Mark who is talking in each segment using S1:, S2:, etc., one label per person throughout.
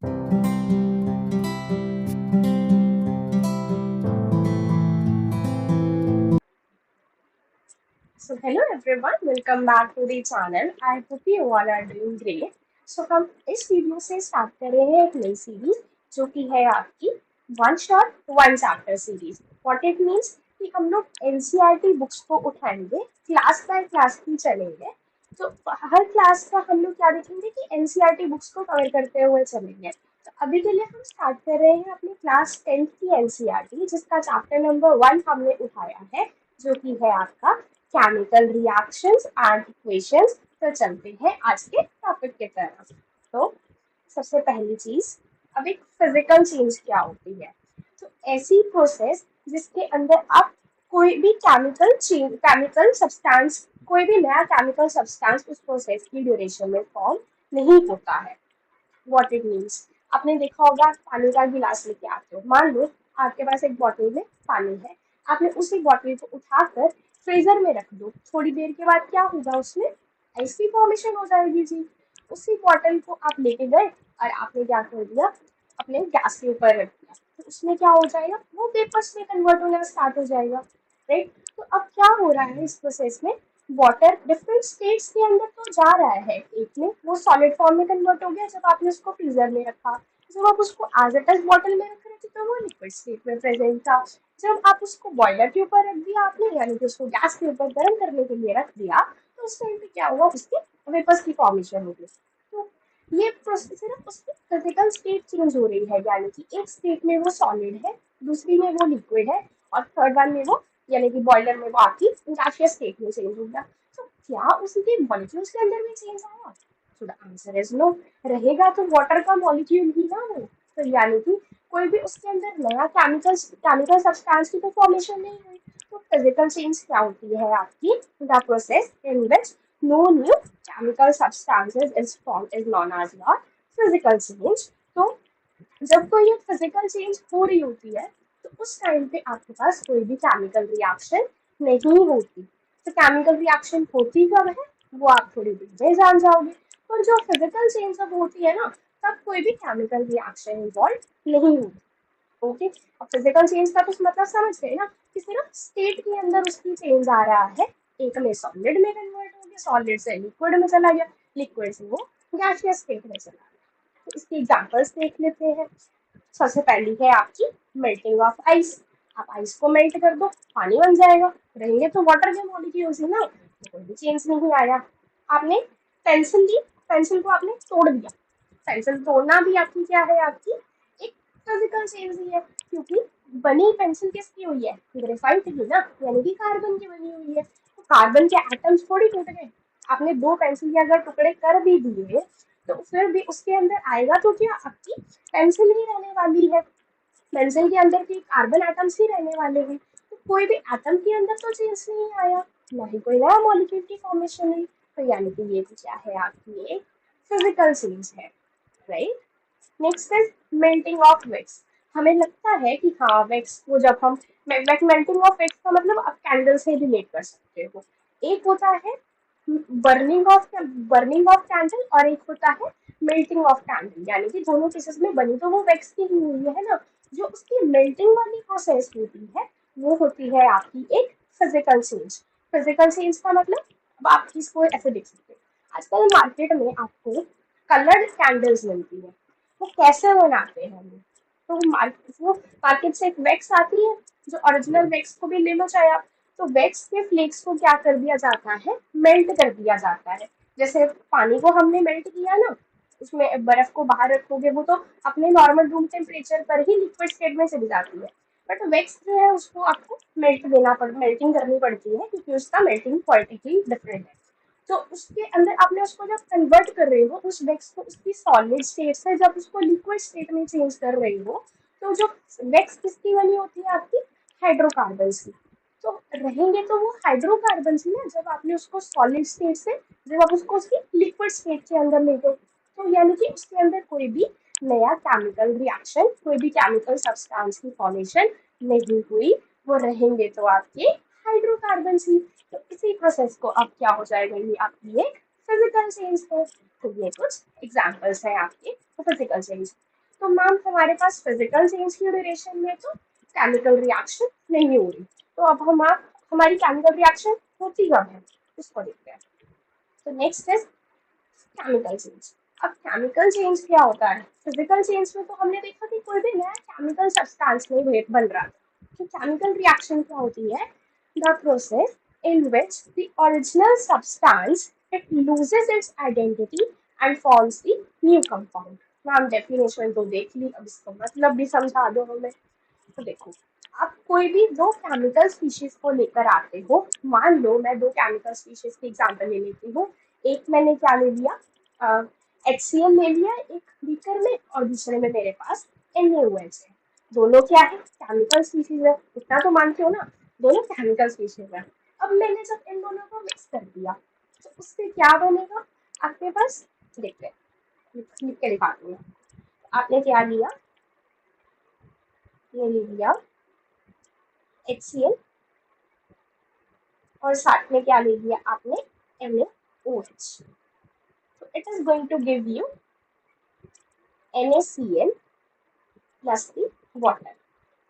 S1: So hello everyone, welcome back to the channel. I hope you all are doing great. So हम इस video से start कर रहे हैं एक नई सीरीज जो कि है आपकी one shot one chapter series. What it means कि हम लोग एनसीईआरटी बुक्स को उठाएंगे, क्लास बाय क्लास ही चलेंगे। तो हर क्लास का हम लोग क्या देखेंगे कि एनसीईआरटी बुक्स को कवर करते हुए चलेंगे। तो अभी के लिए हम स्टार्ट कर रहे हैं अपनी क्लास 10th की एनसीईआरटी, जिसका चैप्टर नंबर 1 हमने उठाया है, जो कि है आपका केमिकल रिएक्शंस एंड इक्वेशंस। तो चलते हैं आज के टॉपिक की तरफ। तो सबसे पहली चीज, अब एक फिजिकल चेंज क्या होती है? तो ऐसी प्रोसेस जिसके अंदर आप कोई भी केमिकल सब्सटेंस, कोई भी नया केमिकल सब्सटेंस उस प्रोसेस की ड्यूरेशन में फॉर्म नहीं होता है। व्हाट इट मीन्स, आपने देखा होगा पानी का गिलास लेके आते हो, मान लो आपके पास एक बॉटल में पानी है, आपने उसी बॉटल को उठाकर फ्रीजर में रख दो, थोड़ी देर के बाद क्या होगा, उसमें आइस की फॉर्मेशन हो जाएगी जी। उसी बॉटल को आप लेके गए और आपने क्या कर दिया, अपने गैस के ऊपर रख दिया, तो उसमें क्या हो जाएगा, वो वेपर्स में कन्वर्ट होना स्टार्ट हो जाएगा, राइट। तो अब क्या हो रहा है इस प्रोसेस में, वाटर डिफरेंट स्टेट्स के अंदर तो जा रहा है, एक में वो सॉलिड फॉर्म में कन्वर्ट हो गया जब आपने उसको फ्रीजर में रखा, जब आप उसको एज इट इज बॉटल में रख रहे थे तो वो लिक्विड स्टेट में प्रेजेंट था, जब आप उसको बॉयलर के ऊपर रख दिया आपने, यानी कि उसको गैस के ऊपर गर्म करने के लिए रख दिया, तो उस टाइम पे क्या हुआ, उसके वेपर्स की फॉर्मेशन हो गई। तो ये प्रोसेस है ना, उसकी फिजिकल स्टेट चेंज हो रही है, यानी कि एक स्टेट में वो सॉलिड है, दूसरी में वो लिक्विड है, और थर्ड वन में वो, यानी कि बॉयलर में वो आपकी गैसियस स्टेट में चेंज हो गया। तो क्या उसके मॉलिक्यूल्स के अंदर भी चेंज आया? तो द आंसर इज नो। रहेगा तो वाटर का मॉलिक्यूल ही ना वो। तो यानी कि कोई भी उसके अंदर नया केमिकल सब्सटेंस की तो फॉर्मेशन नहीं हुई। तो फिजिकल चेंज क्या होती है आपकी, the process in which no new chemical substances is form is known as your physical change. तो जब कोई ये फिजिकल चेंज हो रही होती है, तो उस टाइम पे आपके पास कोई भी केमिकल रिएक्शन नहीं होती। तो केमिकल रिएक्शन होती कब है, वो आप थोड़ी देर में जान जाओगे। पर जो फिजिकल चेंज जब होती है ना, तब कोई भी केमिकल रिएक्शन इन्वॉल्व नहीं होती। ओके, अब फिजिकल चेंज का कुछ मतलब समझ गए ना, कि सिर्फ स्टेट के अंदर उसकी चेंज आ रहा है, एक में सॉलिड में कन्वर्ट हो गया, सॉलिड से लिक्विड में चला गया, लिक्विड से वो गैसियस स्टेट में चला गया। तो इसके एग्जांपल्स देख लेते हैं। सबसे पहली है आपकी मेल्टिंग ऑफ आइस। आप आइस को मेल्ट कर दो, पानी बन जाएगा, रहेंगे तो वाटर के मॉलिक्यूल्स ही ना, तो कोई भी चेंज नहीं आया। आपने पेंसिल ली, पेंसिल को आपने तोड़ दिया, पेंसिल तोड़ना भी आपकी क्या है, आपकी एक फिजिकल चेंज ही है, क्योंकि बनी पेंसिल किसकी हुई है, ग्रेफाइट की ना, यानी कि कार्बन की बनी हुई है। तो कार्बन के एटम्स थोड़ी टूट गए, आपने दो पेंसिल के अगर टुकड़े कर भी दिए, तो फिर भी उसके अंदर आएगा तो क्या, आपकी पेंसिल ही रहने वाली है, पेंसिल के अंदर भी कार्बन एटम्स ही रहने वाले हैं। तो कोई भी एटम के अंदर तो चेंज नहीं आया, ना ही कोई नया मॉलिक्यूल की फॉर्मेशन हुई। तो यानी कि ये तो क्या है, आपकी एक फिजिकल चेंज है, right. Next is melting of wax. हमें लगता है कि हाँ वैक्स को जब हम, मेल्टिंग ऑफ वैक्स का मतलब आप कैंडल से रिलेट कर सकते हो। एक होता है बर्निंग ऑफ कैंडल, और एक होता है मेल्टिंग ऑफ कैंडल, यानी कि दोनों केसेस में बनी तो वो वैक्स की ही हुई है ना। जो उसकी मेल्टिंग वाली प्रोसेस होती है, वो होती है आपकी एक फिजिकल चेंज। फिजिकल चेंज का मतलब, अब आप इसको ऐसे देख सकते हो, आजकल मार्केट में आपको कलर्ड कैंडल्स मिलती है। वो कैसे बनाते हैं वो, तो मार्केट से एक वैक्स आती है, जो ओरिजिनल वैक्स को भी ले लो चाहे आप, तो वैक्स के फ्लेक्स को क्या कर दिया जाता है, मेल्ट कर दिया जाता है। जैसे पानी को हमने मेल्ट किया ना, उसमें बर्फ को बाहर रखोगे, वो तो अपने नॉर्मल रूम टेम्परेचर पर ही लिक्विड स्टेट में चली जाती है, बट वैक्स जो है उसको आपको मेल्टिंग करनी पड़ती है, क्योंकि उसका मेल्टिंग पॉइंट ही डिफरेंट है। तो उसके अंदर आपने उसको जब कन्वर्ट कर रहे हो, उस वैक्स को उसकी सॉलिड स्टेट से जब उसको लिक्विड स्टेट में चेंज कर रहे हो, तो जो वैक्स किसकी बनी होती है, आपकी हाइड्रोकार्बन की। तो रहेंगे तो वो हाइड्रोकार्बन ही ना, जब आपने उसको सॉलिड स्टेट से, जब आप उसको उसकी लिक्विड स्टेट के अंदर ले गए, तो यानी कि उसके अंदर कोई भी नया केमिकल रिएक्शन, कोई भी केमिकल सब्सटेंस की फॉर्मेशन नहीं हुई, वो रहेंगे तो आपके हाइड्रोकार्बन ही। तो इसी प्रोसेस को अब क्या हो जाएगा, ये आपकी एक फिजिकल चेंज है। तो ये कुछ एग्जांपल्स हैं आपके फिजिकल चेंज। तो मैम हमारे पास फिजिकल चेंज की ड्यूरेशन में तो केमिकल रिएक्शन नहीं हो रही, तो अब हमारी केमिकल रिएक्शन होती कब है उसको देखते हैं। तो नेक्स्ट इज केमिकल चेंज। अब केमिकल चेंज क्या होता है? फिजिकल चेंज में तो हमने देखा कि कोई भी नया केमिकल सब्सटेंस नहीं बन रहा था। तो केमिकल रिएक्शन क्या होती है? The process in which the original substance it loses its identity and forms the new compound। Ma'am definition तो देख ली, अब इसका मतलब भी समझा दो हमें। तो देखो, आप कोई भी दो केमिकल स्पीशीज को लेकर आते हो, मान लो मैं दो केमिकल स्पीशीज की एग्जांपल ले लेती हूँ। एक मैंने क्या ले लिया, HCl ले लिया एक बीकर में, और दूसरे में मेरे पास NaOH है। दोनों क्या है? केमिकल स्पीशीज है, इतना तो मानते हो ना, दोनों केमिकल स्पीशीज है। अब मैंने जब इन दोनों को मिक्स कर दिया तो उससे क्या बनेगा आपके पास? देखते हैं, लिख के दिखाती हूँ। आपने क्या लिया, ये ले लिया HCl और साथ में क्या ले लिया आपने? NaOH। तो it is going to give you NaCl plus the water.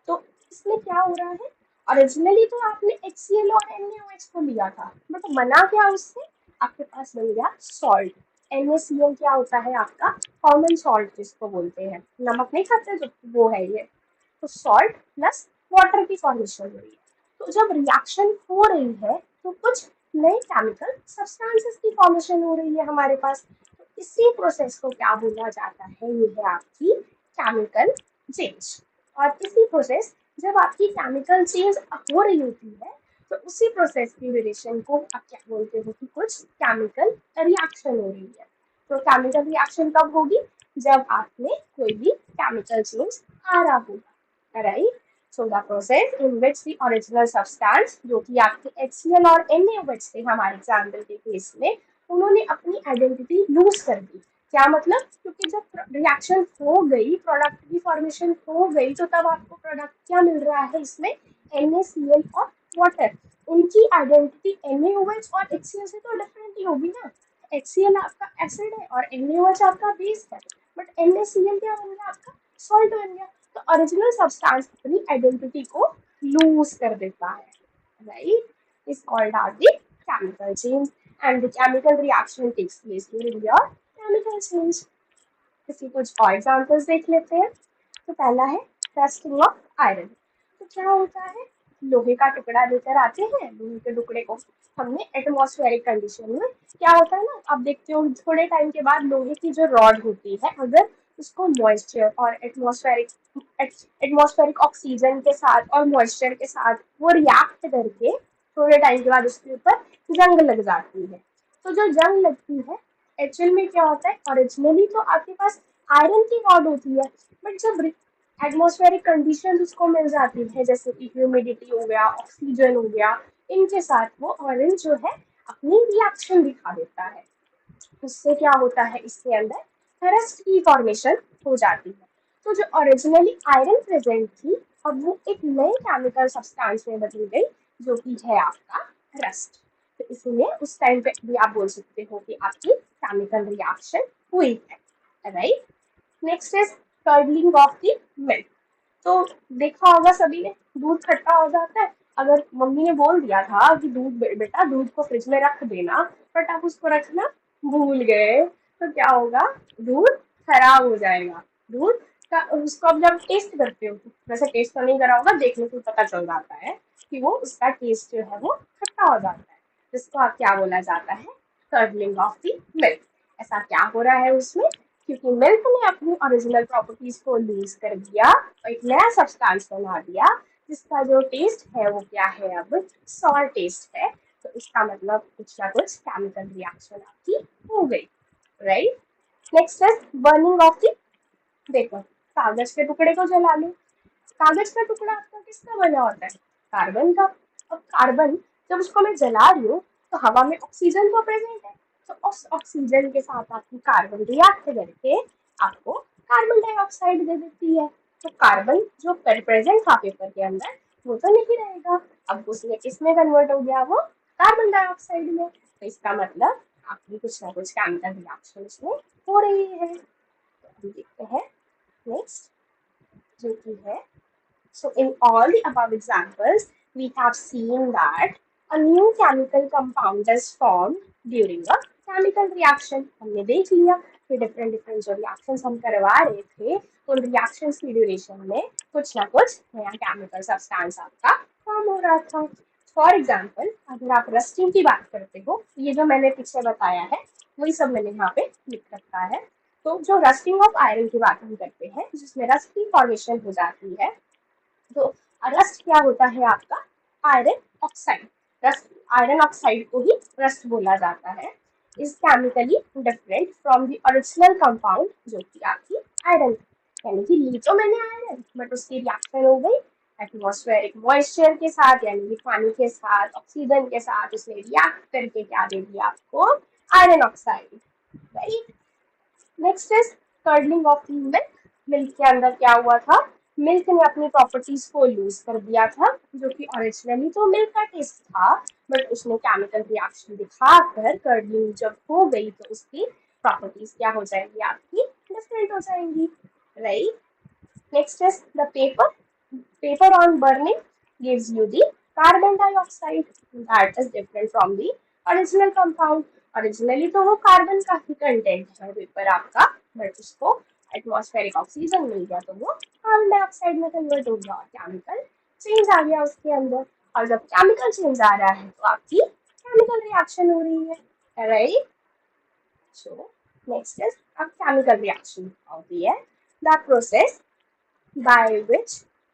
S1: तो इसमें क्या हो रहा है? ओरिजिनली तो आपने HCl और NaOH को लिया था, बट बना क्या उससे? आपके पास बन गया सॉल्ट। NaCl क्या होता है आपका? कॉमन सॉल्ट जिसको बोलते हैं, नमक नहीं खाते जो, वो है ये। तो सॉल्ट प्लस वाटर की फॉर्मेशन हो रही है। तो जब रिएक्शन हो रही है तो कुछ नए केमिकल सब्सटेंसेस की फॉर्मेशन हो रही है हमारे पास। तो इसी प्रोसेस को क्या बोला जाता है? ये है आपकी केमिकल चेंज। और इसी प्रोसेस, जब आपकी केमिकल चेंज हो रही होती है तो उसी प्रोसेस की ड्यूरेशन को आप क्या बोलते हो कि कुछ केमिकल रिएक्शन हो रही है। तो केमिकल रिएक्शन कब होगी? जब आपने कोई भी केमिकल चेंज आ रहा होगा, right. So the process in which the original substance, जो कि आपके HCl और NaOH थे हमारे एग्जाम्पल के केस में, उन्होंने अपनी आइडेंटिटी लूज कर दी। क्या मतलब? क्योंकि जब रिएक्शन हो गई, प्रोडक्ट की फॉर्मेशन हो गई, तो तब आपको प्रोडक्ट क्या मिल रहा है इसमें? NaCl और वाटर। उनकी आइडेंटिटी NaOH और HCl से तो डिफरेंट ही होगी ना। HCl आपका एसिड है और NaOH आपका बेस है, बट NaCl क्या बन गया आपका? सॉल्ट बन गया। तो ओरिजिनल सब्सटेंस अपनी आइडेंटिटी को लूज कर देता है, राइट। Is called are the chemical change and the chemical reaction takes place during your chemical change. किसी कुछ और एग्जांपल्स देख लेते हैं। तो पहला है रस्टिंग ऑफ आयरन। तो क्या होता है? लोहे का टुकड़ा लेकर आते हैं, लोहे के टुकड़े को हमने एटमॉस्फेरिक कंडीशन में, क्या होता है ना, आप देखते हो थोड़े टाइम के बाद लोहे की जो रॉड होती है, अगर उसको मॉइस्चर और एटमॉस्फेरिक ऑक्सीजन के साथ और मॉइस्चर के साथ वो रिएक्ट करके थोड़े टाइम के बाद उसके ऊपर जंग लग जाती है। तो जो जंग लगती है, एक्चुअल में क्या होता है? ओरिजिनली तो आपके पास आयरन की रॉड होती है, बट जब एटमॉस्फेरिक कंडीशन उसको मिल जाती है, जैसे कि ह्यूमिडिटी हो गया, ऑक्सीजन हो गया, इनके साथ वो आयरन जो है अपनी रिएक्शन दिखा देता है। उससे क्या होता है? इसके अंदर रस्ट की फॉर्मेशन हो जाती है। तो जो ओरिजिनली आयरन प्रेजेंट थी, अब वो एक नए केमिकल सब्सटेंस में बदल गई, जो कि है आपका रस्ट। तो इसलिए उस टाइम पे भी आप बोल सकते हो कि आपकी केमिकल रिएक्शन हुई है, right. Next is curdling of the milk. तो देखा होगा सभी ने, दूध खट्टा हो जाता है। अगर मम्मी ने बोल दिया था कि दूध बेटा दूध को फ्रिज में रख देना, बट आप उसको रखना भूल गए, तो क्या होगा? दूध खराब हो जाएगा। दूध का उसको अब जब टेस्ट करते हो, वैसे टेस्ट तो नहीं करा होगा, देखने से पता चल जाता है कि वो उसका टेस्ट जो है वो खट्टा हो जाता है, जिसको आप क्या बोला जाता है? Curdling of the milk. ऐसा क्या हो रहा है उसमें? क्योंकि मिल्क ने अपनी ओरिजिनल प्रॉपर्टीज को लूज कर दिया और एक नया सब्सटेंस बना दिया, जिसका जो टेस्ट है वो क्या है? अब सॉर टेस्ट है। तो इसका मतलब कुछ ना कुछ केमिकल रिएक्शन आपकी हो गई, राइट। नेक्स्ट है बर्निंग ऑफ द, देखो, कागज के टुकड़े को जला लो। कागज का टुकड़ा आपका किसका बना होता है? कार्बन का। अब कार्बन जब उसको मैं जला रही हूँ तो हवा में ऑक्सीजन तो प्रेजेंट है, तो उस ऑक्सीजन के साथ आपकी कार्बन रिएक्ट करके आपको कार्बन डाइऑक्साइड दे देती है। तो कार्बन जो प्रेजेंट था पेपर के अंदर वो तो नहीं रहेगा, अब उसमें किसमें कन्वर्ट हो गया? वो कार्बन डाइऑक्साइड में। तो इसका मतलब आपकी कुछ ना कुछ केमिकल रिएक्शन इसमें हो रही है। तो हम देखते हैं So in all the above examples, we have seen that a new chemical compound is formed during a chemical reaction. हमने देख लिया कि डिफरेंट डिफरेंट जो रिएक्शंस हम करवा रहे थे उन रिएक्शंस की ड्यूरेशन में कुछ ना कुछ नया केमिकल सब्सटेंस आपका फॉर्म हो रहा था. फॉर एग्जाम्पल अगर आप रस्टिंग की बात करते हो, ये जो मैंने पीछे बताया है वही सब मैंने यहाँ पे लिख रखा है. तो जो रस्टिंग ऑफ आयरन की बात हम करते हैं जिसमें रस्ट की फॉर्मेशन हो जाती है, तो रस्ट क्या होता है आपका iron oxide. Rust iron oxide को ही रस्ट बोला जाता है. Is chemically different from the original compound जो कि आपकी आयरन, यानी कि ली तो मैंने आयरन बट उसकी रिएक्शन हो गई एटमॉस्फेरिक मॉइस्चर के साथ, यानी कि पानी के साथ ऑक्सीजन के साथ उसने रिएक्ट करके क्या दे दिया आपको iron oxide. Right. Next is curdling of milk. Milk के अंदर क्या हुआ था, मिल्क ने अपनी प्रॉपर्टीज को लूज कर दिया था, जो कि ओरिजिनली तो मिल्क का टेस्ट था बट उसने केमिकल रिएक्शन दिखाकर कर्डलिंग जब हो गई तो उसकी प्रॉपर्टीज क्या हो जाएंगी आपकी डिफरेंट हो जाएंगी. Right. Next is the paper. Paper on burning gives you the carbon dioxide that is different from the original compound. Originally तो वो कार्बन का ही कंटेंट है पेपर आपका, बट उसको एटमॉस्फेरिक ऑक्सीजन मिल गया तो वो कार्बन डाइऑक्साइड में कन्वर्ट हो गया और केमिकल चेंज आ गया उसके अंदर. और जब केमिकल चेंज आ रहा है तो आपकी केमिकल रिएक्शन हो रही है. राइट. सो नेक्स्ट इज अब केमिकल रिएक्शन होती है the process by which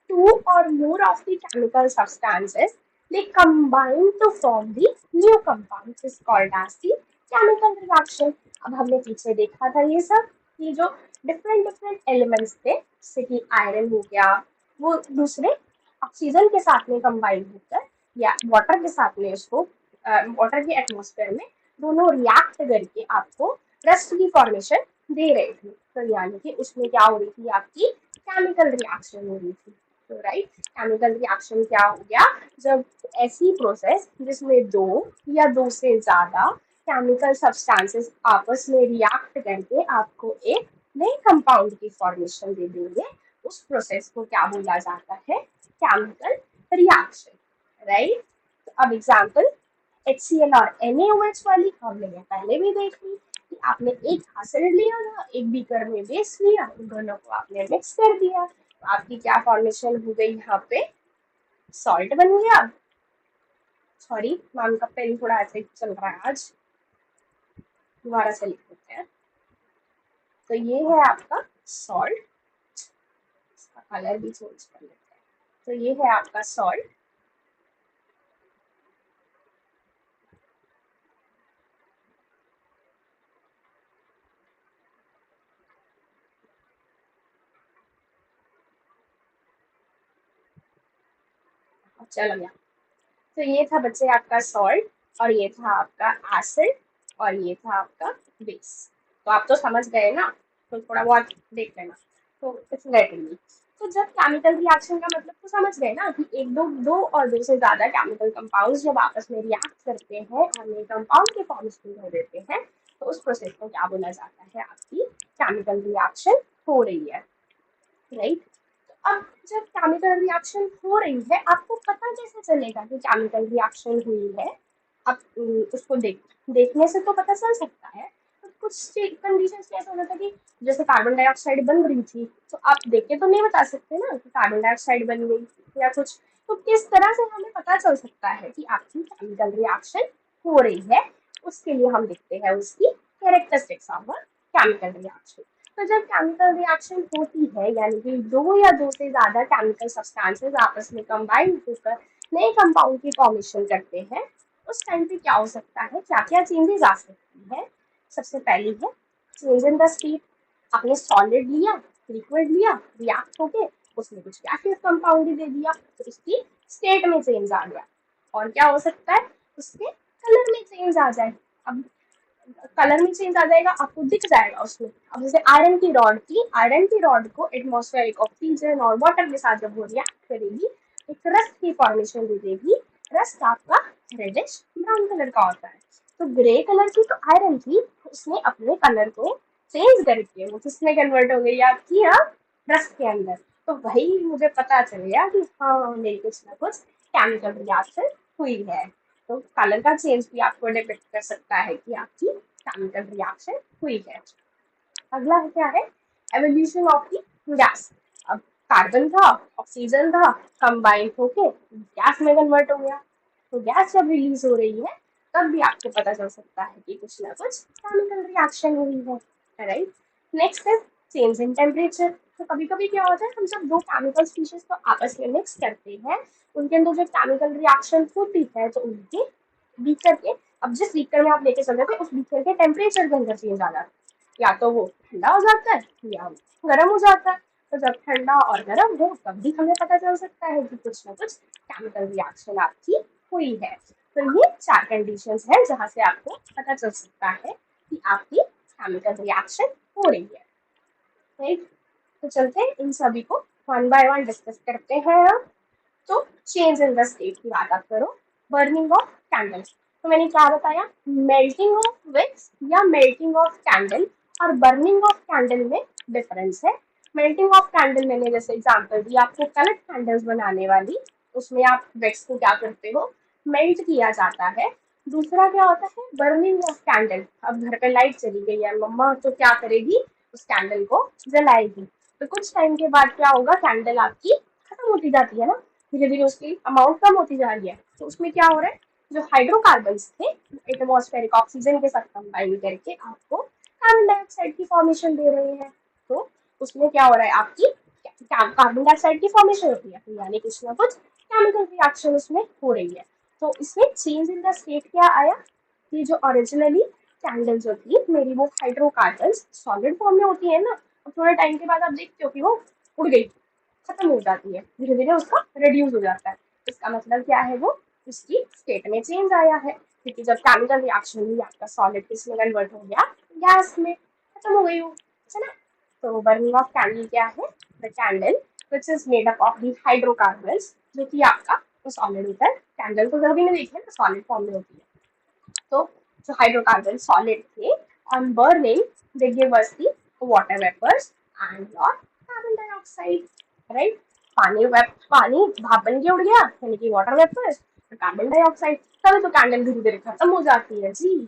S1: two or more of the chemical substances they combine to form the new compound is called as the chemical reaction. अब हमने पीछे देखा था ये सब, ये जो डिफरेंट डिफरेंट एलिमेंट्स थे जैसे कि आयरन हो गया वो दूसरे ऑक्सीजन के साथ में कंबाइन होकर या वाटर के साथ में उसको वाटर के एटमॉस्फेयर में दोनों रिएक्ट करके आपको रस्ट की फॉर्मेशन दे रहे थे. तो यानी कि उसमें क्या हो रही थी आपकी केमिकल रिएक्शन हो रही थी. तो राइट, केमिकल रिएक्शन क्या हो गया, जब ऐसी प्रोसेस जिसमें दो या दो से ज्यादा केमिकल सब्सटेंसेस आपस में रिएक्ट करके आपको एक नए कंपाउंड की फॉर्मेशन दे देंगे, उस प्रोसेस को क्या बोला जाता है, केमिकल रिएक्शन. राइट. अब एग्जांपल HCl और NaOH वाली हमने पहले भी देख ली कि आपने एक एसिड लिया था, एक बीकर में बेस लिया, उन दोनों को आपने मिक्स कर दिया तो आपकी क्या फॉर्मेशन हो गई, यहाँ पे सॉल्ट बन गया. सॉरी मैम का पेन थोड़ा ऐसे चल रहा है आज, दोबारा से लिख देते हैं. तो ये है आपका सॉल्ट, इसका कलर भी चेंज कर लेते हैं. तो ये है आपका सॉल्ट. चलो गया. तो ये था बच्चे आपका सॉल्ट और ये था आपका एसिड और ये था आपका बेस. तो आप तो समझ गए ना, तो थोड़ा बहुत देख लेना. तो इट्स गेटिंग. तो जब केमिकल रिएक्शन का मतलब तो समझ गए ना कि एक दो दो और दो से ज्यादा केमिकल कंपाउंड्स जब आपस में रिएक्ट करते हैं और नए कंपाउंड के फॉर्मेशन हो देते हैं तो उस प्रोसेस को क्या बोला जाता है, आपकी केमिकल रिएक्शन हो रही है. राइट. अब जब केमिकल रिएक्शन हो रही है आपको पता कैसे चलेगा कि केमिकल रिएक्शन हुई है. आप उसको देखने से तो पता चल सकता है, तो कुछ कंडीशन ऐसा होता है कि जैसे कार्बन डाइऑक्साइड बन रही थी तो आप देख के तो नहीं बता सकते ना कि कार्बन डाइऑक्साइड बन गई या कुछ. तो किस तरह से हमें पता चल सकता है कि आपकी केमिकल रिएक्शन हो रही है, उसके लिए हम देखते हैं उसकी कैरेक्टरिस्टिक्स ऑफ केमिकल रिएक्शन. तो जब केमिकल रिएक्शन होती है यानी कि दो या दो से ज्यादा केमिकल सब्सटेंसेस आपस में कंबाइन होकर नए कंपाउंड की फॉर्मेशन करते हैं, उस टाइम पे क्या हो सकता है, क्या क्या चेंजेस आ सकती है. सबसे पहली है चेंज इन द स्टेट. आपने सॉलिड लिया, लिक्विड लिया, रिएक्ट होके उसमें कुछ गैसियस कंपाउंड दे दिया तो उसकी स्टेट में चेंज आ गया. और क्या हो सकता है, उसके कलर में चेंज आ जाए. अब कलर में चेंज आ जाएगा, आपको दिख जाएगा उसमें. अब जैसे आयरन की रॉड थी, आयरन की रॉड को एटमॉस्फेरिक ऑक्सीजन और वाटर के साथ जब वो रिएक्ट करेगी एक रस्ट की फॉर्मेशन दे देगी. रस्ट आपका रेडिश ब्राउन कलर का होता है. तो ग्रे कलर की तो आयरन थी, उसने अपने कलर को चेंज करके वो किसमें कन्वर्ट हो गई आपकी रस्ट के अंदर. तो वही मुझे पता चल गया कि हाँ मेरी कुछ ना कुछ केमिकल रिएक्शन हुई है। तो कलर का चेंज भी आपको डिपेक्ट कर सकता है कि आपकी केमिकल रिएक्शन हुई है। अगला है क्या है, एवोल्यूशन ऑफ द गैस। अब कार्बन था, ऑक्सीजन था, कंबाइन होके गैस में कन्वर्ट हो गया। तो गैस जब रिलीज हो रही है तब भी आपको पता चल सकता है कि कुछ ना कुछ केमिकल रिएक्शन हुई है, राइट। नेक्स्ट है चेंज इन टेम्परेचर। तो कभी कभी क्या होता है, हम जब दो केमिकल स्पीशीज को आपस में मिक्स करते हैं, उनके अंदर जो केमिकल रिएक्शन होती है तो उनके बीकर के, अब जिस बीकर में आप लेके चल रहे थे उस बीकर के टेम्परेचर के अंदर चेंज आ जाता है, या तो वो ठंडा हो जाता है या गर्म हो जाता है। तो जब ठंडा और गर्म हो तब भी हमें पता चल सकता है कि कुछ ना कुछ केमिकल रिएक्शन आपकी हुई है। तो ये चार कंडीशंस है जहां से आपको पता चल सकता है कि आपकी केमिकल रिएक्शन हो रही है, राइट। तो चलते हैं इन सभी को वन बाय वन डिस्कस करते हैं हम। तो चेंज इन द स्टेट की बात आप करो, बर्निंग ऑफ कैंडल। तो मैंने क्या बताया, मेल्टिंग ऑफ विक्स या मेल्टिंग ऑफ कैंडल और बर्निंग ऑफ कैंडल में डिफरेंस है। मेल्टिंग ऑफ कैंडल मैंने जैसे एग्जांपल दी आपको, कलर्ड कैंडल्स बनाने वाली, उसमें आप विक्स को क्या करते हो, मेल्ट किया जाता है। दूसरा क्या होता है, बर्निंग ऑफ कैंडल। अब घर पे लाइट चली गई है, मम्मा तो क्या करेगी, उस कैंडल को जलाएगी। तो कुछ टाइम के बाद क्या होगा, कैंडल आपकी खत्म होती जाती है ना, धीरे धीरे उसकी अमाउंट कम होती जा रही है। तो उसमें क्या हो रहा है, जो हाइड्रोकार्बन थे एटमॉस्फेरिक ऑक्सीजन के साथ कंबाइन करके आपको कार्बन डाइऑक्साइड की फॉर्मेशन दे रहे हैं। तो उसमें क्या हो रहा है, आपकी कार्बन डाइऑक्साइड की फॉर्मेशन होती है, यानी कुछ ना कुछ केमिकल रिएक्शन उसमें हो रही है। तो इसमें चेंज इन द स्टेट क्या आया, कि जो ओरिजिनली कैंडल जो थी मेरी, वो हाइड्रोकार्बन सॉलिड फॉर्म में होती है ना, और थोड़े टाइम के बाद आप देखते हो कि वो उड़ गई, खत्म हो जाती है, धीरे धीरे उसका रिड्यूस हो जाता है। इसका मतलब क्या है, वो उसकी स्टेट में चेंज आया है, क्योंकि जब केमिकल रिएक्शन हुई आपका सॉलिड किस में कन्वर्ट हो गया, गैस में, खत्म हो गई वो, है ना। तो बर्निंग ऑफ कैंडल क्या है, the candle which is made up of the hydrocarbons, जो कि आपका तो सॉलिड होता है। कैंडल तो सभी ने देखा है ना, सॉलिड फॉर्म में होती है। तो जो हाइड्रोकार्बन सॉलिड थे, on burning they give us the water vapours and your carbon dioxide, right. पानी भाप बन के उड़ गया, यानी कि वाटर वेपर, कार्बन डाइऑक्साइड, तभी तो कैंडल धीरे धीरे खत्म हो जाती है जी,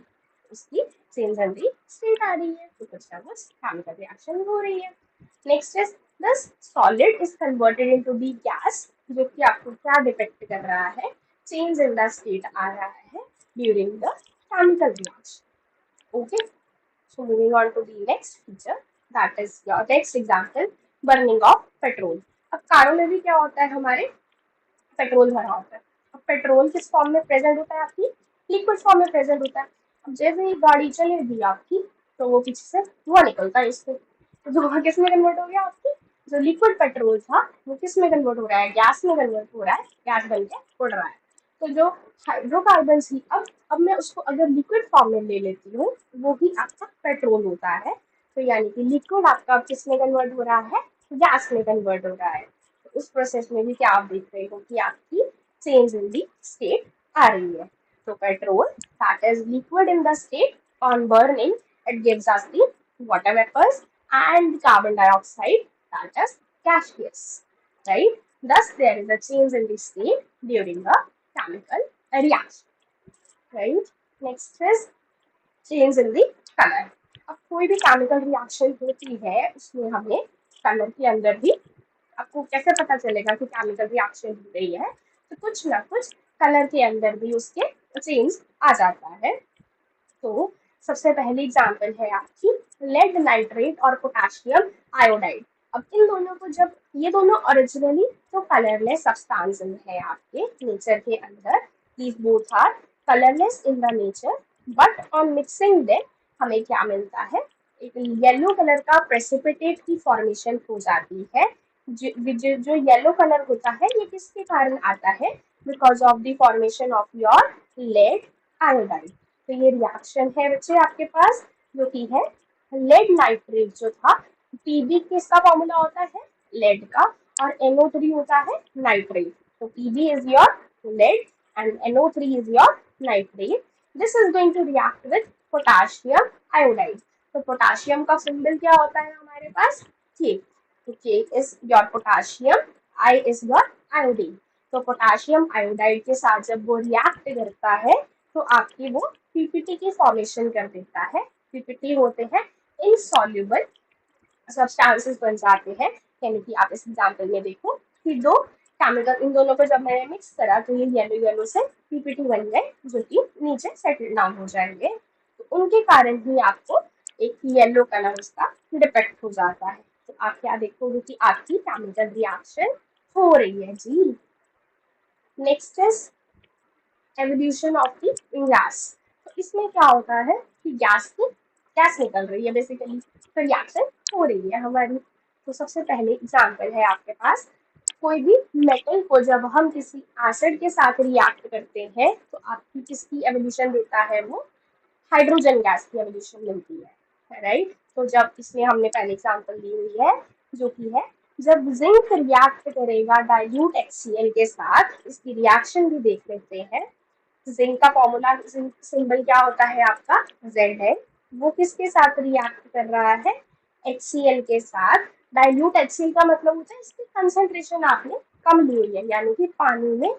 S1: उसकी चेंज इन दी स्टेट आ रही है, तो कुछ ना कुछ केमिकल रिएक्शन हो रही है। Next is this solid is converted into the gas, जो कि आपको क्या डिपेक्ट कर रहा है, चेंज इन द स्टेट आ रहा है during the chemical reaction. Okay, so moving on to the next feature, that is your next example, burning of petrol. अब कारों में भी क्या होता है, हमारे पेट्रोल भरा होता है। अब पेट्रोल किस फॉर्म में प्रेजेंट होता है, आपकी लिक्विड फॉर्म में प्रेजेंट होता है। अब जैसे ही गाड़ी चलेगी आपकी, तो वो पीछे से धुआं निकलता है इससे, तो धुआं किस में कन्वर्ट हो गया, आपकी जो लिक्विड पेट्रोल था वो किस में कन्वर्ट हो रहा है, गैस में कन्वर्ट हो रहा है, गैस बन के उड़ रहा है। तो जो हाइड्रोकार्बन ही, अब मैं उसको अगर लिक्विड फॉर्म में ले लेती हूँ, वो ही आपका पेट्रोल होता है। तो यानी कि लिक्विड आपका किस में कन्वर्ट हो रहा है, गैस में कन्वर्ट हो रहा है। तो उस प्रोसेस में भी क्या आप देख रहे हो कि आपकी चेंज इन दी स्टेट आ रही है। तो petrol that is liquid in the state, on burning it gives us the water vapors and carbon dioxide, that is gaseous, right. Thus there is a change in the state during a chemical reaction, right. Next is change in the color. अब कोई भी chemical reaction होती है उसमें हमें colour के अंदर भी, आपको कैसे पता चलेगा कि केमिकल रिएक्शन हो रही है, तो कुछ ना कुछ कलर के अंदर भी उसके चेंज आ जाता है। तो सबसे पहली एग्जांपल है आपकी लेड नाइट्रेट और पोटेशियम आयोडाइड। अब इन दोनों को जब, ये दोनों ओरिजिनली तो कलरलेस सब्सटेंस है आपके नेचर के अंदर, these both are colourless in the nature, but on mixing them हमें क्या मिलता है, एक येलो कलर का प्रेसिपिटेट की फॉर्मेशन हो जाती है। जो येलो कलर होता है ये किसके कारण आता है, because of the formation of your lead iodide. तो ये रिएक्शन है बच्चे आपके पास, जो की है लेड नाइट्रेट जो था, पीबी किसका फॉर्मूला होता है, लेड का, और NO3 होता है नाइट्रेट। तो PB is your lead and NO3 is your nitrate. This is going to react with potassium iodide. तो पोटेशियम का सिंबल क्या होता है हमारे पास, के, तो K is your potassium, I is your iodine। तो पोटाशियम आयोडाइड के साथ जब वो रिएक्ट करता है तो आपकी वो पीपीटी की फॉर्मेशन कर देता है। पीपीटी होते हैं इनसॉल्युबल सब्सटेंसेस बन जाते हैं। यानी कि आप इस एग्जांपल में देखो कि दो केमिकल, इन दोनों को जब मैंने मिक्स करा तो ये येलो येलो से पीपीटी बन गए जो कि नीचे सेटल डाउन हो जाएंगे। तो उनके कारण ही आपको एक येलो कलर उसका डिपेक्ट हो जाता है। तो आप क्या देखोगे कि आपकी केमिकल रिएक्शन हो रही है जी। Next is evolution of the gas. तो इसमें क्या होता है कि गैस निकल रही है बेसिकली, तो रिएक्शन हो रही है हमारी। तो सबसे पहले एग्जांपल है आपके पास, कोई भी मेटल को जब हम किसी एसिड के साथ रिएक्ट करते हैं तो आपकी किसकी एवोल्यूशन देता है वो, हाइड्रोजन गैस की एवोल्यूशन मिलती है, राइट। तो जब इसमें हमने पहले एग्जांपल दी हुई है जो कि है जब जिंक रिएक्ट करेगा डाइल्यूट HCl के साथ, इसकी रिएक्शन भी देख लेते हैं। जिंक का फॉर्मूला सिंबल क्या होता है आपका, Z है। वो किसके साथ रिएक्ट कर रहा है, HCl के साथ। डाइल्यूट HCl का मतलब होता है इसकी कंसंट्रेशन आपने कम ली हुई है, यानी कि पानी में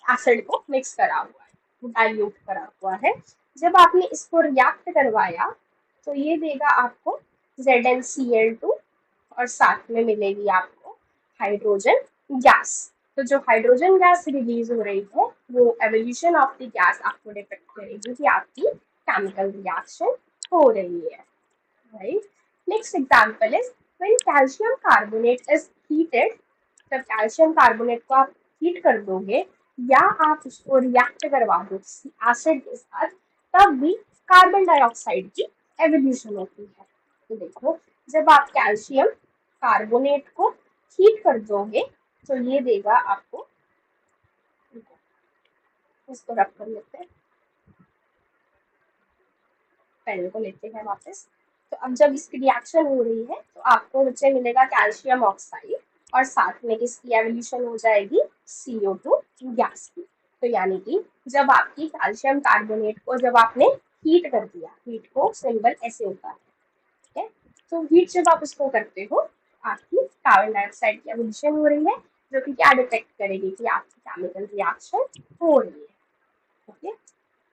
S1: एसिड को मिक्स करा हुआ है, डाइल्यूट करा हुआ है। जब आपने इसको रिएक्ट करवाया तो ये देगा आपको ZnCl2 और साथ में मिलेगी आपको हाइड्रोजन गैस। तो जो हाइड्रोजन गैस रिलीज हो रही है वो एवोल्यूशन ऑफ द गैस आपको डिपेक्ट करेगी कि आपकी केमिकल रिएक्शन हो रही है, right. Next example is when calcium carbonate is heated. जब कैल्शियम कार्बोनेट को आप हीट कर दोगे या आप उसको रिएक्ट करवा दो किसी एसिड के साथ, तब भी कार्बन डाइऑक्साइड की एवोल्यूशन होती है। तो देखो जब आप कैल्शियम कार्बोनेट को हीट कर दोगे तो ये देगा आपको, इसको रख कर लेते हैं, पहले को लेते हैं वापस। तो अब जब इसकी रिएक्शन हो रही है तो आपको नीचे मिलेगा कैल्शियम ऑक्साइड और साथ में किसकी एवोल्यूशन हो जाएगी, CO2 गैस की। तो यानी कि जब आपकी कैल्शियम कार्बोनेट को जब आपने हीट कर दिया, हीट को सिंबल ऐसे होता है, ठीक है। तो हीट जब आप उसको करते हो आपकी कार्बन डाइऑक्साइड की एवोल्यूशन हो रही है जो कि क्या डिटेक्ट करेगी कि आपकी केमिकल रिएक्शन हो रही है, ओके।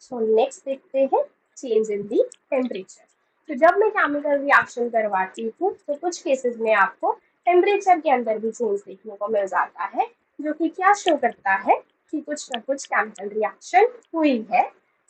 S1: सो नेक्स्ट देखते हैं चेंज इन दी टेम्परेचर। तो जब मैं केमिकल रिएक्शन करवाती हूँ तो कुछ केसेस में आपको टेम्परेचर के अंदर भी चेंज देखने को मिल जाता है, जो कि क्या शो करता है कि कुछ ना कुछ केमिकल रिएक्शन हुई है।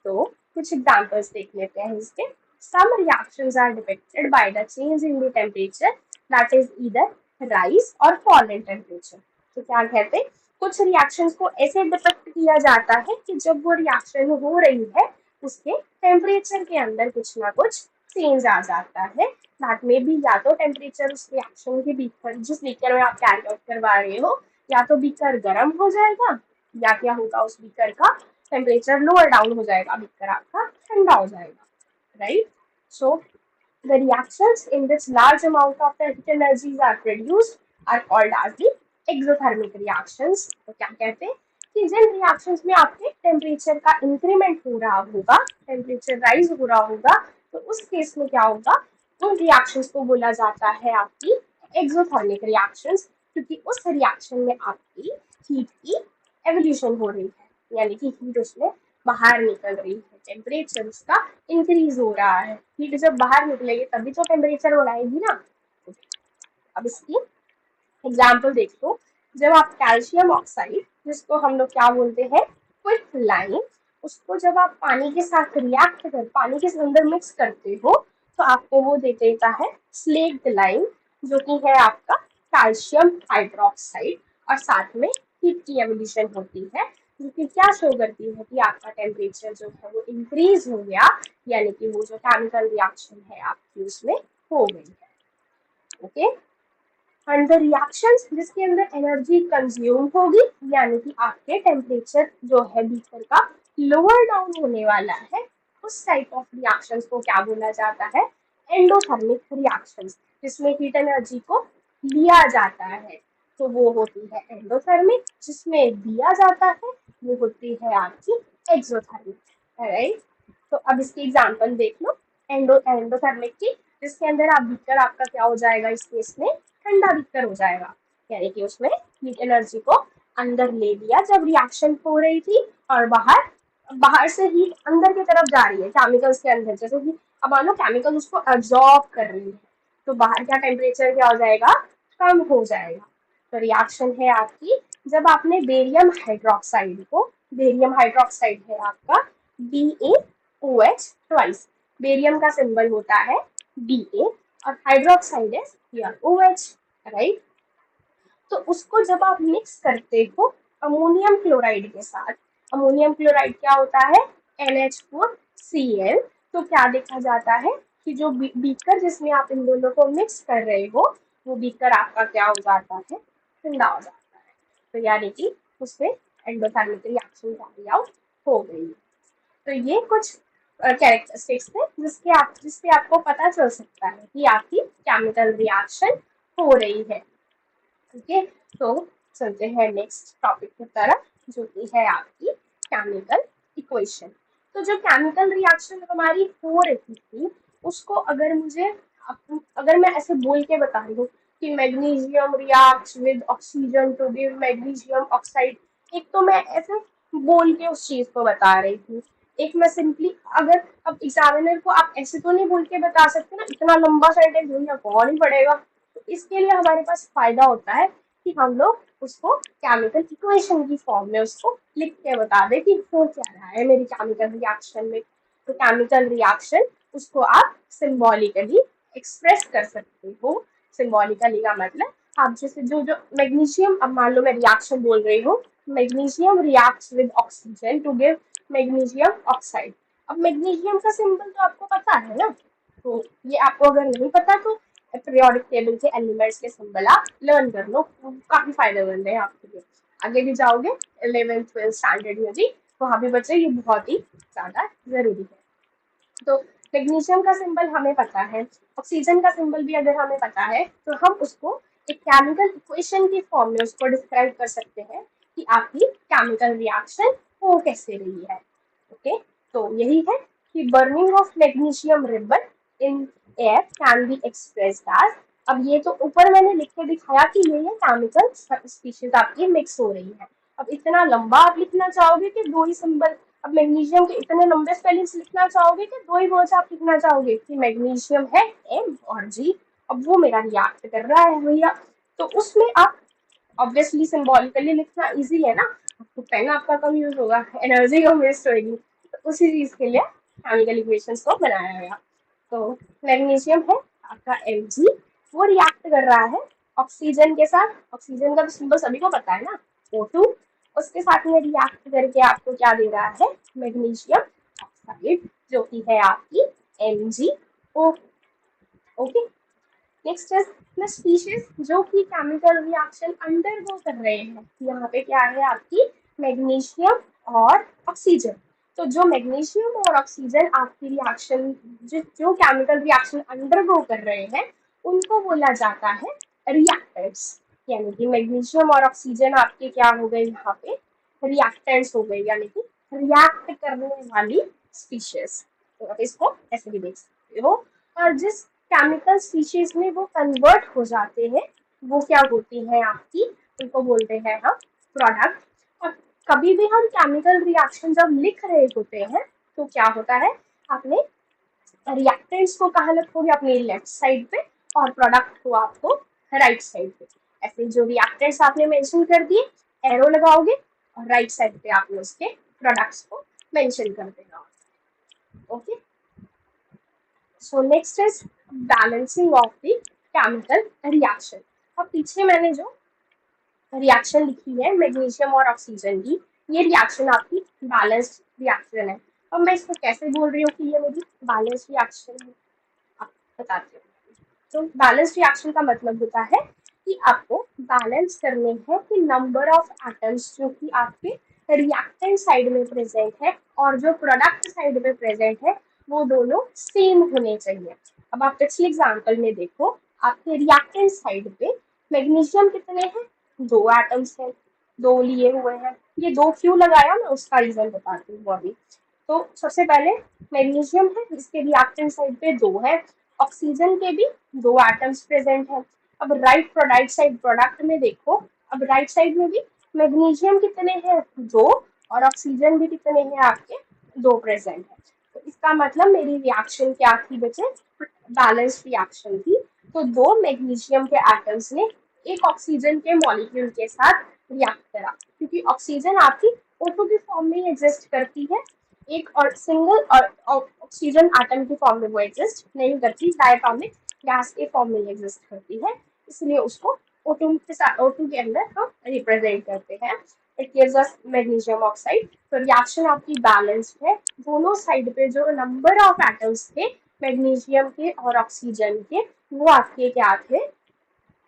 S1: तो कुछ एग्जांपल्स देख लेते हैं इसके। Some reactions are depicted by the change in the temperature, that is either rise or fall in temperature। तो क्या कहते हैं, कुछ रिएक्शंस को ऐसे डिपेक्ट किया जाता है कि जब वो रिएक्शन हो रही है उसके टेम्परेचर के अंदर कुछ ना कुछ चेंज आ जाता है। दैट में भी या तो टेम्परेचर उस रिएक्शन के बीकर, जिस बीकर में आप कैरी आउट करवा रहे हो, या तो बीकर गर्म हो जाएगा या क्या होगा उस बीकर का टेम्परेचर लोअर डाउन हो जाएगा, बीकर आपका ठंडा हो जाएगा, right. So the reactions in which large amount of the heat energies are produced are called as the exothermic reactions। तो क्या कहते हैं कि जिन रिएक्शंस में आपके टेम्परेचर का इंक्रीमेंट हो रहा होगा, टेम्परेचर राइज हो रहा होगा, तो उस केस में क्या होगा, उन रिएक्शंस को बोला जाता है आपकी एक्सोथर्मिक रिएक्शंस, क्योंकि उस रिएक्शन में आपकी हीट की एवोल्यूशन हो रही है, यानी कि हीट उसमें बाहर निकल रही है, टेम्परेचर उसका इंक्रीज हो रहा है। हीट जब बाहर निकलेगी तभी तो टेम्परेचर बढ़ाएगी ना। अब इसकी एग्जाम्पल देख लो। जब आप कैल्शियम ऑक्साइड, जिसको हम लोग क्या बोलते हैं क्विक लाइम, उसको जब आप पानी के साथ रिएक्ट कर, पानी के अंदर मिक्स करते हो तो आपको वो दे देता है स्लेक्ड लाइम, जो कि है आपका कैल्शियम हाइड्रोक्साइड, और साथ में हीट की एवोल्यूशन होती है जो कि क्या शो करती है कि आपका टेम्परेचर जो है वो इंक्रीज हो गया, यानी कि वो जो केमिकल रिएक्शन है आपकी उसमें हो गई है, ओके। एंड द रिएक्शंस जिसके अंदर एनर्जी कंज्यूम होगी, यानी कि आपके टेम्परेचर जो है बीकर का लोअर डाउन होने वाला है, उस टाइप ऑफ रिएक्शंस को क्या बोला जाता है, एंडोथर्मिक रिएक्शंस, जिसमें हीट एनर्जी को लिया जाता है तो वो होती है एंडोथर्मिक, जिसमें दिया जाता है वो होती है आपकी एक्सोथर्मिक, राइट। तो अब इसकी एग्जांपल देख लो एंडोथर्मिक की, जिसके अंदर आप बीकर आपका क्या हो जाएगा इस केस में ठंडा बीकर हो जाएगा, यानी कि उसमें हीट एनर्जी को अंदर ले लिया जब रिएक्शन हो रही थी, और बाहर बाहर से हीट अंदर की तरफ जा रही है केमिकल्स के अंदर, जैसे कि अब मान लो केमिकल उसको एब्जॉर्ब कर रही है, तो बाहर का टेम्परेचर क्या हो जाएगा, कम हो जाएगा। तो रिएक्शन है आपकी, जब आपने बेरियम हाइड्रोक्साइड को, बेरियम हाइड्रोक्साइड है आपका BaOH ट्वाइस, बेरियम का सिंबल होता है Ba और हाइड्रोक्साइड है हियर OH, राइट। तो उसको जब आप मिक्स करते हो अमोनियम क्लोराइड के साथ, अमोनियम क्लोराइड क्या होता है, NH4Cl, तो क्या देखा जाता है कि जो बीकर जिसमें आप इन दोनों को मिक्स कर रहे हो, वो बीकर आपका क्या हो जाता है, ठंडा हो जाता है। तो यानी कि उसमें एंडोथर्मिक रिएक्शन कैरी आउट हो गई। तो ये कुछ कैरेक्टरिस्टिक्स थे जिससे आपको पता चल सकता है कि आपकी केमिकल रिएक्शन हो रही है। ओके, तो चलते हैं नेक्स्ट टॉपिक की तरफ, जो कि है आपकी केमिकल इक्वेशन। तो जो केमिकल रिएक्शन हमारी हो रही थी, उसको अगर मैं ऐसे बोल के बता रही हूँ कि magnesium reacts with oxygen to give magnesium oxide, एक तो मैं ऐसे बोल के उस चीज को बता रही थी, एक मैं सिंपली, अगर अब एग्जामिनर को आप ऐसे तो नहीं बोल के बता सकते ना, इतना लंबा सेंटेंस भैया कौन ही पढ़ेगा। तो इसके लिए हमारे पास फायदा होता है कि हम लोग उसको केमिकल इक्वेशन की फॉर्म में उसको लिख के बता दें कि हो क्या रहा है मेरी केमिकल रिएक्शन में। तो केमिकल रिएक्शन उसको आप सिंबॉलिकली एक्सप्रेस कर सकते हो। सिंबॉलिकली का मतलब आप जैसे जो जो मैग्नीशियम, अब मान लो मैं रिएक्शन बोल रही हूँ, magnesium reacts with oxygen to give magnesium oxide. अब मैग्नीशियम का सिंबल तो आपको पता है ना, तो ये आपको अगर नहीं पता तो पीरियोडिक टेबल के एलिमेंट्स के सिंबल आप लर्न कर लो, काफी फायदेमंद है आपके लिए। आगे भी जाओगे 11th 12th स्टैंडर्ड में भी, वहां भी बच्चे ये बहुत ही ज्यादा जरूरी है। तो मैग्नीशियम का सिंबल हमें पता है, ऑक्सीजन का सिंबल भी अगर हमें पता है, तो हम उसको एक केमिकल इक्वेशन की फॉर्म में उसको डिस्क्राइब कर सकते हैं कि आपकी केमिकल रिएक्शन हो कैसे रही है। ओके, तो यही है कि burning of magnesium ribbon in air can be expressed as, अब ये तो ऊपर मैंने लिख के दिखाया कि ये केमिकल स्पीशीज आपकी मिक्स हो रही है। अब इतना लंबा आप लिखना चाहोगे कि दो ही सिंबल, अब मैग्नीशियम के इतने लंबे स्पेलिंग्स लिखना चाहोगे कि दो ही वर्ड्स आप लिखना चाहोगे कि मैग्नीशियम है M और G, अब वो मेरा रिएक्ट कर रहा है भैया, तो उसमें आप ऑब्वियसली सिंबॉलिकली लिखना इजी है ना, तो पेन आपका कम यूज होगा, एनर्जी कम वेस्ट होगी, तो उसी चीज के लिए केमिकल इक्वेशंस को बनाया गया। तो मैग्नीशियम है आपका Mg, वो रिएक्ट कर रहा है ऑक्सीजन के साथ, ऑक्सीजन का तो सिंबल सभी को पता है ना, O2, उसके साथ में रिएक्ट करके आपको क्या दे रहा है, मैग्नीशियम ऑक्साइड, जो कि है आपकी MgO। Okay, next is the species जो कि केमिकल रिएक्शन अंडरगो कर रहे हैं। यहाँ पे क्या है आपकी मैग्नीशियम और ऑक्सीजन। तो जो मैग्नीशियम और ऑक्सीजन आपकी रिएक्शन जो केमिकल रिएक्शन अंडरगो कर रहे हैं, उनको बोला जाता है रिएक्टेंट्स। यानी कि मैग्नीशियम और ऑक्सीजन आपके क्या हो गए, यहाँ पे रिएक्टेंट्स हो गए, यानी कि रिएक्ट करने वाली स्पीशीज। तो आप इसको ऐसे भी देख सकते हो। और जिस केमिकल स्पीशीज में वो कन्वर्ट हो जाते हैं, वो क्या होती है आपकी, उनको बोलते हैं हम प्रोडक्ट। और कभी भी हम केमिकल रिएक्शन जब लिख रहे होते हैं, तो क्या होता है, आपने रिएक्टेंट्स को कहाँ रखोगे, अपने लेफ्ट साइड पे, और प्रोडक्ट को आपको राइट साइड पे। ऐसे जो रिएक्टेंट्स आपने मेंशन कर दिए, एरो लगाओगे, और राइट साइड पे आपने उसके प्रोडक्ट्स को मेंशन कर देना। Okay, so next is balancing of the chemical reaction. अब पीछे मैंने जो रिएक्शन लिखी है मैग्नीशियम और ऑक्सीजन की, ये रिएक्शन आपकी बैलेंस्ड रिएक्शन है। अब मैं इसको कैसे बोल रही हूँ कि ये मेरी बैलेंस्ड रिएक्शन है, आप बताती हूँ। तो बैलेंस्ड रिएक्शन का मतलब होता है कि आपको बैलेंस करने हैं कि नंबर ऑफ एटम्स जो कि आपके रिएक्टेंट साइड में प्रेजेंट है और जो प्रोडक्ट साइड में प्रेजेंट है, वो दोनों सेम होने चाहिए। अब आप पिछले एग्जाम्पल में देखो, आपके रिएक्टेंट साइड पे मैग्नीशियम कितने हैं, 2 एटम्स हैं, 2 लिए हुए हैं। ये 2 क्यों लगाया, मैं उसका रीजन बताती हूँ अभी। तो सबसे पहले मैग्नीशियम है, इसके रिएक्टेंट साइड पे 2 है, ऑक्सीजन के भी 2 एटम्स प्रेजेंट है। अब राइट साइड प्रोडक्ट में देखो, अब राइट साइड में भी मैग्नीशियम कितने हैं, 2, और ऑक्सीजन भी कितने हैं आपके, 2 प्रेजेंट है। तो इसका मतलब मेरी रिएक्शन क्या थी बच्चे, बैलेंस रिएक्शन थी। तो 2 मैग्नीशियम के एटम्स ने एक ऑक्सीजन के मॉलिक्यूल के साथ रिएक्ट करा, क्योंकि ऑक्सीजन आपकी O2 की फॉर्म में एग्जिस्ट करती है, एक और सिंगल और ऑक्सीजन एटम की फॉर्म में वो एग्जिस्ट नहीं करती, डायटोमिक गैस के फॉर्म में एग्जिस्ट करती है, इसलिए उसको O2 के साथ, O2 के अंदर हम रिप्रेजेंट करते हैं। It gives us magnesium oxide. तो रिएक्शन आपकी बैलेंस्ड है, दोनों साइड पे जो नंबर ऑफ एटम्स थे मैग्नीशियम के और ऑक्सीजन के, वो आपके क्या थे,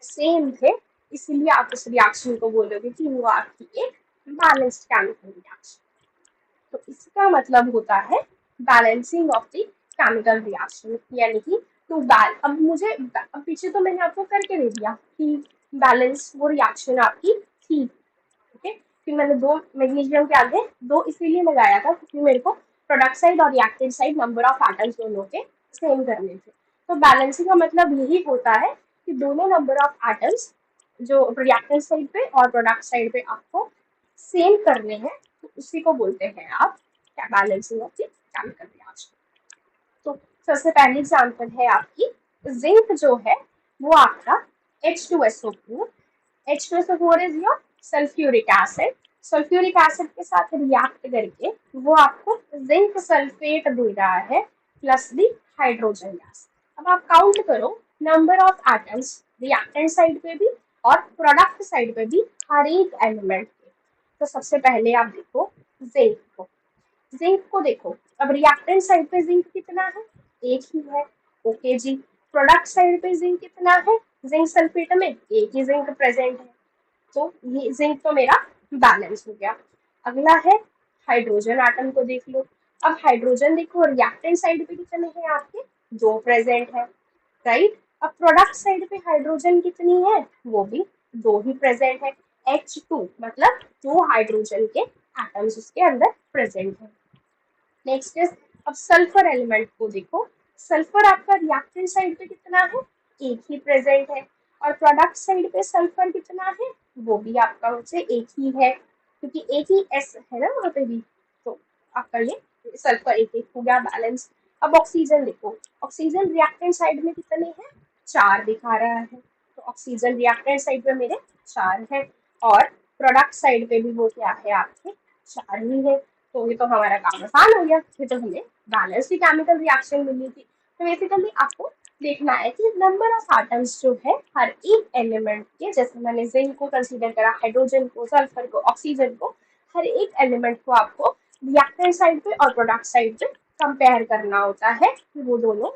S1: सेम थे, इसलिए आप उस रिएक्शन को बोलोगे कि वो आपकी एक बैलेंस्ड केमिकल रिएक्शन। तो इसका मतलब होता है balancing of the chemical reaction, यानी कि टू बैल, अब मुझे अब पीछे तो मैंने आपको करके दे दिया कि बैलेंस वो रिएक्शन आपकी थी, ओके। फिर मैंने 2 मैग्नीशियम के आगे 2 इसीलिए लगाया था क्योंकि मेरे को प्रोडक्ट साइड और reactant side number of atoms दोनों के सेम करने थे। तो बैलेंसिंग का मतलब यही होता है कि दोनों नंबर ऑफ एटम्स जो रिएक्टेंट साइड पे और प्रोडक्ट साइड पे आपको सेम करने हैं, तो उसी को बोलते हैं आप क्या, balancing of the chemical reaction. तो सबसे पहली एग्जांपल है आपकी जिंक जो है वो आपका H2SO4, H2SO4 is your sulphuric acid, sulphuric acid के साथ रिएक्ट करके वो आपको जिंक सल्फेट दे रहा है प्लस दी हाइड्रोजन गैस। अब आप काउंट करो number of atoms reactant side पे भी और प्रोडक्ट साइड पे भी हर एक एलिमेंट के। तो सबसे पहले आप देखो जिंक को, जिंक को देखो, अब रिएक्टेंट साइड पे जिंक कितना है, एक ही है, ओके जी। प्रोडक्ट साइड पे जिंक कितना है, जिंक सल्फेट में एक ही जिंक प्रेजेंट है, तो ये जिंक तो मेरा बैलेंस हो गया। अगला है हाइड्रोजन एटम को देख लो, अब हाइड्रोजन देखो रिएक्टेंट साइड पे कितने हैं आपके, 2 प्रेजेंट है, राइट। अब प्रोडक्ट साइड पे हाइड्रोजन कितनी है, वो भी 2 ही प्रेजेंट है, H2 मतलब 2 हाइड्रोजन के एटम्स उसके अंदर प्रेजेंट है। नेक्स्ट इज, अब सल्फर एलिमेंट को देखो, सल्फर आपका रिएक्टेंट साइड पे कितना है, एक ही प्रेजेंट है, और प्रोडक्ट साइड पे सल्फर कितना है, वो भी आपका मुझसे एक ही है, क्योंकि एक ही S है ना वहाँ पे भी, तो आपका ये सल्फर एक एक हो गया बैलेंस। अब ऑक्सीजन देखो, ऑक्सीजन रिएक्टेंट साइड में कितने हैं, 4 दिखा रहा है, तो ऑक्सीजन रिएक्टेंट साइड पे मेरे 4 है, और प्रोडक्ट साइड पे भी वो क्या है आपके 4 ही है, तो ये तो हमारा काम आसान हो गया, ये तो हमें बैलेंस की केमिकल रिएक्शन मिली थी। तो बेसिकली आपको देखना है कि नंबर ऑफ एटम्स जो है हर एक एलिमेंट के, जैसे मैंने जिंक को कंसीडर करा, हाइड्रोजन को, सल्फर को, ऑक्सीजन को, हर एक एलिमेंट को आपको रिएक्टेंट साइड पे और प्रोडक्ट साइड पे कंपेयर करना होता है कि वो दोनों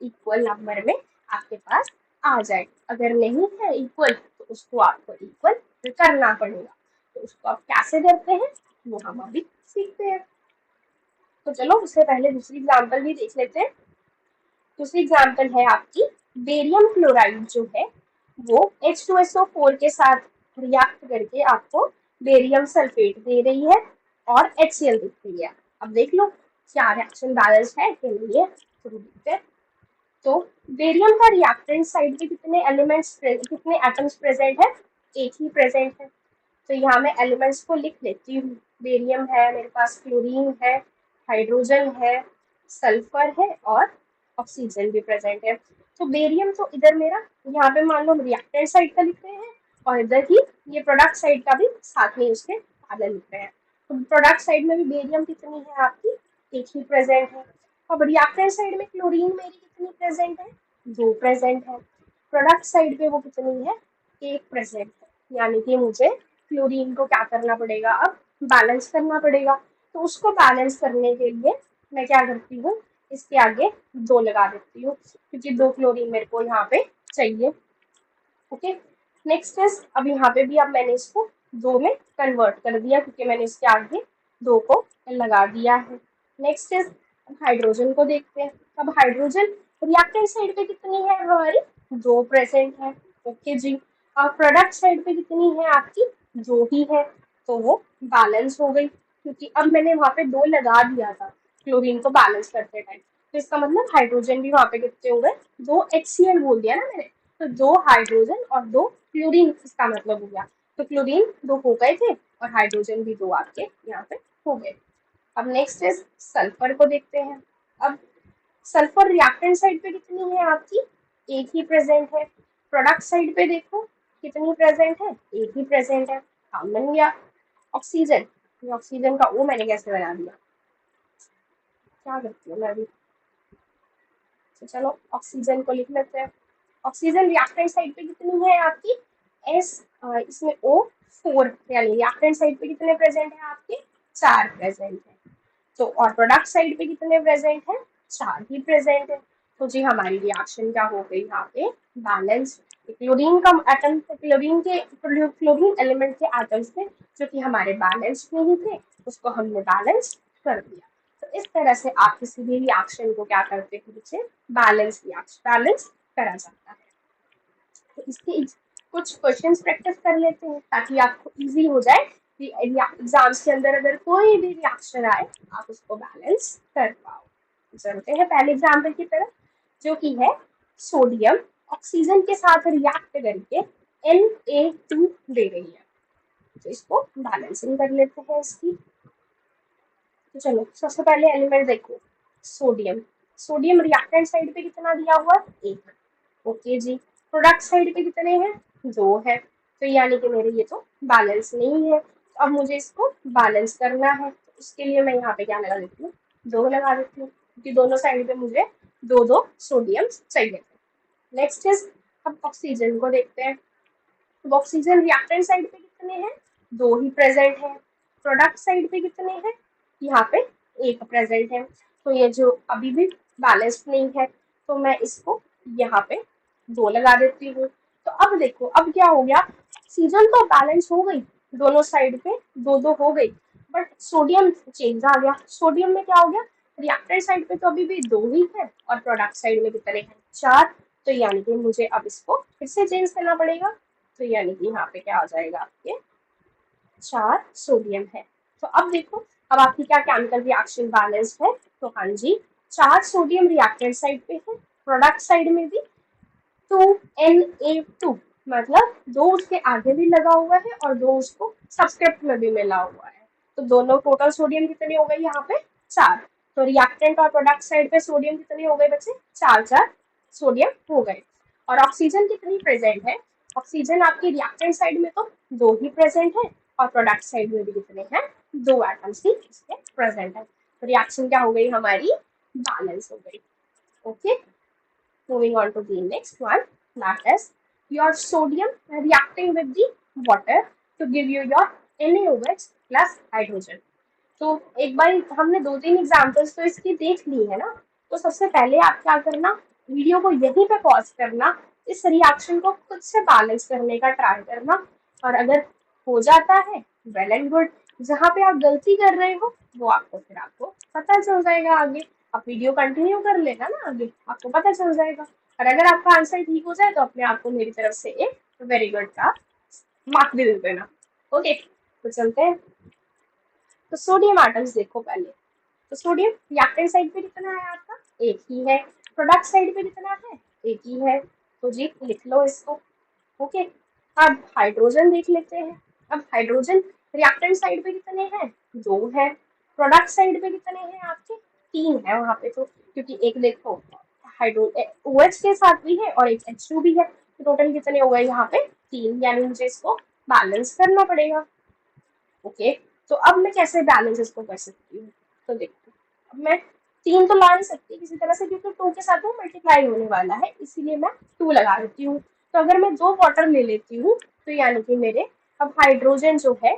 S1: इक्वल नंबर में आपके पास आ जाए। अगर नहीं है इक्वल तो उसको आपको इक्वल करना पड़ेगा। तो उसको आप कैसे करते हैं वो हम अभी सीखते हैं। तो चलो उससे पहले दूसरी एग्जांपल भी देख लेते हैं। दूसरी एग्जांपल है आपकी बेरियम क्लोराइड जो है वो H2SO4 के साथ रिएक्ट करके आपको बेरियम सल्फेट दे रही है और HCl दिख रही है। अब देख लो क्या रिएक्शन बैलेंस है कि नहीं है, तो देखते हैं। तो बेरियम का रिएक्टेंट साइड पे कितने एलिमेंट्स, कितने एटम्स प्रेजेंट है, एक ही प्रेजेंट है। तो यहाँ मैं एलिमेंट्स को लिख लेती हूँ, बेरियम है मेरे पास, क्लोरीन है, हाइड्रोजन है, सल्फर है और ऑक्सीजन भी प्रेजेंट है। तो बेरियम तो इधर मेरा यहाँ पे मान लो रिएक्टेंट साइड का लिख रहे हैं और इधर ही ये प्रोडक्ट साइड का भी साथ में उसके आगे लिख रहे हैं। तो प्रोडक्ट साइड में भी बेरियम कितनी है आपकी, एक ही प्रेजेंट है। अब रिएक्टेंट साइड में क्लोरीन मेरी कितनी प्रेजेंट है, 2 प्रेजेंट है। प्रोडक्ट साइड पे वो कितनी है, 1 प्रेजेंट है, यानी कि मुझे क्लोरीन को क्या करना पड़ेगा, अब बैलेंस करना पड़ेगा। तो उसको बैलेंस करने के लिए मैं क्या करती हूँ, इसके आगे 2 लगा देती हूँ, क्योंकि 2 क्लोरीन मेरे को यहाँ पे चाहिए, ओके। नेक्स्ट इज, अब यहाँ पे भी अब मैंने इसको 2 में कन्वर्ट कर दिया क्योंकि मैंने इसके आगे 2 को लगा दिया है। नेक्स्ट इज, हाइड्रोजन को देखते हैं। अब हाइड्रोजन रिएक्टेंट साइड पे कितनी है हमारी, 2 प्रेजेंट है, ओके जी। और प्रोडक्ट साइड पे कितनी है आपकी, 2 ही है, तो वो बैलेंस हो गई, क्योंकि अब मैंने वहां पे 2 लगा दिया था क्लोरीन को बैलेंस करते टाइम। तो इसका मतलब हाइड्रोजन भी वहां पे कितने हो गए, 2 HCl बोल दिया ना मैंने, तो 2 हाइड्रोजन और 2 क्लोरीन इसका मतलब हो गया। तो क्लोरीन 2 हो गए थे और हाइड्रोजन भी 2 आपके यहाँ पे हो गए। अब नेक्स्ट इज सल्फर को देखते हैं। अब सल्फर रिएक्टेंट साइड पे कितनी है आपकी, एक ही प्रेजेंट है। प्रोडक्ट साइड पे देखो कितनी प्रेजेंट है, एक ही प्रेजेंट है। काम बन गया। ऑक्सीजन, ये ऑक्सीजन का ओ मैंने कैसे बना दिया, क्या करती हूँ मैं अभी। तो चलो ऑक्सीजन को लिख लेते हैं। ऑक्सीजन रिएक्टेंट साइड पे कितनी है आपकी, एस, इसमें O4, यानी रिएक्टेंट साइड पे कितने प्रेजेंट है आपके, 4 प्रेजेंट है। तो और प्रोडक्ट साइड पे कितने प्रेजेंट है, 4 ही प्रेजेंट है। तो जी हमारी रिएक्शन क्या हो गई यहाँ पे, बैलेंस। क्लोरीन का एटम, क्लोरीन एलिमेंट के एटम्स थे जो कि हमारे बैलेंस में ही थे, उसको हमने बैलेंस कर दिया। तो इस तरह से आप किसी भी रिएक्शन को क्या करते हैं, बच्चे, बैलेंस करा जाता है। तो इसके कुछ क्वेश्चंस प्रैक्टिस कर लेते हैं ताकि आपको इजी हो जाए कि एग्जाम्स के अंदर अगर कोई भी रिएक्शन आए आप उसको बैलेंस कर पाओ। चलते हैं पहले एग्जाम्पल की तरफ, जो कि है सोडियम ऑक्सीजन के साथ रिएक्ट करके Na2 दे रही है। तो इसको बैलेंसिंग कर लेते हैं इसकी। तो चलो सबसे पहले एलिमेंट देखो, सोडियम। सोडियम रिएक्टेंट साइड पे कितना दिया हुआ है, एक। ओके जी। प्रोडक्ट साइड पे कितने हैं, 2 है। तो यानी कि मेरे ये तो बैलेंस नहीं है। तो अब मुझे इसको बैलेंस करना है, तो उसके लिए मैं यहाँ पे क्या लगा देती हूँ, 2 लगा देती हूँ, क्योंकि दोनों साइड पे मुझे 2 सोडियम चाहिए थे। नेक्स्ट इज, अब ऑक्सीजन को देखते हैं। तो ऑक्सीजन रिएक्टेंट साइड पे कितने हैं, 2 ही प्रेजेंट है। प्रोडक्ट साइड पे कितने हैं, यहाँ पे 1 प्रेजेंट है। तो ये जो अभी भी बैलेंस्ड नहीं है, तो मैं इसको यहाँ पे 2 लगा देती हूँ। तो अब देखो अब क्या हो गया, ऑक्सीजन तो बैलेंस हो गई, दोनों साइड पे 2-2 हो गई, बट सोडियम चेंज आ गया। सोडियम में क्या हो गया, रिएक्टेंट साइड पे तो अभी भी 2 ही है और प्रोडक्ट साइड में कितने हैं, 4। तो यानी कि मुझे अब इसको फिर से चेंज करना पड़ेगा। तो यानी कि यहाँ पे क्या आ जाएगा आपके, 4 सोडियम है। तो अब देखो अब आपकी क्या केमिकल रिएक्शन बैलेंस है, तो हाँ जी 4 सोडियम रिएक्टेंट साइड पे है, प्रोडक्ट साइड में भी 2Na2, मतलब 2 उसके आगे भी लगा हुआ है और 2 उसको सब्सक्रिप्ट में भी मिला हुआ है। तो दोनों टोटल सोडियम कितने हो गए यहाँ पे, 4। तो रिएक्टेंट और प्रोडक्ट साइड पे सोडियम कितने हो गए बच्चे, 4 सोडियम हो गए। और ऑक्सीजन कितनी प्रेजेंट है, ऑक्सीजन आपकी रिएक्टेंट साइड में तो 2 ही प्रेजेंट है और प्रोडक्ट साइड में भी कितने हैं, 2 एटम्स ही इसके प्रेजेंट है। तो रिएक्शन क्या हो गई हमारी, बैलेंस हो गई। Okay, moving on to the next one, that is your sodium reacting with the water to give you your NaOH plus hydrogen। तो एक बार हमने 2-3 एग्जाम्पल्स तो इसकी देख ली है ना, तो सबसे पहले आप क्या करना, वीडियो को यहीं पे पॉज करना, इस रिएक्शन को खुद से बैलेंस करने का ट्राई करना, और अगर हो जाता है वेल एंड गुड, जहाँ पे आप गलती कर रहे हो वो आपको पता चल जाएगा आगे। आप वीडियो कंटिन्यू कर लेना ना, आगे आपको पता चल जाएगा। और अगर आपका आंसर ठीक हो जाए तो अपने आप को मेरी तरफ से एक वेरी गुड का मार्क भी दे देना। ओके, तो चलते हैं। तो सोडियम एटम्स देखो पहले। तो सोडियम रिएक्टेंट साइड पे कितना है आपका, एक ही है। प्रोडक्ट साइड पे कितना है, एक ही है। तो जी लिख लो इसको। ओके, अब हाइड्रोजन देख लेते हैं। अब हाइड्रोजन रिएक्टेंट साइड पे कितने हैं, 2 है। प्रोडक्ट साइड पे कितने हैं आपके, 3 है वहां पे, तो क्योंकि एक देखो हाइड्रो OH के साथ भी है और एक H2 भी है, तो टोटल कितने हो गए यहाँ पे, 3। यानी मुझे इसको बैलेंस करना पड़ेगा। ओके, तो अब मैं कैसे बैलेंस इसको कर सकती हूँ, तो देखो अब मैं 3 तो ला नहीं सकती किसी तरह से, क्योंकि 2 के साथ वो मल्टीप्लाई होने वाला है, इसीलिए मैं 2 लगा देती हूँ। तो अगर मैं 2 वाटर ले लेती हूँ तो यानी कि मेरे अब हाइड्रोजन जो है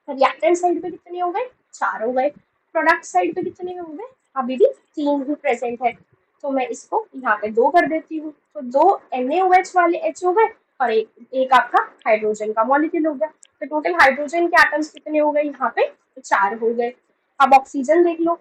S1: रिएक्टेंट साइड पे कितने हो गए, 4 हो गए। प्रोडक्ट साइड पे कितने हो गए, अभी भी 3 ही प्रेजेंट है। तो मैं इसको यहाँ पे 2 कर देती हूँ, तो 2 NaOH वाले H हो गए और एक आपका हाइड्रोजन का मॉलिक्यूल हो गया। तो टोटल हाइड्रोजन के एटम्स कितने हो गए यहाँ पे, तो 4 हो गए। अब ऑक्सीजन देख लो।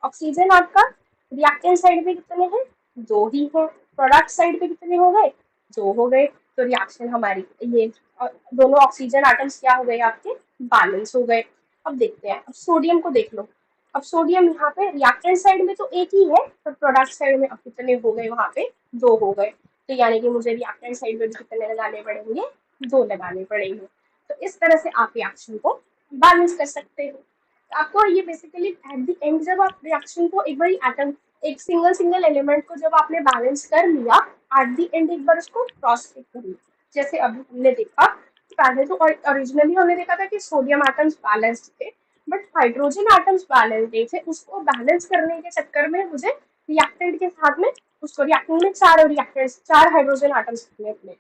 S1: ऑक्सीजन आपका रिएक्टेंट साइड पे कितने हैं, 2 ही है। प्रोडक्ट साइड पे कितने हो गए, 2 हो गए। तो रिएक्शन हमारी ये दोनों ऑक्सीजन एटम्स क्या हो गए आपके, बैलेंस हो गए। अब देखते हैं, अब सोडियम को देख लो। अब सोडियम यहाँ पे रिएक्टेंट साइड में तो एक ही है, पर प्रोडक्ट साइड में अब कितने हो गए, वहां पे 2 हो गए। तो यानी कि मुझे रिएक्टेंट साइड पे भी कितने लगाने पड़ेंगे, 2 लगाने पड़ेंगे। तो इस तरह से आप रिएक्शन को बैलेंस कर सकते हो। तो आपको ये बेसिकली एट द एंड जब आप रिएक्शन को एक बार एटम, एक सिंगल सिंगल एलिमेंट को जब आपने बैलेंस कर लिया, एट द एंड एक बार उसको क्रॉस चेक करिए। जैसे अभी हमने देखा, पहले तो ओरिजिनली हमने देखा था कि सोडियम एटम्स बैलेंस्ड थे, बट हाइड्रोजन एटम्स बैलेंस नहीं थे। उसको बैलेंस करने के चक्कर में मुझे रिएक्टेंट के साथ में, उसको रिएक्टेंट में चार हाइड्रोजन एटम्स अपने,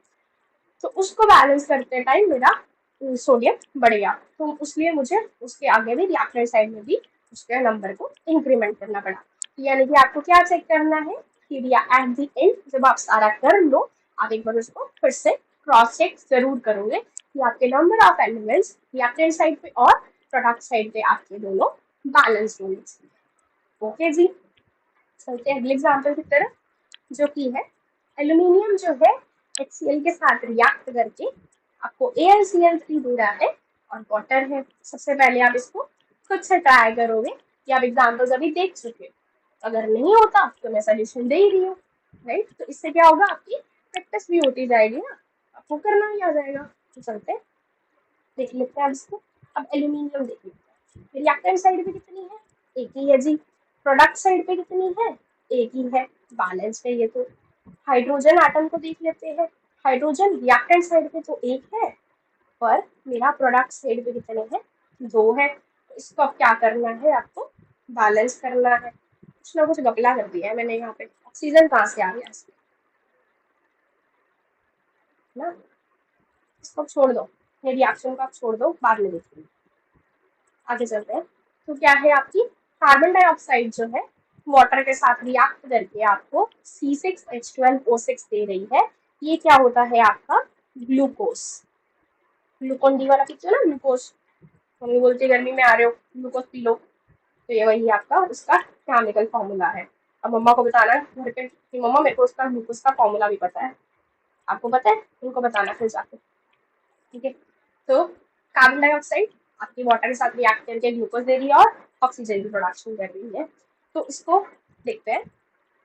S1: तो उसको बैलेंस करते टाइम मेरा सोडियम बढ़ गया, तो उसलिए मुझे उसके आगे भी रिएक्टेंट साइड में भी उसके नंबर को इंक्रीमेंट करना पड़ा। यानी कि आपको क्या चेक करना है कि एट द एंड जब आप सारा कर लो, आप एक बार उसको फिर से क्रॉस चेक जरूर करोगे कि आपके number of elements reactant side पे और प्रोडक्ट साइड पे आपके दोनों बैलेंस होने चाहिए। ओके जी, चलते हैं अगले एग्जाम्पल की तरफ, जो कि है एल्यूमिनियम जो है HCl के साथ रिएक्ट करके आपको AlCl3 दे रहा है और वाटर है। सबसे पहले आप इसको खुद से ट्राई करोगे कि आप एग्जाम्पल्स अभी देख चुके हो, अगर नहीं होता तो मैं सोल्यूशन दे ही रही हूँ, राइट। तो इससे क्या होगा, आपकी प्रैक्टिस भी होती जाएगी ना, आपको करना ही आ जाएगा। तो चलते देख लेते हैं इसको। अब एल्यूमिनियम देख लेते हैं, रिएक्टेंट साइड पे कितनी है, एक ही है जी। प्रोडक्ट साइड पे कितनी है, एक ही है, बैलेंस है ये तो। हाइड्रोजन एटम को देख लेते हैं, हाइड्रोजन रिएक्टेंट साइड पे तो एक है, पर मेरा प्रोडक्ट साइड पे कितने हैं, 2 है। तो इसको अब क्या करना है, आपको बैलेंस करना है। कुछ ना कुछ गपला कर दिया है मैंने यहाँ पे, ऑक्सीजन कहाँ से आ गया इसमें ना। इसको छोड़ दो, ये रिएक्शन को आप छोड़ दो, बाद में देखेंगे। आगे चलते हैं। तो क्या है, आपकी कार्बन डाइऑक्साइड जो है वाटर के साथ रिएक्ट करके आपको C6H12O6 दे रही है। ये क्या होता है, आपका ग्लूकोस। ग्लूकोन डी वाला पिक्चर ना, ग्लूकोस, मम्मी बोलती है गर्मी में आ रहे हो ग्लूकोस पी लो, तो ये वही आपका उसका केमिकल फॉर्मूला है। अब मम्मा को बताना है घर पे कि मम्मा मेरे को उसका ग्लूकोस का फॉर्मूला भी पता है, आपको पता है, उनको बताना फिर जाके, ठीक है। तो कार्बन डाइऑक्साइड आपकी वाटर के साथ रिएक्ट करके ग्लूकोज दे रही है और ऑक्सीजन की प्रोडक्शन कर रही है। तो इसको देखते हैं।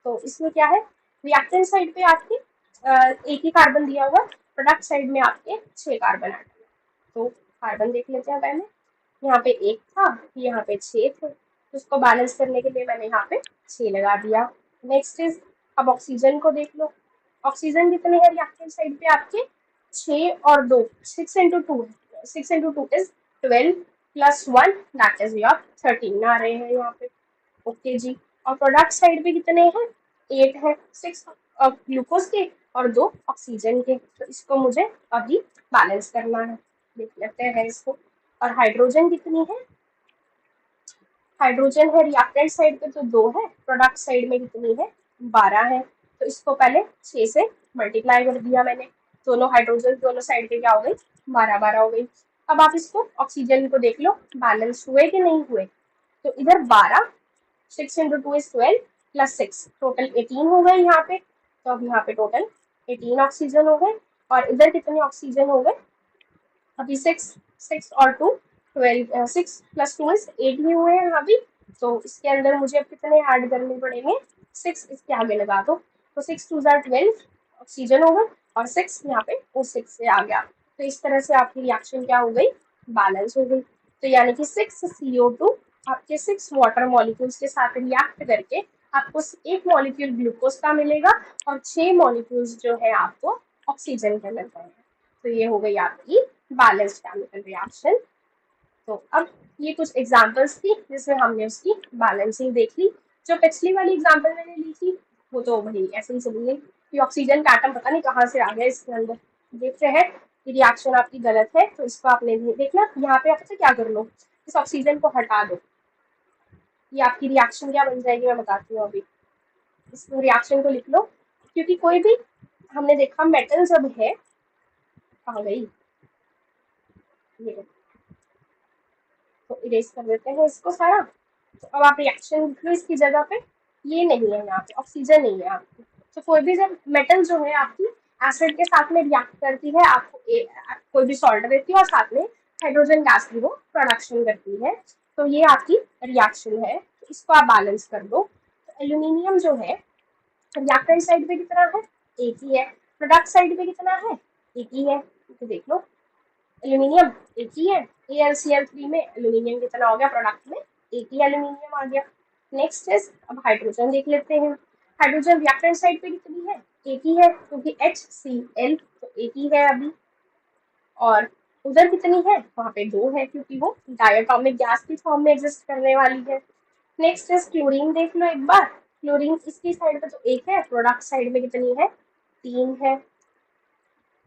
S1: तो इसमें क्या है, रिएक्टेंट साइड पे आपके एक ही कार्बन दिया हुआ, प्रोडक्ट साइड में आपके 6 कार्बन आते हैं। तो कार्बन देख लेते हैं पहले, यहाँ पे 1 था, यहाँ पे 6 थे, तो उसको बैलेंस करने के लिए मैंने यहाँ पे 6 लगा दिया। नेक्स्ट इज, अब ऑक्सीजन को देख लो, ऑक्सीजन कितने हैं रिएक्टेंट साइड पे आपके, 6 और 2, 6 into two, 6 into two is 12 plus 1 that is your 13 आ रहे हैं यहाँ पे। ओके जी, और प्रोडक्ट साइड पे कितने हैं, 8 है, 6 ग्लूकोज के और 2 ऑक्सीजन के। तो इसको मुझे अभी बैलेंस करना है, देख लेते हैं इसको। और हाइड्रोजन कितनी है, हाइड्रोजन है रिएक्टेंट साइड पे तो 2 है, प्रोडक्ट साइड में कितनी है, 12 है। तो इसको पहले 6 से मल्टीप्लाई कर दिया मैंने, दोनों हाइड्रोजन दोनों साइड पे क्या हो गई, 12 हो गई। अब आप इसको ऑक्सीजन को देख लो, बैलेंस हुए कि नहीं हुए। तो इधर 12, 6 into two is 12 plus 6, total 18 हो गए यहाँ पे। तो अब यहाँ पे टोटल 18 ऑक्सीजन हो गए, और इधर कितने ऑक्सीजन हो गए, अभी 6 और 2 12, 6 प्लस 2 इज 8 ही हुए हैं अभी। तो इसके अंदर मुझे अब कितने ऐड करने पड़ेंगे, 6 इसके आगे लगा दो, तो 6 2 12 ऑक्सीजन हो गए, और 6 यहाँ पे O6 से आ गया। तो इस तरह से आपकी रिएक्शन क्या हो गई, बैलेंस हो गई। तो यानी कि 6 CO2 आपके 6 वाटर मॉलिक्यूल्स के साथ रिएक्ट करके आपको एक मॉलिक्यूल ग्लूकोज का मिलेगा, और 6 मॉलिक्यूल्स जो है आपको ऑक्सीजन के मिल रहे हैं। तो ये हो गई आपकी बैलेंस्ड केमिकल रिएक्शन। तो अब ये कुछ एग्जांपल्स थी जिसमें हमने उसकी बैलेंसिंग देख ली। जो पिछली वाली एग्जांपल मैंने ली थी वो तो वही ऐसे ही चली गई कि ऑक्सीजन का एटम पता नहीं कहाँ से आ गया इसके अंदर। देखते हैं कि रिएक्शन आपकी गलत है, तो इसको आपने देखना, यहाँ पे आप क्या कर लो, इस ऑक्सीजन को हटा दो, ये आपकी रिएक्शन क्या बन जाएगी मैं बताती हूँ अभी। इस रिएक्शन को लिख लो, क्योंकि कोई भी हमने देखा मेटल जब है, आ गई ये, तो इरेज कर देते हैं इसको सारा। तो अब आप रिएक्शन लिख लो इसकी जगह पे, ये नहीं है यहाँ पे, ऑक्सीजन नहीं है आपकी। तो कोई भी जब मेटल जो है आपकी एसिड के साथ में रिएक्ट करती है, आपको कोई भी सॉल्ट देती है और साथ में हाइड्रोजन गैस की वो प्रोडक्शन करती है, तो ये आपकी रिएक्शन है। तो इसको आप बैलेंस कर दो। तो एल्यूमिनियम जो है रिएक्टेंट साइड पे कितना है, एक ही है। प्रोडक्ट साइड पे कितना है, एक ही है। तो देख लो एल्यूमिनियम एक ही है, AlCl3 में एल्यूमिनियम कितना हो गया प्रोडक्ट में, एक ही एल्यूमिनियम आ गया। नेक्स्ट इज अब हाइड्रोजन देख लेते हैं। हाइड्रोजन रिएक्टेंट साइड पे कितनी है, एक ही है क्योंकि HCl तो एक ही है अभी। और उधर कितनी है, वहां पे दो है क्योंकि वो डायटोमिक गैस की फॉर्म में एग्जिस्ट करने वाली है। नेक्स्ट इज क्लोरीन देख लो एक बार। क्लोरीन इसकी साइड पे तो एक है, प्रोडक्ट साइड में कितनी है, तीन है।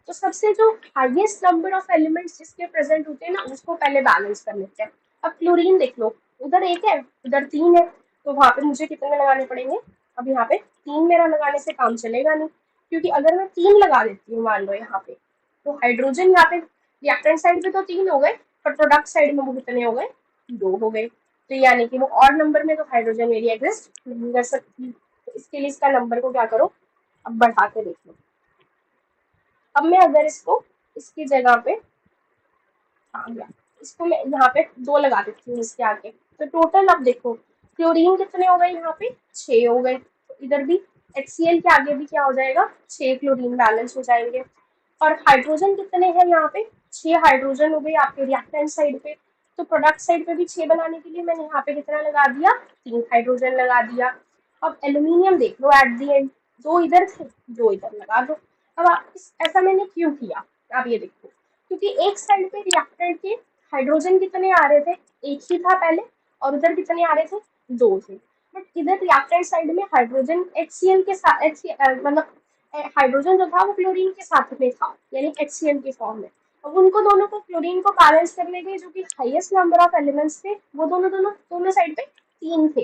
S1: तो सबसे जो हाईएस्ट नंबर ऑफ एलिमेंट्स जिसके प्रेजेंट होते हैं ना उसको पहले बैलेंस कर लेते हैं। अब क्लोरीन देख लो, उधर एक है उधर तीन है, तो वहां पे मुझे कितने लगाने पड़ेंगे। अब यहाँ पे तीन मेरा लगाने से काम चलेगा नहीं, क्योंकि अगर मैं तीन लगा देती हूँ मान लो यहाँ पे, तो हाइड्रोजन यहाँ पे रिएक्टेंट साइड पे तो तीन हो गए, पर प्रोडक्ट साइड में वो कितने हो गए, दो हो गए। तो यानी कि वो और नंबर में तो हाइड्रोजन मेरी एग्जिस्ट नहीं कर सकती। तो इसके लिए इसका नंबर को क्या करो, अब बढ़ा के देख लो। अब मैं अगर इसको इसकी जगह पे आ गया, इसको मैं यहाँ पे दो लगा देती हूँ इसके आगे, तो टोटल अब देखो क्लोरीन कितने हो गए, यहाँ पे 6 हो गए। तो इधर भी HCl के आगे भी क्या हो जाएगा, 6 क्लोरीन बैलेंस हो जाएंगे। और हाइड्रोजन कितने हैं यहाँ पे, 6 हाइड्रोजन हो गए आपके रिएक्टेंट साइड पे। तो प्रोडक्ट साइड पे भी 6 बनाने के लिए मैंने यहाँ पे कितना लगा दिया, 3 हाइड्रोजन लगा दिया। अब एल्यूमिनियम देख लो एट दी एंड, दो इधर थे दो इधर लगा दो। अब ऐसा मैंने क्यों किया, आप ये देखो, क्योंकि एक साइड पे रिएक्टेंट के हाइड्रोजन कितने आ रहे थे, एक ही था पहले, और उधर कितने आ रहे थे, दो थे। बट इधर रिएक्टेंट साइड में हाइड्रोजन HCl के साथ मतलब हाइड्रोजन जो था वो क्लोरीन के साथ में था, यानी HCl की फॉर्म में। अब उनको दोनों को क्लोरीन को बैलेंस करने के जो कि हाईएस्ट नंबर ऑफ एलिमेंट्स थे, वो दोनों दोनों दोनों साइड पे तीन थे,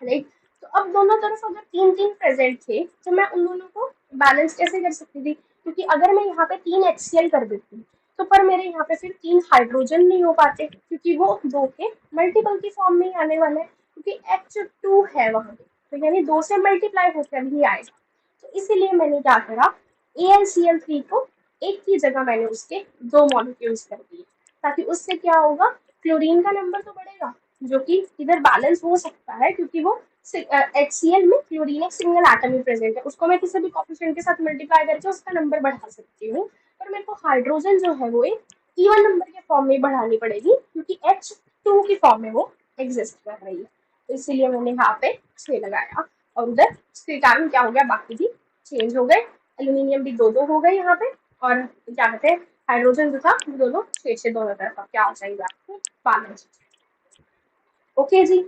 S1: राइट। तो अब दोनों तरफ अगर तीन तीन प्रेजेंट थे तो मैं उन दोनों को बैलेंस कैसे कर सकती थी, क्योंकि अगर मैं यहाँ पे तीन HCl कर देती तो पर मेरे यहाँ पे फिर तीन हाइड्रोजन नहीं हो पाते, क्योंकि वो दो के मल्टीपल की फॉर्म में ही आने वाले हैं, क्योंकि H2 है वहां पे, तो यानी दो से मल्टीप्लाई होकर ही आएगा। तो इसीलिए मैंने क्या करा, AlCl3 को एक की जगह मैंने उसके दो मॉलिक्यूल्स कर दिए, ताकि उससे क्या होगा, क्लोरीन का नंबर तो बढ़ेगा, जो कि इधर बैलेंस हो सकता है क्योंकि वो HCl में क्लोरीन एक सिंगल एटम ही प्रेजेंट है, उसको मैं किसी भी कोफिशिएंट के साथ मल्टीप्लाई करके उसका नंबर बढ़ा सकती हूँ। पर मेरे को हाइड्रोजन जो है वो एक इवन नंबर के फॉर्म में बढ़ानी पड़ेगी, क्योंकि H2 की फॉर्म में वो एग्जिस्ट कर रही है। तो इसीलिए मैंने यहाँ पे 6 लगाया, और उधर उसके कारण क्या हो गया, बाकी भी चेंज हो गए, एल्यूमिनियम भी दो दो हो गए यहाँ पे, और क्या कहते हैं हाइड्रोजन जो था दोनों 6 दोनों तरफ क्या हो जाएगा, बैलेंस। ओके जी।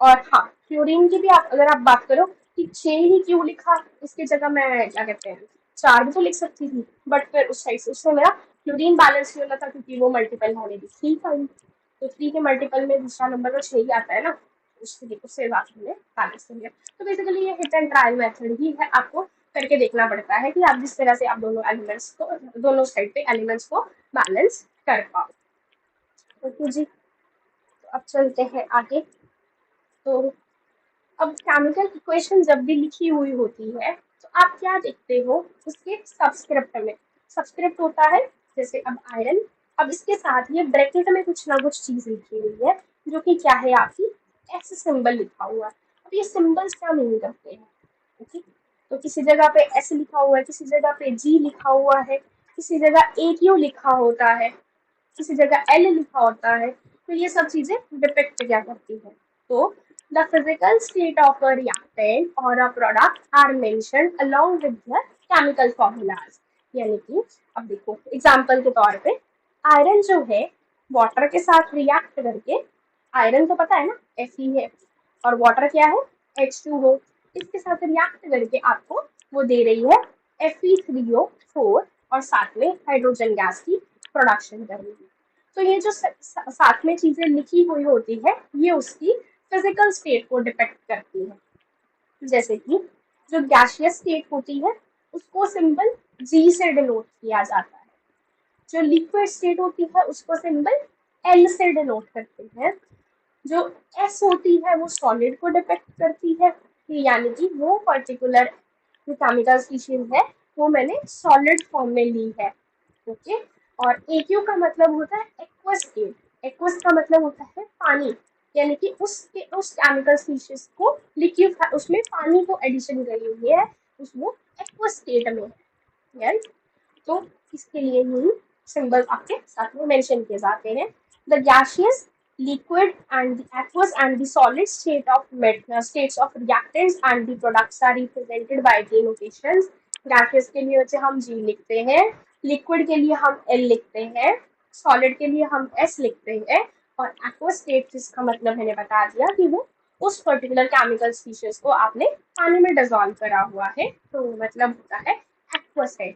S1: और हाँ, क्लोरीन की भी आप अगर आप बात करो कि 6 ही क्यों लिखा, इसकी जगह मैं क्या कहते हैं 4 भी तो लिख सकती थी, बट फिर उस साइड से उससे मेरा क्लोरीन बैलेंस नहीं होना था, क्योंकि वो मल्टीपल है मेरी 3 का ही। तो 3 के मल्टीपल में दूसरा नंबर तो 6 ही आता है ना, उससे मैंने बैलेंस कर लिया। तो बेसिकली ये हिट एंड ट्रायल मेथड ही है, आपको करके देखना पड़ता है कि आप जिस तरह से आप दोनों एलिमेंट्स को, दोनों साइड पे एलिमेंट्स को बैलेंस कर पाओ। ओके जी, तो अब चलते हैं आगे। तो अब केमिकल इक्वेशन जब भी लिखी हुई होती है तो आप क्या देखते हो, उसके सबस्क्रिप्ट में, सबस्क्रिप्ट होता है जैसे अब आयरन, अब इसके साथ ये ब्रैकेट में कुछ ना कुछ चीज लिखी हुई है, जो कि क्या है आपकी एस सिंबल लिखा हुआ है। अब ये सिंबल्स क्या मीन करते हैं, ओके। तो किसी जगह पे एस लिखा हुआ है, किसी जगह पे जी लिखा हुआ है, किसी जगह ए क्यू लिखा होता है, किसी जगह एल लिखा होता है। तो ये सब चीजें डिपेक्ट क्या करती है, तो the physical state of a reactant और a product are mentioned along with the chemical formulas. यानी कि अब देखो एग्जांपल के तौर पे आयरन जो है वाटर के साथ रिएक्ट करके, आयरन तो पता है ना Fe है, और वाटर क्या है H2O, इसके साथ रिएक्ट करके आपको वो दे रही है Fe3O4, और साथ में हाइड्रोजन गैस की प्रोडक्शन कर रही है। तो ये जो साथ में चीजें लिखी हुई होती है ये उसकी फिजिकल स्टेट को डिपेक्ट करती है। जैसे कि जो गैसियस स्टेट होती है उसको सिंबल G से डिनोट किया जाता है, जो लिक्विड स्टेट होती है उसको सिंबल L से डिनोट करते हैं, जो S होती है वो सॉलिड को डिपेक्ट करती है, यानी कि वो पर्टिकुलर जो केमिकल स्पीशीज है वो मैंने सॉलिड फॉर्म में ली है, ओके। और AQ का मतलब होता है एक्वस स्टेट, एक्वस का मतलब होता है पानी, यानी कि उस केमिकल स्पीशीज को लिक्विड उसमें पानी को एडिशन करी हुई है, उसको एक्वस स्टेट में है, राइट। तो इसके लिए ही सिंबल आपके साथ में मेंशन किए जाते हैं। The gaseous, liquid and the aqueous and the solid states of reactants and the products are represented by the notations. gaseous के लिए वैसे हम G लिखते हैं, liquid के लिए हम L लिखते हैं, solid के लिए हम S लिखते हैं, और aqueous state जिसका मतलब मैंने बता दिया कि वो उस पर्टिकुलर केमिकल स्पीशीज को आपने पानी में डिजोल्व करा हुआ है, तो मतलब होता है एक्वस है।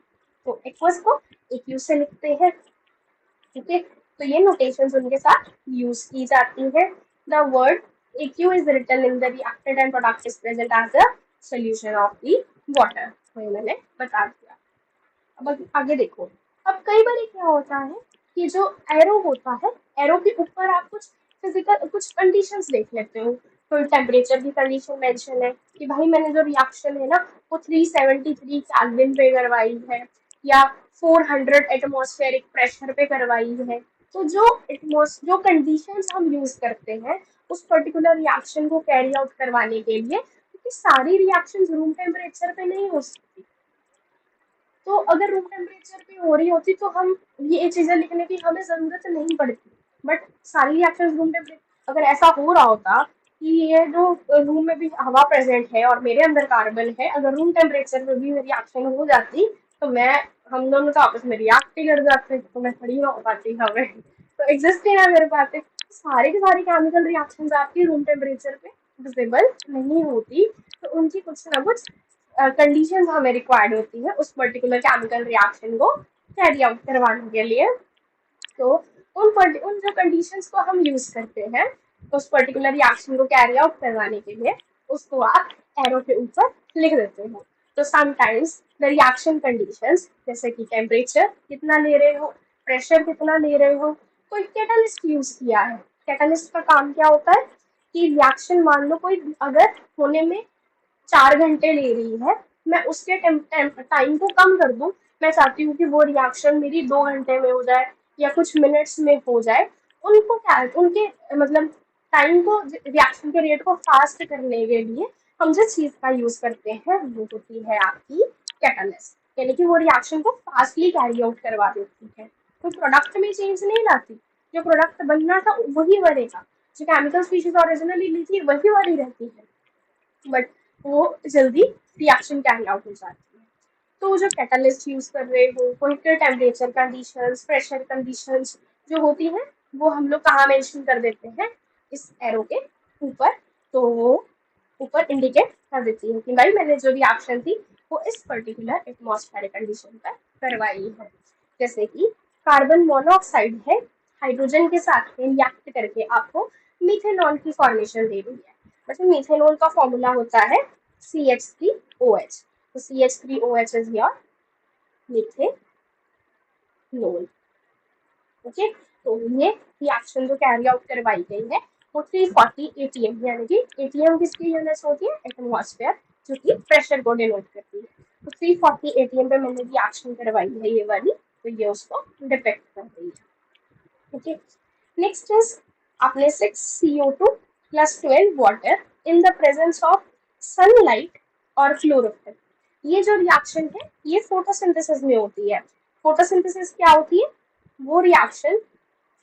S1: तो एक्वस को एक यू से लिखते हैं, ठीक है। तो ये नोटेशंस उनके साथ यूज की जाती है। The word AQ is written in the reactant and product is present as a solution of the water, तो मैंने बता दिया। अब आगे देखो, अब कई बार क्या होता है कि जो एरो होता है, एरो के ऊपर आप कुछ फिजिकल कुछ कंडीशंस देख लेते हो, तो टेम्परेचर की कंडीशन मेंशन है कि भाई मैंने जो रिएक्शन है ना वो 373 केल्विन पे करवाई है या 400 एटमॉस्फेरिक प्रेशर पे करवाई है। तो जो कंडीशंस हम यूज करते हैं उस पर्टिकुलर रिएक्शन को कैरी आउट करवाने के लिए, क्योंकि सारी रिएक्शंस रूम टेम्परेचर पे नहीं हो सकती, तो अगर रूम टेम्परेचर पे हो रही होती तो हम ये चीजें लिखने की हमें जरूरत नहीं पड़ती। बट सारी रिएक्शन रूम टेम्परेचर, अगर ऐसा हो रहा होता कि ये जो रूम में भी हवा प्रेजेंट है और मेरे अंदर कार्बन है, अगर रूम टेम्परेचर में भी रिएक्शन हो जाती तो मैं हम दोनों तो आपस में रिएक्ट ही कर जाते, तो मैं खड़ी ना हो पाती हमें, तो एग्जिस्ट ही ना कर पाते। सारी की सारी केमिकल रिएक्शंस आपकी रूम टेम्परेचर पे विजिबल नहीं होती, तो उनकी कुछ ना कुछ कंडीशंस हमें रिक्वायर्ड होती है उस पर्टिकुलर केमिकल रिएक्शन को कैरी आउट करवाने के लिए। तो उन जो कंडीशंस को हम यूज करते हैं उस पर्टिकुलर रिएक्शन को कैरी आउट करवाने के लिए, उसको आप एरो के ऊपर लिख देते हो। तो समटाइम्स द रिएक्शन कंडीशंस, जैसे कि टेम्परेचर कितना ले रहे हो, प्रेशर कितना ले रहे हो, कोई कैटालिस्ट यूज किया है। कैटालिस्ट का काम क्या होता है कि रिएक्शन मान लो कोई अगर होने में 4 घंटे ले रही है, मैं उसके टाइम को कम कर दूं, मैं चाहती हूँ कि वो रिएक्शन मेरी 2 घंटे में हो जाए या कुछ मिनट्स में हो जाए। उनको क्या उनके मतलब टाइम को, रिएक्शन के रेट को फास्ट करने के लिए हम जिस चीज का यूज करते हैं वो होती है आपकी कैटालिस्ट, यानी कि वो रिएक्शन को फास्टली कैरी आउट करवा देती है, तो प्रोडक्ट में चेंज नहीं लाती। जो प्रोडक्ट बनना था वही बनेगा, जो केमिकल स्पीशीज ओरिजिनली ली थी वही वाली रहती है, बट वो जल्दी रिएक्शन कैरी आउट हो जाती है। तो जो कैटालिस्ट यूज कर रहे हो, कोई टेम्परेचर कंडीशंस, प्रेशर कंडीशंस जो होती हैं वो हम लोग कहाँ मेंशन कर देते हैं, इस एरो के ऊपर। तो वो ऊपर इंडिकेट कर देती है कि भाई मैंने जो रिएक्शन थी वो इस पर्टिकुलर एटमॉस्फेरिक कंडीशन पर करवाई है। जैसे कि कार्बन मोनोऑक्साइड है, हाइड्रोजन के साथ रिएक्ट करके आपको मीथेनॉल की फॉर्मेशन दे रही है। वैसे मीथेनॉल का फॉर्मूला होता है CH3OH, तो CH3OH is your methanol. Okay, तो ये रिएक्शन जो कैरी आउट करवाई गई है वो 340 ATM, यानी कि ATM किसकी यूनिट्स होती है, एटमॉस्फेयर, जो कि प्रेशर को डिनोट करती है। तो 340 ATM पे मैंने रिएक्शन करवाई है ये वाली, तो ये उसको डिपेक्ट कर रही है। ओके, नेक्स्ट इज आपने 6CO2 plus 12 water in the presence of sunlight और क्लोरोफिल। ये जो रिएक्शन है ये फोटोसिंथेसिस में होती है। फोटोसिंथेसिस क्या होती है, वो रिएक्शन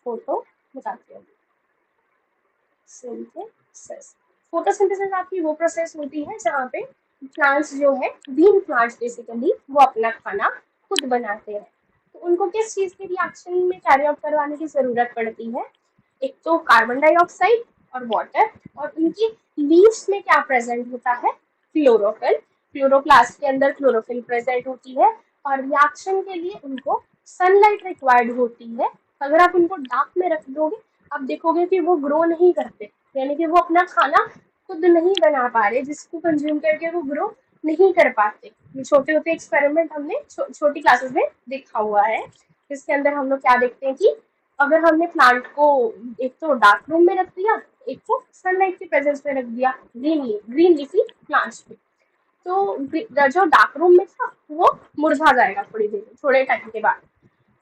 S1: फोटो बताती हूँ, सिंथेसिस। फोटोसिंथेसिस आपकी वो प्रोसेस होती है जहाँ पे प्लांट्स जो है, ग्रीन प्लांट्स बेसिकली, वो अपना खाना खुद बनाते हैं। तो उनको किस चीज के रिएक्शन में कैरी आउट करवाने की जरूरत पड़ती है, एक तो कार्बन डाइऑक्साइड और वाटर, और उनकी लीव्स में क्या प्रेजेंट होता है, क्लोरोफिल। क्लोरोप्लास्ट के अंदर क्लोरोफिल प्रेजेंट होती है, और रिएक्शन के लिए उनको सनलाइट रिक्वायर्ड होती है। अगर आप उनको डार्क में रख दोगे, आप देखोगे कि वो ग्रो नहीं करते, यानी कि वो अपना खाना खुद नहीं बना पा रहे, जिसको कंज्यूम करके वो ग्रो नहीं कर पाते। ये छोटे होते एक्सपेरिमेंट हमने छोटी क्लासेस में देखा हुआ है, जिसके अंदर हम लोग क्या देखते हैं कि अगर हमने प्लांट को एक तो डार्क रूम में रख दिया, एक को सनलाइट के प्रेजेंस में रख दिया, ग्रीन लीफी प्लांट्स पे, तो जो डार्क रूम में था वो मुरझा जाएगा थोड़े टाइम के बाद।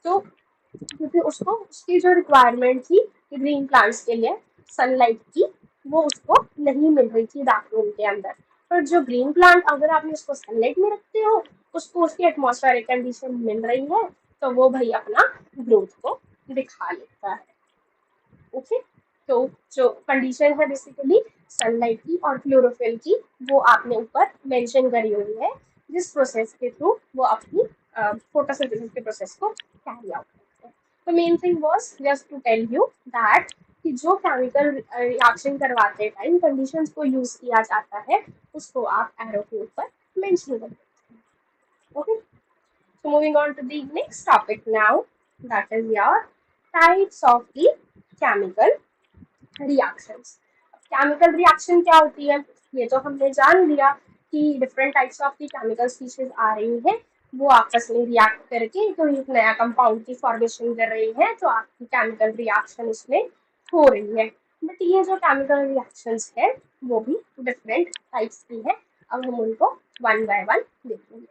S1: तो क्योंकि उसको उसकी जो रिक्वायरमेंट थी ग्रीन प्लांट्स के लिए सनलाइट की, वो उसको नहीं मिल रही थी डार्क रूम के अंदर। पर जो ग्रीन प्लांट अगर आपने उसको सनलाइट में रखते हो, उसको उसकी एटमॉस्फेरिक कंडीशन मिल रही है, तो वो भाई अपना ग्रोथ को दिखा लेता है। ओके, तो जो कंडीशन है बेसिकली सनलाइट की और क्लोरोफिल की, वो आपने ऊपर मेंशन करी हुई है, जिस प्रोसेस के थ्रू वो अपनी फोटोसिंथेसिस के प्रोसेस को कैरी आउट करते हैं। तो main thing was just to tell you that कि जो केमिकल रिएक्शन करवाते टाइम कंडीशंस को यूज किया जाता है, उसको आप एरो के ऊपर मेंशन कर देते हैं। Okay, so moving on to the next topic now, that is your types of the chemical reactions. Chemical reaction क्या होती है, ये तो हमने जान लिया कि different types of the chemical species आ रही हैं, वो आपस में रिएक्ट करके कोई एक नया कंपाउंड की फॉर्मेशन कर रही है, तो आपकी केमिकल रिएक्शन इसमें हो रही है। बट ये जो केमिकल रिएक्शंस है वो भी डिफरेंट टाइप्स की है, अब हम उनको वन बाय वन देखेंगे।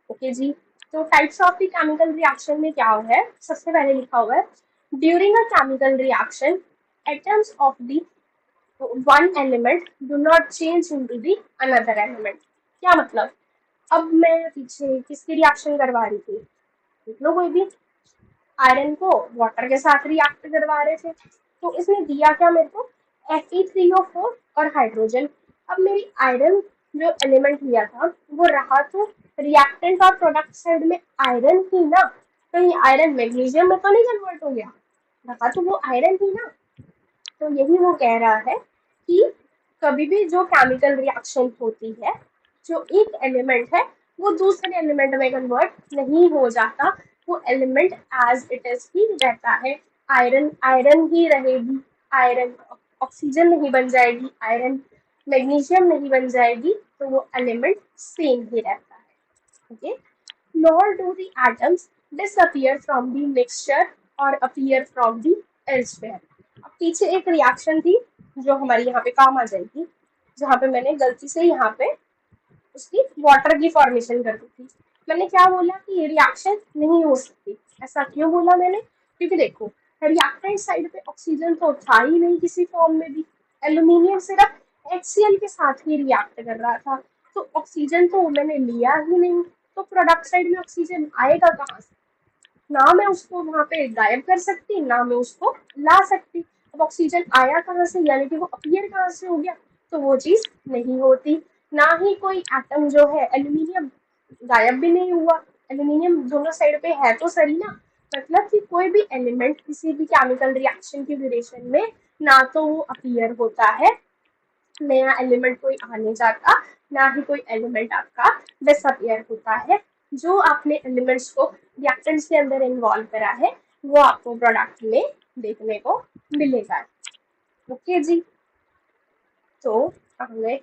S1: ओके जी, तो types of the chemical reaction में क्या है, सबसे पहले लिखा हुआ है during a chemical reaction atoms of the one element do not change into the another element. क्या मतलब, अब मैं पीछे किसकी रिएक्शन करवा रही थी, देख लो कोई भी, आयरन को वाटर के साथ रिएक्ट करवा रहे थे, तो इसने दिया क्या मेरे को, Fe3O4 और हाइड्रोजन। अब मेरी आयरन जो एलिमेंट लिया था वो रहा तो रिएक्टेंट और प्रोडक्ट साइड में आयरन ही ना, तो ये आयरन मैग्नीशियम में तो नहीं कन्वर्ट हो गया, रहा तो वो आयरन ही ना। तो यही वो कह रहा है कि कभी भी जो केमिकल रिएक्शन होती है, जो एक एलिमेंट है वो दूसरे एलिमेंट में कन्वर्ट नहीं हो जाता, वो एलिमेंट एज इट इज ही रहता है। आयरन आयरन ही रहेगी, आयरन ऑक्सीजन नहीं बन जाएगी, आयरन मैग्नीशियम नहीं बन जाएगी, तो वो एलिमेंट सेम ही रहता है। Okay, nor do the atoms disappear from the mixture or appear from the elsewhere। अब पीछे एक रिएक्शन थी जो हमारी यहाँ पे काम आ जाएगी, जहाँ पे मैंने गलती से यहाँ पे उसकी वाटर की फॉर्मेशन कर दी थी। मैंने क्या बोला कि ये रिएक्शन नहीं हो सकती, ऐसा क्यों बोला मैंने, क्योंकि देखो रिएक्टेंट साइड पे ऑक्सीजन तो था ही नहीं किसी फॉर्म में भी, एल्यूमिनियम सिर्फ HCl के साथ ही रिएक्ट कर रहा था, तो ऑक्सीजन तो मैंने लिया ही नहीं, तो प्रोडक्ट साइड में ऑक्सीजन आएगा कहाँ से, ना मैं उसको वहां पे गायब कर सकती, ना मैं उसको ला सकती। अब ऑक्सीजन आया कहाँ से, यानी कि वो अपीयर कहाँ से हो गया, तो वो चीज नहीं होती। ना ही कोई एटम जो है, एल्यूमिनियम गायब भी नहीं हुआ, एल्यूमिनियम दोनों साइड पे है तो सही ना, मतलब कि कोई भी एलिमेंट किसी भी केमिकल रिएक्शन की ड्यूरेशन में ना तो वो अपीयर होता है, नया एलिमेंट कोई आने जाता, ना ही कोई एलिमेंट आपका डिसअपियर होता है। जो आपने एलिमेंट्स को रिएक्टेंट्स के अंदर इन्वॉल्व करा है वो आपको प्रोडक्ट में देखने को मिलेगा। ओके जी, तो हमें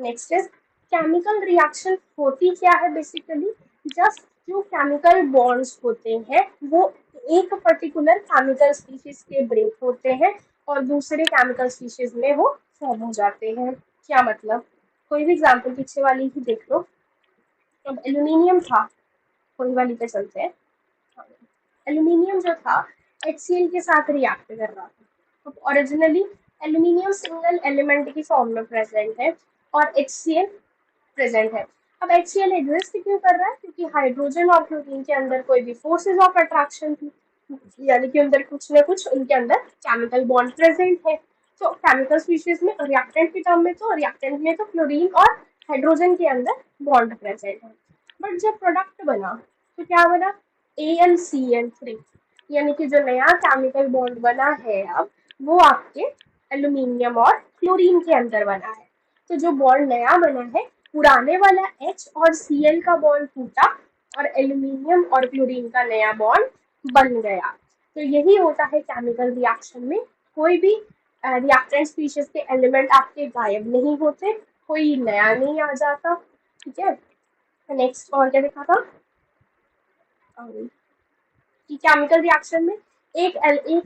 S1: नेक्स्ट इज केमिकल रिएक्शन होती क्या है, बेसिकली जस्ट जो केमिकल बॉन्ड्स होते हैं वो एक पर्टिकुलर केमिकल स्पीशीज के ब्रेक होते हैं और दूसरे केमिकल स्पीशीज में वो फॉर्म हो जाते हैं। क्या मतलब, कोई भी एग्जांपल पीछे वाली ही देख लो। अब एल्यूमिनियम था, कोई वाली पे चलते हैं, एल्यूमिनियम जो था HCl के साथ रिएक्ट कर रहा था, तो ओरिजिनली एल्यूमिनियम सिंगल एलिमेंट की फॉर्म में प्रेजेंट है और HCl प्रेजेंट है। अब HCl एग्जिस्ट क्यों कर रहा है, क्योंकि हाइड्रोजन और क्लोरीन के अंदर कोई भी फोर्सेज ऑफ अट्रैक्शन थी, यानी कि अंदर कुछ ना कुछ उनके अंदर केमिकल बॉन्ड प्रेजेंट है। तो केमिकल स्पीशीज में रिएक्टेंट के टर्म में तो रिएक्टेंट में तो क्लोरीन और हाइड्रोजन के अंदर बॉन्ड प्रेजेंट है। बट जब प्रोडक्ट बना तो क्या बना, AlCl3, यानी कि जो नया केमिकल बॉन्ड बना है अब वो आपके एल्यूमिनियम और क्लोरीन के अंदर बना है। तो जो बॉन्ड नया बना है, पुराने वाला H और Cl का बॉन्ड टूटा और एल्यूमिनियम और क्लोरीन का नया बॉन्ड बन गया। तो यही होता है केमिकल रिएक्शन में, कोई भी रिएक्टेंट स्पीशीज के एलिमेंट आपके गायब नहीं होते, कोई नया नहीं आ जाता। ठीक है, नेक्स्ट और क्या देखा था कि केमिकल रिएक्शन में एक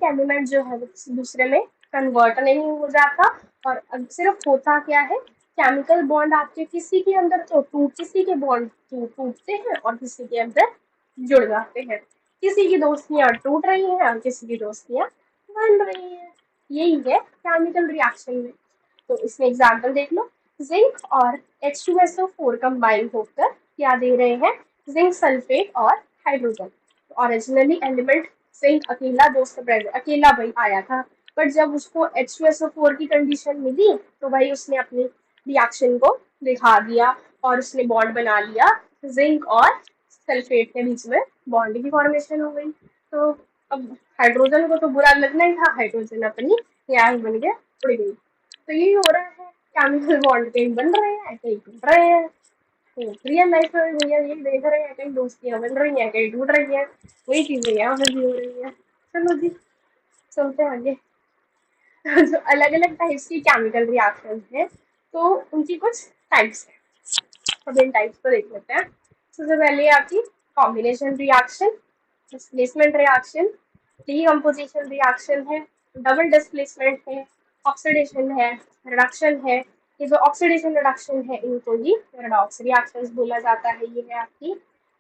S1: एलिमेंट जो है दूसरे में कन्वर्ट नहीं हो जाता, और सिर्फ होता क्या है, केमिकल बॉन्ड आपके किसी के अंदर तो किसी के बॉन्ड टूटते हैं और किसी के अंदर जुड़ जाते हैं, किसी की दोस्तियां टूट रही हैं और किसी की दोस्तियां बन रही हैं। यही है केमिकल रिएक्शन में। तो इसमें एग्जाम्पल देख लो, जिंक और H2SO4 कंबाइन होकर क्या दे रहे हैं, जिंक सल्फेट और हाइड्रोजन। ओरिजिनली एलिमेंट जिंक अकेला दोस्त अकेला भाई आया था, बट जब उसको H2SO4 की कंडीशन मिली तो भाई उसने अपनी रिएक्शन को दिखा दिया और उसने बॉन्ड बना लिया, जिंक और सल्फेट के बीच में बॉन्ड की फॉर्मेशन हो गई। तो अब हाइड्रोजन को तो बुरा लगना ही था, हाइड्रोजन अपनी यहाँ ही बन के उड़ गई। तो यही हो रहा है, केमिकल बॉन्ड कहीं बन रहे हैं कहीं टूट रहे हैं। तो रियल लाइफ में भैया यही देख रहे हैं, कहीं दोस्तियां बन रही हैं कहीं टूट रही हैं, वही चीजें यहाँ पर भी हो रही है। चलो जी, चलते हैं आगे। जो अलग अलग टाइप्स की केमिकल रिएक्शन है, तो उनकी कुछ टाइप्स है। अब इन टाइप्स को देख लेते हैं। सबसे पहले आपकी combination reaction, displacement reaction, decomposition reaction है, डबल डिस्प्लेसमेंट है, ऑक्सीडेशन है, रिडक्शन है। ये जो ऑक्सीडेशन रिडक्शन है इनको ही रेडॉक्स रिएक्शंस बोला जाता है। ये है आपकी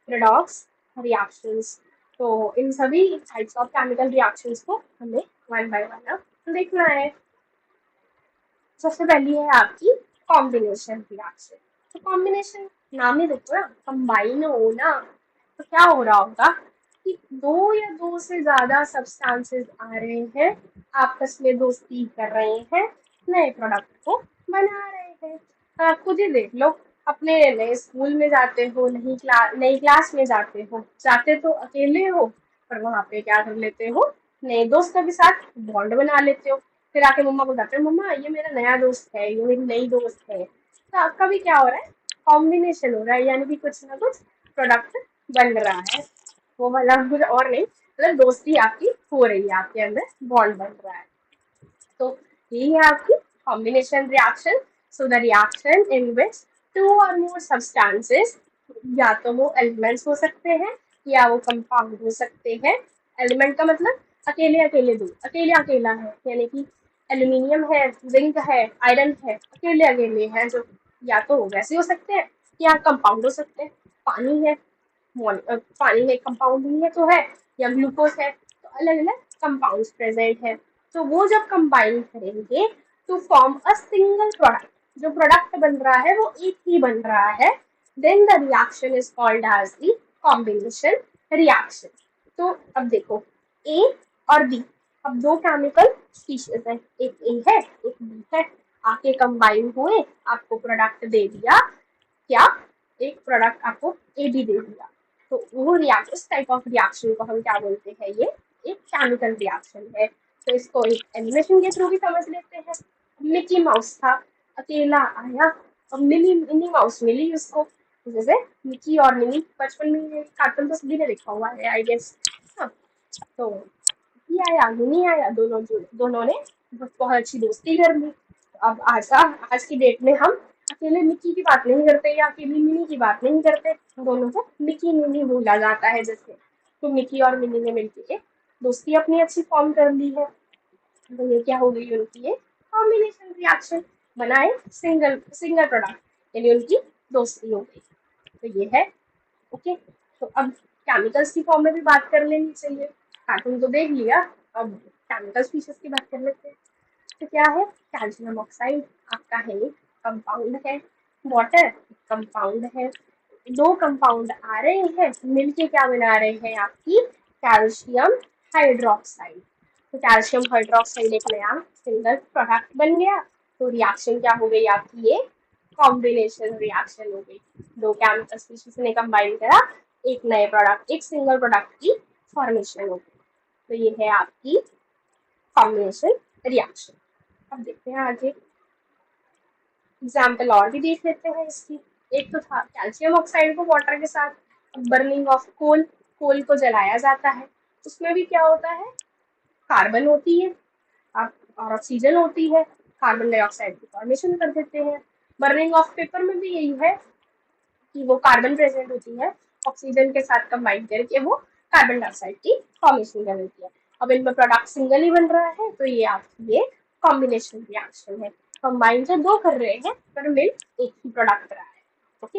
S1: रेडॉक्स रिएक्शंस। तो इन सभी टाइप्स ऑफ केमिकल रिएक्शंस को हमें वन बाय वन देखना है। सबसे पहली है आपकी कॉम्बिनेशन रिएक्शन। तो कॉम्बिनेशन नाम ही देखो ना, कंबाइन होना। तो क्या हो रहा होगा कि दो या दो से ज्यादा सब्सटेंसेस आ रहे हैं, आपस में दोस्ती कर रहे हैं, नए प्रोडक्ट को बना रहे हैं। आप खुद ही देख लो, अपने नए स्कूल में जाते हो, नई क्लास में जाते हो, जाते तो अकेले हो, पर वहां पे क्या कर लेते हो, नए दोस्तों के साथ बॉन्ड बना लेते हो। फिर आके मम्मा को बताते हो, मम्मा ये मेरा नया दोस्त है, ये मेरी नई दोस्त है। तो आपका भी क्या हो रहा है, कॉम्बिनेशन हो रहा है, यानी कि कुछ ना कुछ प्रोडक्ट बन रहा है। वो वाला कुछ और नहीं, मतलब दोस्ती आपकी हो रही है, आपके अंदर बॉन्ड बन रहा है। तो यही है आपकी combination reaction. So the reaction in which two और मोर सब्सटेंसेस, या तो वो एलिमेंट्स हो सकते हैं या वो कंपाउंड हो सकते हैं। एलिमेंट का मतलब अकेले अकेले दो, अकेले अकेला है, यानी कि एल्यूमिनियम है, जिंक है, आयरन है, अकेले अकेले हैं जो, या तो वैसे हो सकते हैं या कंपाउंड हो सकते हैं। पानी है, पानी में कंपाउंड भी है तो है, या ग्लूकोज है, तो अलग अलग कंपाउंड्स प्रेजेंट है। तो वो जब कंबाइन करेंगे to form a single product, जो प्रोडक्ट बन रहा है वो एक ही बन रहा है, then the reaction is called as the combination reaction. तो अब देखो, ए और बी, अब दो केमिकल स्पीशीज है, एक ए है एक बी है, आके कंबाइन हुए, आपको प्रोडक्ट दे दिया, क्या, एक प्रोडक्ट आपको ए बी दे दिया। तो वो रिएक्शन, इस टाइप ऑफ रिएक्शन को हम क्या बोलते हैं, ये एक केमिकल रिएक्शन है। तो इसको एक एनिमेशन के थ्रू भी समझ लेते हैं। मिकी माउस था, अकेला आया, और मिनी माउस मिली उसको। जैसे मिकी और मिनी, बचपन में ये कार्टून तो सभी ने देखा हुआ है आई गेस। हाँ, तो मिकी आया मिनी आया, दोनों ने बहुत अच्छी दोस्ती कर ली। अब आज की डेट में हम अकेले मिक्की की बात नहीं करते या अकेली मिनी की बात नहीं करते, दोनों को मिक्की मिनी बोला जाता है। जैसे तो मिक्की और मिनी ने मिलकर एक दोस्ती अपनी अच्छी फॉर्म कर ली है। तो ये क्या हो गई उनकी, ये कॉम्बिनेशन रिएक्शन, बनाए सिंगल सिंगल प्रोडक्ट, यानी उनकी दोस्ती हो गई। तो ये है, ओके। तो अब केमिकल्स की फॉर्म में भी बात कर लेनी चाहिए। कार्टून तो देख लिया, अब केमिकल स्पीशीज की बात कर लेते हैं। तो क्या है, कैल्शियम ऑक्साइड आपका है, कंपाउंड है। वाटर कंपाउंड है। दो कंपाउंड आ रहे हैं, मिलके क्या बना रहे हैं, आपकी कैल्शियम हाइड्रोक्साइड। तो कैल्शियम हाइड्रोक्साइड एक नया सिंगल प्रोडक्ट बन गया। तो रिएक्शन क्या हो गई आपकी, ये कॉम्बिनेशन रिएक्शन हो गई। दो केमिकल स्पीशीज ने कंबाइन करा, एक नए प्रोडक्ट, एक सिंगल प्रोडक्ट की फॉर्मेशन हो गई। तो ये है आपकी कॉम्बिनेशन रिएक्शन। अब देखते हैं आगे, एग्जाम्पल और भी देख लेते हैं इसकी। एक तो था कैल्शियम ऑक्साइड को वाटर के साथ बर्निंग ऑफ कोल, कोल को जलाया जाता है, उसमें भी क्या होता है, कार्बन होती है और ऑक्सीजन होती है, कार्बन डाइऑक्साइड की फॉर्मेशन कर देते हैं। बर्निंग ऑफ पेपर में भी यही है कि वो कार्बन प्रेजेंट होती है, ऑक्सीजन के साथ कंबाइन करके वो कार्बन डाइऑक्साइड की फॉर्मेशन कर देती है। अब इनमें प्रोडक्ट सिंगल ही बन रहा है, तो ये आपकी ये कॉम्बिनेशन रिएक्शन है। कंबाइन तो दो कर रहे हैं पर मिल एक ही प्रोडक्ट रहा है, ओके।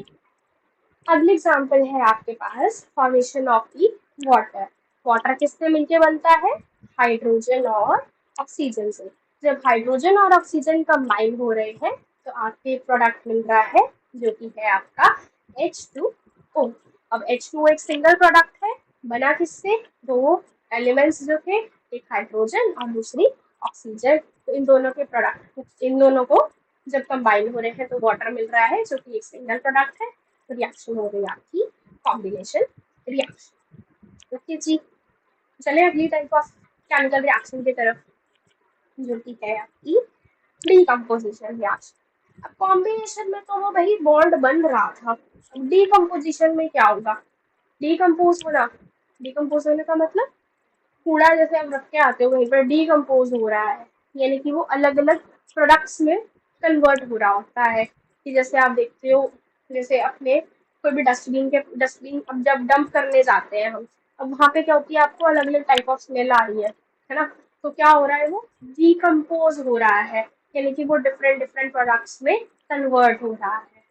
S1: अगली एग्जांपल है आपके पास formation of the water. Water किससे मिलके बनता है, हाइड्रोजन और ऑक्सीजन से। जब हाइड्रोजन और ऑक्सीजन कंबाइन हो रहे हैं तो आपको एक प्रोडक्ट मिल रहा है जो कि है आपका H2O। अब H2O एक सिंगल प्रोडक्ट है, बना किससे? दो एलिमेंट्स जो थे, एक हाइड्रोजन और दूसरी ऑक्सीजन। तो इन दोनों को जब कंबाइन हो रहे हैं तो वाटर मिल रहा है जो कि एक सिंगल प्रोडक्ट है। तो रिएक्शन हो गई आपकी कॉम्बिनेशन रिएक्शन। ओके जी, चले अगली टाइप ऑफ केमिकल रिएक्शन की तरफ जो कि है आपकी डीकम्पोजिशन रिएक्शन। अब कॉम्बिनेशन में तो वो भाई बॉन्ड बन रहा था, अब डीकम्पोजिशन में क्या होगा? डीकम्पोज होना, डीकम्पोज होने का मतलब कूड़ा जैसे आप रख के आते हो वहीं पर डीकम्पोज हो रहा है, यानी कि वो अलग अलग प्रोडक्ट्स में कन्वर्ट हो रहा होता है। कि जैसे आप देखते हो, जैसे अपने कोई भी डस्टबिन अब जब डंप करने जाते हैं हम, अब वहां पे क्या होती है, आपको अलग अलग टाइप ऑफ स्मेल आ रही है ना? तो क्या हो रहा है, वो डीकम्पोज हो रहा है, यानी कि वो डिफरेंट डिफरेंट प्रोडक्ट्स में कन्वर्ट हो रहा है,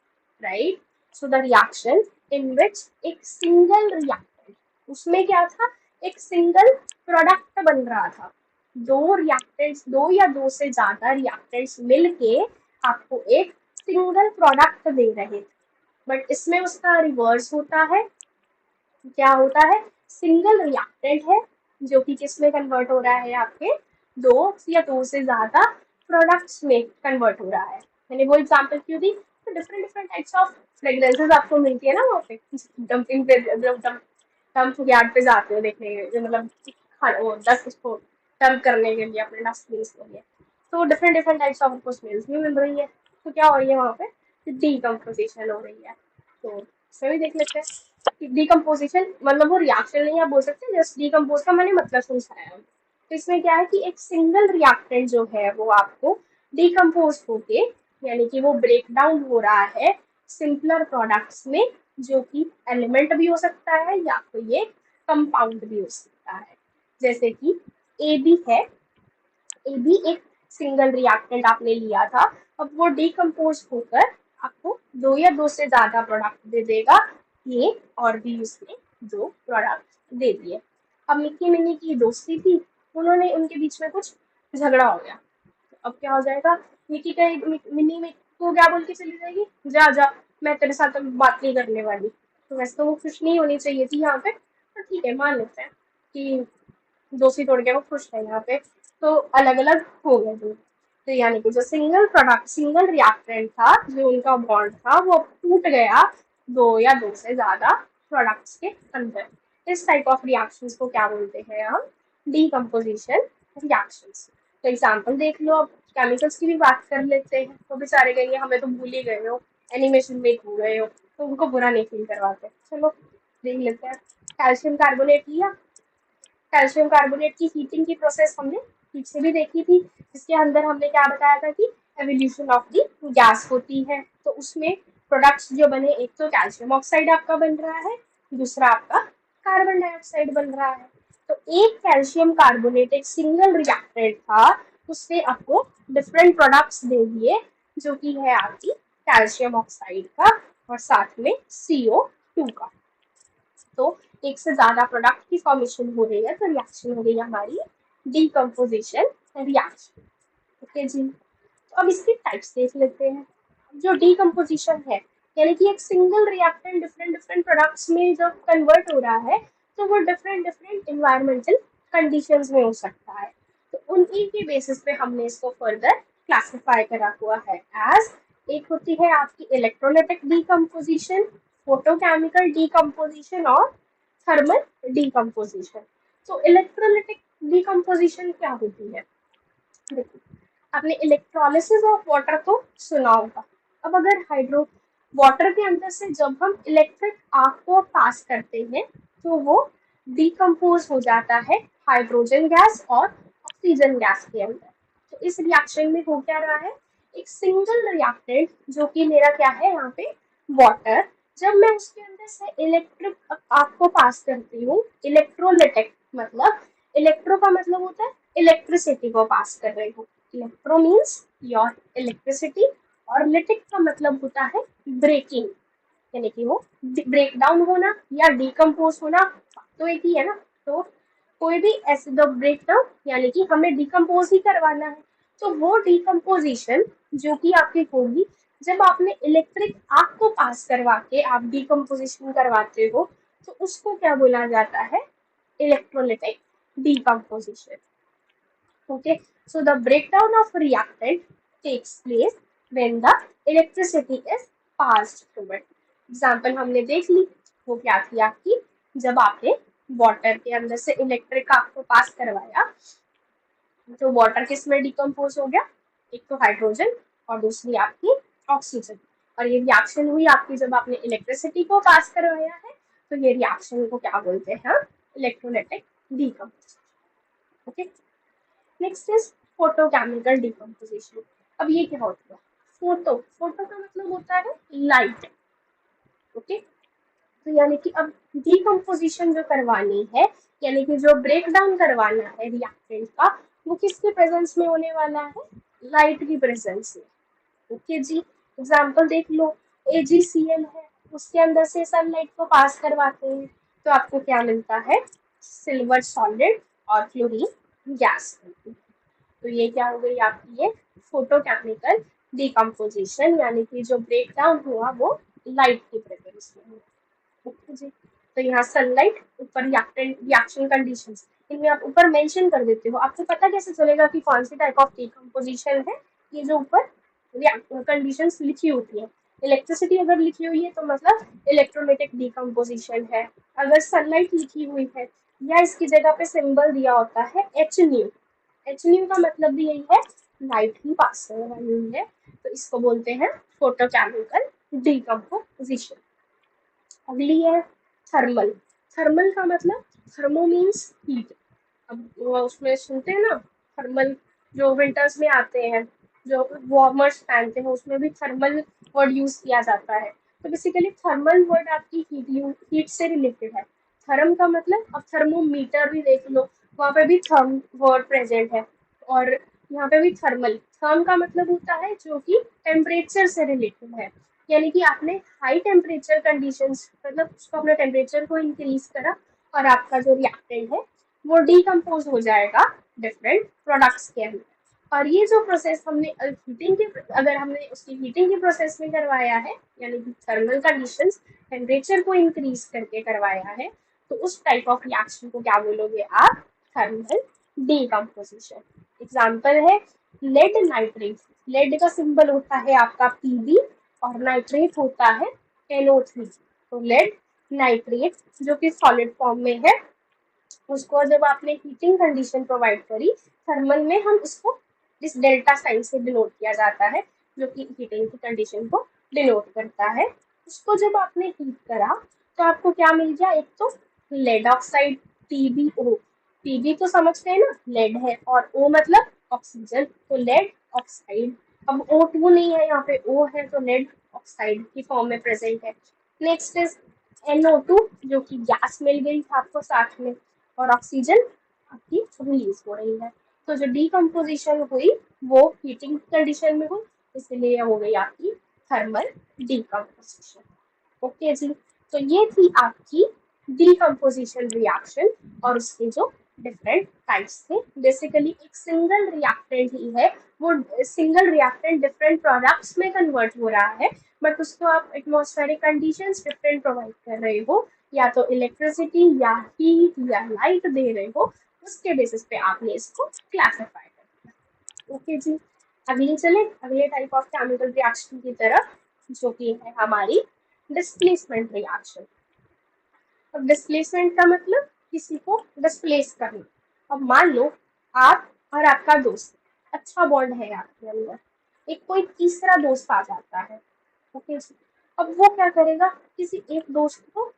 S1: right? So the reaction in which एक सिंगल रिएक्टेंट, उसमें क्या था, एक सिंगल प्रोडक्ट बन रहा था। दो रिएक्टेंट्स, दो या दो से ज्यादा रिएक्टेंट्स मिलके आपको एक सिंगल प्रोडक्ट दे रहे थे। बट इसमें उसका रिवर्स होता है। क्या होता है? सिंगल रिएक्टेंट है जो कि किस में कन्वर्ट हो रहा है, आपके दो या दो से ज्यादा प्रोडक्ट्स में कन्वर्ट हो रहा है। मैंने वो एग्जांपल क्यों दी? तो different different types of fragrances आपको मिलती है ना वहाँ पे डंपिंग पे, डंप यार्ड पे जाते हो देखने के लिए, मतलब वो डस्ट उसको डंप करने के लिए अपने डस्टबिन के लिए। तो डिफरेंट डिफरेंट टाइप्स ऑफ आपको स्मेल्स भी मिल रही है। तो क्या हो रही है वहाँ पे? डीकम्पोजिशन हो रही है। तो सभी देख लेते हैं। डीकम्पोजिशन मतलब वो रिएक्शन नहीं आप बोल सकते, जस्ट डीकम्पोज का मैंने मतलब समझाया। तो इसमें क्या है कि एक सिंगल रिएक्टेंट जो है वो आपको डीकम्पोज होके, यानी कि वो ब्रेक डाउन हो रहा है सिंपलर प्रोडक्ट्स में, जो कि एलिमेंट भी हो सकता है या तो ये कंपाउंड भी हो सकता है। जैसे कि ए बी है, ए बी एक सिंगल रिएक्टेंट आपने लिया था, अब वो डीकम्पोज होकर आपको दो या दो से ज्यादा प्रोडक्ट दे देगा। ये और भी उसने दो प्रोडक्ट दे दिए। अब मिक्की मिनी की दोस्ती थी, उन्होंने उनके बीच में कुछ झगड़ा हो गया। अब क्या हो जाएगा, मिक्की का मिनी में को क्या बोल के चली जाएगी, जा जा मैं तेरे साथ अब बात नहीं करने वाली। तो वैसे तो वो खुश नहीं होनी चाहिए थी यहाँ पे, तो ठीक है मान लेते हैं कि दोस्ती तोड़ के वो खुश है यहाँ पे। तो अलग अलग हो गए दो। तो यानी कि जो सिंगल रिएक्टेंट था, जो उनका बॉन्ड था, वो टूट गया दो या दो से ज्यादा प्रोडक्ट्स के अंदर। इस टाइप ऑफ रिएक्शंस को क्या बोलते हैं हम? Decomposition reactions. तो एग्जाम्पल देख लो, अब केमिकल्स की भी बात कर लेते हैं। तो बेचारे कहेंगे हमें तो भूल ही गए हो, एनिमेशन में भूल गए हो, तो उनको बुरा नहीं फील करवाते। चलो देख लेते हैं। कैल्शियम कार्बोनेट लिया, कैल्शियम कार्बोनेट की हीटिंग की प्रोसेस हमने पीछे भी देखी थी, जिसके अंदर हमने क्या बताया था कि एवोल्यूशन ऑफ दी गैस होती है। तो उसमें प्रोडक्ट्स जो बने, एक तो कैल्शियम ऑक्साइड आपका बन रहा है, दूसरा आपका कार्बन डाइऑक्साइड बन रहा है। तो एक कैल्शियम कार्बोनेट एक सिंगल रिएक्टेंट था, उससे आपको डिफरेंट प्रोडक्ट्स दे दिए, जो कि है आपकी कैल्शियम ऑक्साइड का और साथ में CO2 का। तो एक से ज्यादा प्रोडक्ट की फॉर्मेशन हो रही है, तो रिएक्शन हो गई हमारी डीकम्पोजिशन रिएक्शन। ओके जी, तो अब इसके टाइप्स देख लेते हैं। जो डीकम्पोजिशन है, यानी कि एक single reactant different different products में जब कन्वर्ट हो रहा है, तो वो डिफरेंट डिफरेंट इन्वायरमेंटल कंडीशंस में हो सकता है। तो उन्हीं के बेसिस पे हमने इसको फर्दर क्लासिफाई करा हुआ है एज, एक होती है आपकी इलेक्ट्रोलाइटिक डीकम्पोजिशन, फोटोकेमिकल डीकम्पोजिशन और थर्मल डीकम्पोजिशन। तो इलेक्ट्रोलाइटिक डीकम्पोजिशन क्या होती है? देखो, आपने इलेक्ट्रोलिसिस ऑफ वाटर तो सुना होगा। अब अगर हाइड्रो वाटर के अंदर से जब हम इलेक्ट्रिक आर्क को पास करते हैं, तो वो डिकम्पोज हो जाता है हाइड्रोजन गैस और ऑक्सीजन गैस के अंदर। तो इस रिएक्शन में हो क्या रहा है, एक सिंगल रिएक्टेंट जो कि मेरा क्या है यहाँ पे, वाटर, जब मैं उसके अंदर से इलेक्ट्रिक आर्क को पास करती हूँ, इलेक्ट्रोलिटिक मतलब, इलेक्ट्रो का मतलब होता है इलेक्ट्रिसिटी को पास कर रही हूँ। इलेक्ट्रो मीन्स योर इलेक्ट्रिसिटी, और लिटिक का मतलब होता है ब्रेकिंग, यानी कि वो ब्रेक डाउन होना या डिकम्पोज होना, तो एक ही है ना। तो कोई भी एसिड ऑफ ब्रेक डाउन, यानी कि हमें डिकम्पोज ही करवाना है, तो वो डिकम्पोजिशन जो कि आपकी होगी जब आपने इलेक्ट्रिक आर्क को पास करवा के आप डिकम्पोजिशन करवाते हो, तो उसको क्या बोला जाता है? Electrolytic decomposition. Okay, so the breakdown of reactant takes place when the electricity is passed through it. Example हमने देख ली, वो क्या थी आपकी, जब आपने वाटर के अंदर से इलेक्ट्रिक आपको पास करवाया, तो वाटर किस में डिकम्पोज हो गया? एक तो हाइड्रोजन और दूसरी आपकी ऑक्सीजन। और ये रिएक्शन हुई आपकी जब आपने इलेक्ट्रिसिटी को पास करवाया है, तो ये रिएक्शन को क्या बोलते हैं? Electrolytic decomposition. Okay, next is photochemical decomposition. अब ये क्या होता है? फोटो का मतलब होता है लाइट। ओके, तो यानी कि अब डिकम्पोजिशन जो करवानी है, यानी कि जो ब्रेक डाउन करवाना है रिएक्टेंट का, वो किसके प्रेजेंस में होने वाला है? लाइट की प्रेजेंस में। ओके जी, एग्जाम्पल देख लो, AgCl है, उसके अंदर से सनलाइट को पास करवाते हैं, तो आपको क्या मिलता है? सिल्वर सॉलिड और क्लोरीन गैस। तो ये क्या हो गई आपकी? ये फोटोकेमिकल डिकम्पोजिशन, यानी कि जो ब्रेक डाउन हुआ वो लाइट की प्रेजेंस में हुआ। ओके जी, तो यहाँ सनलाइट, ऊपर रिएक्शन कंडीशंस, इनमें आप ऊपर मेंशन कर देते हो। आपको पता कैसे चलेगा कि कौन सी टाइप ऑफ डिकम्पोजिशन है? ये जो ऊपर कंडीशंस लिखी होती है। इलेक्ट्रिसिटी अगर लिखी हुई है तो मतलब इलेक्ट्रोलिटिक डिकम्पोजिशन है। अगर सनलाइट लिखी हुई है या इसकी जगह पे सिंबल दिया होता है HNu, HNu का मतलब भी यही है, लाइट ही पास करने वाली है, तो इसको बोलते हैं फोटोकेमिकल डिकम्पोजिशन। अगली है थर्मल। थर्मल का मतलब, थर्मो मीन्स हीट। अब उसमें सुनते हैं ना, थर्मल जो विंटर्स में आते हैं, जो वार्मर्स पहनते हैं, उसमें भी थर्मल वर्ड यूज किया जाता है। तो बेसिकली थर्मल वर्ड आपकी हीट से रिलेटेड है। थर्म का मतलब, अब थर्मोमीटर भी देख लो, वहां पे भी थर्म वर्ड प्रेजेंट है। और यहाँ पे भी थर्मल, थर्म का मतलब होता है जो कि टेम्परेचर से रिलेटेड है। यानी कि आपने हाई टेम्परेचर कंडीशंस, मतलब उसको अपने टेम्परेचर को इंक्रीज करा और आपका जो रिएक्टेंट है वो डिकम्पोज हो जाएगा डिफरेंट प्रोडक्ट्स के अंदर। और ये जो प्रोसेस हमने हीटिंग के, अगर हमने उसकी हीटिंग की प्रोसेस में करवाया है, यानी कि थर्मल कंडीशंस, टेम्परेचर को इंक्रीज करके करवाया है, तो उस टाइप ऑफ रिएक्शन को क्या बोलोगे आप? Thermal decomposition. एग्जाम्पल है लेड नाइट्रेट। लेड का सिंबल होता है आपका Pb और नाइट्रेट होता है NO3। तो लेड नाइट्रेट जो कि सॉलिड फॉर्म में है, उसको जब आपने हीटिंग कंडीशन प्रोवाइड करी थर्मल में, हम इसको इस डेल्टा साइन से डिनोट किया जाता है, जो कि हीटिंग की कंडीशन को डिनोट करता है। उसको जब आपने हीट करा तो आपको क्या मिल गया? एक तो लेड ऑक्साइड TbO। Tb तो समझते हैं ना, लेड है, और O मतलब ऑक्सीजन, तो लेड ऑक्साइड। अब O2 नहीं है यहाँ पे, O है, तो लेड ऑक्साइड की फॉर्म में प्रेजेंट है। नेक्स्ट इज NO2, जो कि गैस मिल गई आपको साथ में, और ऑक्सीजन आपकी रिलीज हो रही है। तो जो डिकम्पोजिशन हुई वो हीटिंग कंडीशन में हुई, इसलिए हो गई आपकी थर्मल डिकम्पोजिशन। ओके जी, तो ये थी आपकी डिकम्पोजिशन रिएक्शन और उसके जो डिफरेंट टाइप्स थे। बेसिकली एक सिंगल रिएक्टेंट ही है, वो सिंगल रिएक्टेंट डिफरेंट प्रोडक्ट्स में कन्वर्ट हो रहा है, बट उसको आप एटमॉस्फेरिक कंडीशंस डिफरेंट प्रोवाइड कर रहे हो, या तो इलेक्ट्रिसिटी या हीट या लाइट दे रहे हो, उसके बेसिस पे आपने इसको क्लासिफाई कर। ओके जी, अगली चले अगले टाइप ऑफ केमिकल रिएक्शन की तरफ, जो कि है हमारी डिस्प्लेसमेंट रिएक्शन। अब डिस्प्लेसमेंट का मतलब किसी को डिस्प्लेस करना। अब मान लो आप और आपका दोस्त, अच्छा बॉन्ड है आपके अंदर, एक कोई तीसरा दोस्त आ जाता है। ओके जी, अब वो क्या करेगा? किसी एक दोस्त को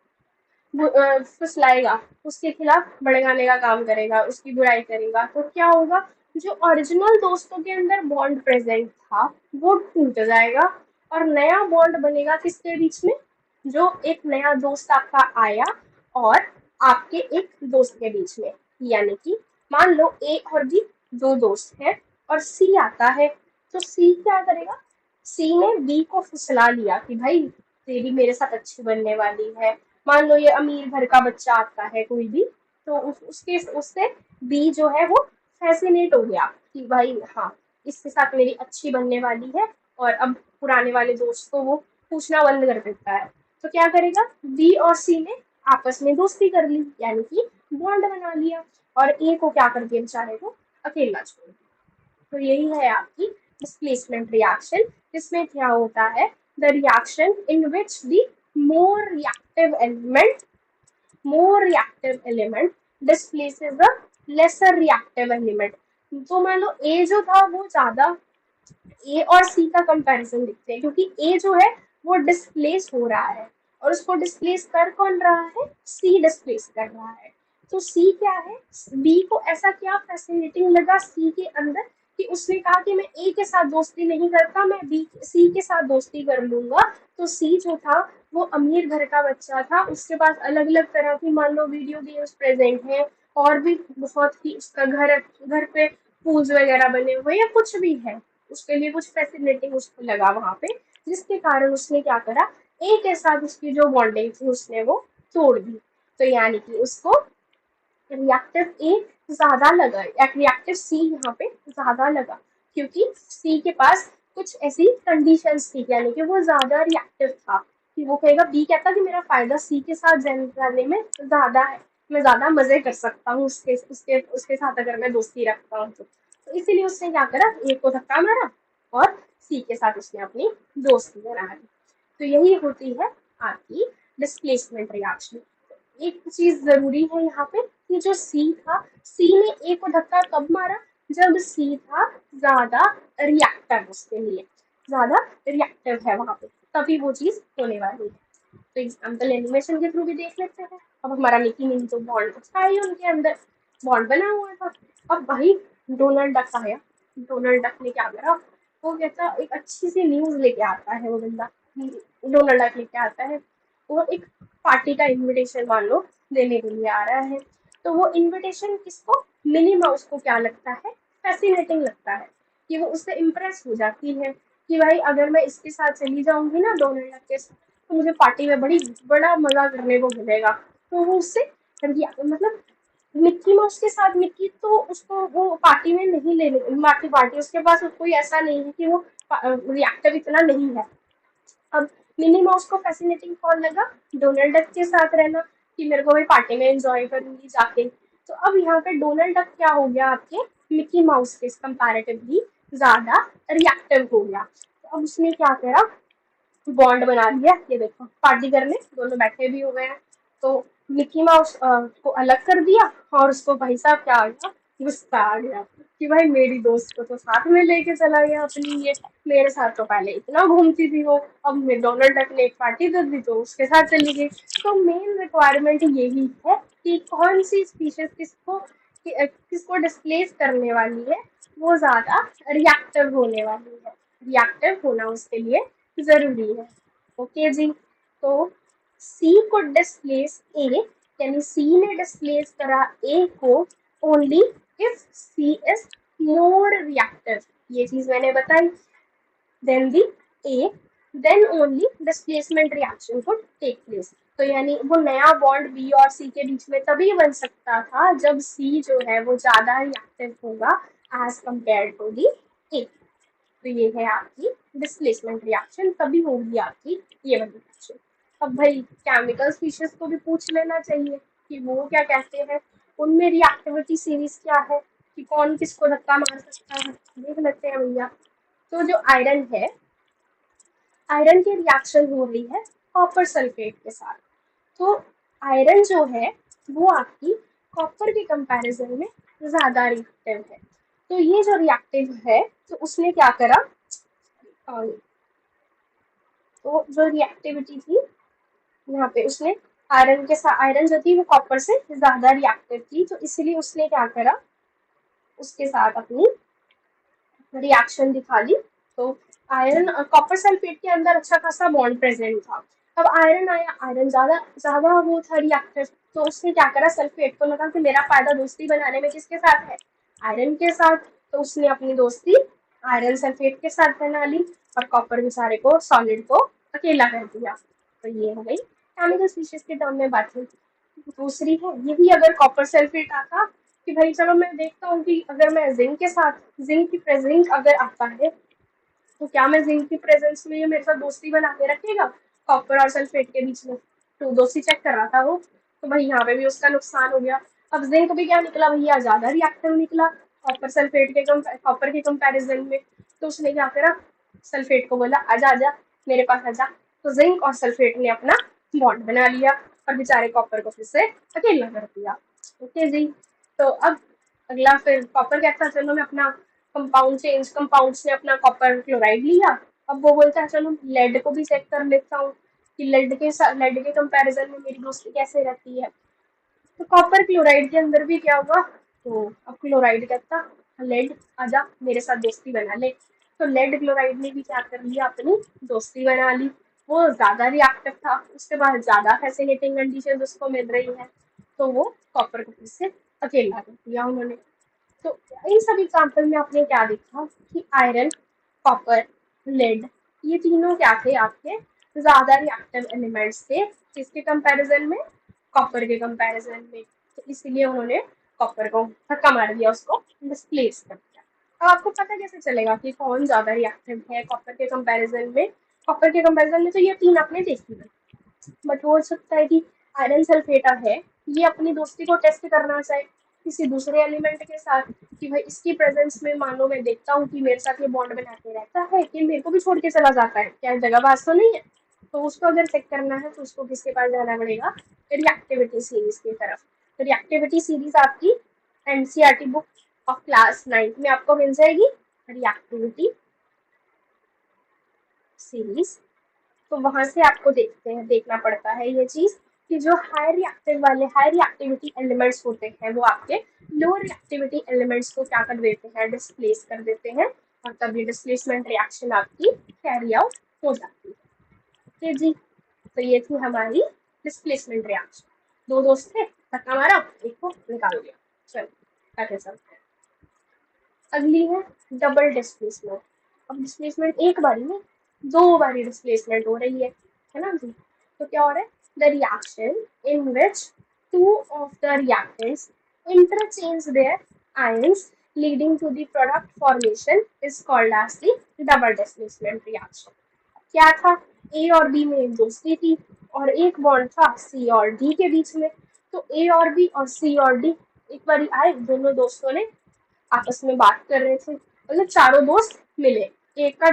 S1: फुसलाएगा, उसके खिलाफ भड़काने का काम करेगा, उसकी बुराई करेगा, तो क्या होगा? जो ओरिजिनल दोस्तों के अंदर बॉन्ड प्रेजेंट था वो टूट जाएगा और नया बॉन्ड बनेगा किसके बीच में? जो एक नया दोस्त आपका आया और आपके एक दोस्त के बीच में। यानी कि मान लो A और B दो दोस्त हैं और C आता है, तो C क्या करेगा? C ने B को फुसला लिया कि भाई तेरी मेरे साथ अच्छी बनने वाली है। मान लो ये अमीर घर का बच्चा आता है कोई भी, तो उसके उससे बी जो है वो फैसिनेट हो गया कि भाई हाँ, इसके साथ मेरी अच्छी बनने वाली है, और अब पुराने वाले दोस्त को वो पूछना बंद कर देता है। तो क्या करेगा, बी और सी ने आपस में दोस्ती कर ली, यानी कि बॉन्ड बना लिया, और ए को क्या कर दिया बेचारे को, अकेला छोड़ दिया। तो यही है आपकी डिस्प्लेसमेंट रिएक्शन, जिसमें क्या होता है, the reaction in which the more reactive element more reactive element displaces the lesser reactive element। तो मान लो ए जो था वो ज्यादा, ए और सी का कंपैरिजन देखते हैं, क्योंकि ए जो है वो डिस्प्लेस हो रहा है, और उसको डिस्प्लेस कर कौन रहा है, सी डिस्प्लेस कर रहा है। तो सी क्या है, बी को ऐसा क्या फैसिनेटिंग लगा सी के अंदर कि उसने कहा कि मैं ए के साथ दोस्ती नहीं करता, मैं बी सी के साथ दोस्ती कर लूंगा। तो सी जो था वो अमीर घर का बच्चा था, उसके पास अलग अलग तरह की मान लो वीडियो गेम्स प्रेजेंट है, और भी बहुत ही उसका घर घर पे पूल्स वगैरह बने हुए या कुछ भी है, उसके लिए कुछ फैसिनेटिंग उसको लगा वहां पे, जिसके कारण उसने क्या करा, ए के साथ उसकी जो बॉन्डिंग थी उसने वो तोड़ दी। तो यानी कि उसको रिएक्टिव ए ज्यादा लगा, रिएक्टिव सी यहाँ पे ज्यादा लगा, क्योंकि सी के पास कुछ ऐसी कंडीशंस थी, यानी कि वो ज्यादा रिएक्टिव था, कि वो कहेगा, बी कहता कि मेरा फायदा सी के साथ जाने में ज्यादा है, मैं ज्यादा मजे कर सकता हूँ उसके उसके उसके साथ अगर मैं दोस्ती रखता हूँ तो इसीलिए उसने क्या करा, ए को धक्का मारा और सी के साथ उसने अपनी दोस्ती बना ली। तो यही होती है आपकी डिस्प्लेसमेंट रिएक्शन। एक चीज जरूरी है यहाँ पे कि जो सी था, सी ने ए को धक्का कब मारा, जब सी था ज्यादा रिएक्टिव, उसके लिए ज्यादा रिएक्टिव है वहां पे, तभी वो चीज होने वाली है। तो एग्जाम्पल एनिमेशन के थ्रू भी देख लेते हैं। अब हमारा मिकी मिनी तो बॉन्ड था ही, उनके अंदर बॉन्ड बना हुआ था। अब भाई डोनाल्ड डक आया, डोनाल्ड डक ने क्या करा, वो कहता एक अच्छी सी न्यूज लेके आता है वो बंदा, डोनाल्ड डक लेके आता है, वो एक पार्टी का इनविटेशन मान लो देने के लिए आ रहा है। तो वो इनविटेशन किसको, मिनी माउस को क्या लगता है, फैसिनेटिंग लगता है, कि वो उससे इम्प्रेस हो जाती है कि भाई अगर मैं इसके साथ चली जाऊंगी ना डोनाल्ड डक के साथ, तो मुझे पार्टी में बड़ा मजा करने को मिलेगा। तो वो उससे मतलब मिक्की माउस के साथ, मिक्की तो उसको वो पार्टी में नहीं लेने, पार्टी उसके पास कोई ऐसा नहीं है कि वो रिएक्टिव इतना नहीं है। अब मिनी माउस को फैसिनेटिंग कौन लगा, डोनाल्ड डक के साथ रहना, कि मेरे को भाई पार्टी में एंजॉय करूंगी जाके। तो अब यहाँ पे डोनाल्ड डक क्या हो गया आपके मिकी माउस के कंपैरेटिवली ज्यादा रिएक्टिव हो गया। तो अब उसने क्या करा, बॉन्ड बना लिया, ये देखो पार्टी करने दोनों बैठे भी हो गए हैं। तो मिकी माउस को अलग कर दिया, और उसको भाई साहब क्या आ गया, गुस्सा आ गया कि भाई मेरी दोस्त को तो साथ में लेके चला गया अपनी, ये मेरे साथ तो पहले इतना घूमती थी वो, अब मैं डोनाल्ड डक ने एक पार्टी कर दी तो उसके साथ चली गई। तो मेन रिक्वायरमेंट यही है कि कौन सी स्पीशीज किसको डिस्प्लेस करने वाली है, वो ज्यादा रिएक्टिव होने वाली है, रिएक्टिव होना उसके लिए जरूरी है। ओके जी। तो सी को डिस्प्लेस ए, यानी सी ने डिस्प्लेस करा ए को only if C is more reactive, ये चीज मैंने बताई, then the A, then only displacement reaction को टेक प्लेस। तो यानी वो नया बॉन्ड बी और सी के बीच में तभी बन सकता था जब सी जो है वो ज्यादा रिएक्टिव होगा एज कंपेयर टू दी ए। तो ये है आपकी डिस्प्लेसमेंट रिएक्शन, तभी होगी आपकी ये वाली रिएक्शन। अब भाई केमिकल स्पीशीज को भी पूछ लेना चाहिए कि वो क्या कहते हैं, उनमें रिएक्टिविटी सीरीज क्या है, कि कौन किसको धक्का मार सकता है, देख लेते हैं भैया। तो जो आयरन है, आयरन की रिएक्शन हो रही है कॉपर सल्फेट के साथ। तो आयरन जो है वो आपकी कॉपर के कंपैरिजन में ज्यादा रिएक्टिव है। तो ये जो रिएक्टिव है, तो उसने क्या करा, तो जो रिएक्टिविटी थी यहाँ पे उसने आयरन के साथ, आयरन जो थी वो कॉपर से ज्यादा रिएक्टिव थी, तो इसलिए उसने क्या करा, उसके साथ अपनी रिएक्शन दिखा दी। तो आयरन कॉपर सल्फेट के अंदर अच्छा खासा बॉन्ड प्रेजेंट था। अब आयरन आया, आयरन ज्यादा ज्यादा वो था रिएक्टिव, तो उसने क्या करा, सल्फेट को लगा कि मेरा फायदा दोस्ती बनाने में किसके साथ है, आयरन के साथ। तो उसने अपनी दोस्ती आयरन सल्फेट के साथ बना ली, और कॉपर बेचारे को सॉलिड को अकेला कर दिया। तो ये हो गई केमिकल स्पीशीज के टर्म में बात हुई। दूसरी है, यही अगर कॉपर सल्फेट आता कि भाई चलो मैं देखता हूँ कि अगर मैं जिंक के साथ जिंक अगर आता है तो क्या मैं जिंक की प्रेजेंस में ये मेरे साथ दोस्ती बना के रखेगा कॉपर और सल्फेट के बीच में। तो दोस्ती चेक कर रहा था वो, तो भाई यहाँ पे भी उसका नुकसान हो गया। अब जिंक भी क्या निकला भैया, ज्यादा रिएक्टिव निकला कॉपर के कंपैरिजन में। तो उसने क्या करा, सल्फेट को बोला आजा आजा मेरे पास आजा। तो जिंक और सल्फेट ने अपना बॉन्ड बना लिया और बेचारे कॉपर को फिर से अकेला कर दिया। ओके जी। तो अब अगला फिर कॉपर कहता है चलो मैं अपना कंपाउंड्स ने अपना कॉपर क्लोराइड लिया। अब वो बोलता है चलो लेड को भी चेक कर लेता हूँ कि लेड के कंपैरिजन में मेरी दोस्ती कैसे रहती है। तो कॉपर क्लोराइड के अंदर भी क्या हुआ, तो अब क्लोराइड कहता लेड आजा मेरे साथ दोस्ती बना ले। तो लेड क्लोराइड ने भी क्या कर लिया, अपनी दोस्ती बना ली। वो ज्यादा रिएक्टिव था, उसके बाद ज्यादा फैसिनेटिंग कंडीशन उसको मिल रही है, तो वो कॉपर को फिर से अकेला कर दिया उन्होंने। तो इन सब एग्जाम्पल में आपने क्या देखा कि आयरन, कॉपर, लेड, ये तीनों क्या थे आपके ज्यादा रिएक्टिव एलिमेंट्स थे किसके कंपैरिजन में, कॉपर के कंपैरिजन में। तो इसलिए उन्होंने कॉपर को धक्का मार दिया, उसको डिस्प्लेस कर दिया। अब आपको पता कैसे चलेगा कि कौन ज्यादा रिएक्टिव है कॉपर के कंपैरिजन में। कॉपर के कंपैरिजन में तो ये तीन आपने देखी है, बट हो सकता है कि आयरन सल्फेट है, ये अपनी दोस्ती को टेस्ट करना चाहे किसी दूसरे एलिमेंट के साथ कि भाई इसकी प्रेजेंस में मान लो मैं देखता हूँ कि मेरे साथ ये बॉन्ड बना के रहता है कि मेरे को भी छोड़ के चला जाता है, क्या जगहबाज तो नहीं है। तो उसको अगर चेक करना है तो उसको किसके पास जाना पड़ेगा, रिएक्टिविटी सीरीज की तरफ। तो रिएक्टिविटी सीरीज आपकी एनसीईआरटी बुक ऑफ क्लास 9 में आपको मिल जाएगी, रिएक्टिविटी सीरीज। तो वहां से आपको देखना पड़ता है ये चीज कि जो हाई रिएक्टिविटी एलिमेंट्स होते हैं वो आपके लोअर रिएक्टिविटी एलिमेंट्स को क्या कर देते हैं, डिस्प्लेस कर देते हैं। और तभी डिस्प्लेसमेंट रिएक्शन आपकी कैरी आउट हो जाती है। ठीक जी। तो ये थी हमारी डिस्प्लेसमेंट रिएक्शन। दो दोस्त थे, धक्का मारा, एक को निकाल दिया। चलो आगे चलते हैं। अगली है डबल डिस्प्लेसमेंट। अब डिस्प्लेसमेंट एक बारी में दो बारी डिस्प्लेसमेंट हो रही है ना जी। तो क्या हो रहा है, the reaction in which two of the reactants interchange their ions leading to the product formation is called as the double displacement reaction. क्या था, ए और बी में एक दोस्ती थी और एक बॉन्ड था सी और डी के बीच में। तो ए और बी और सी और डी एक बार आए, दोनों दोस्तों ने आपस में बात कर रहे थे, मतलब चारों दोस्त मिले, एक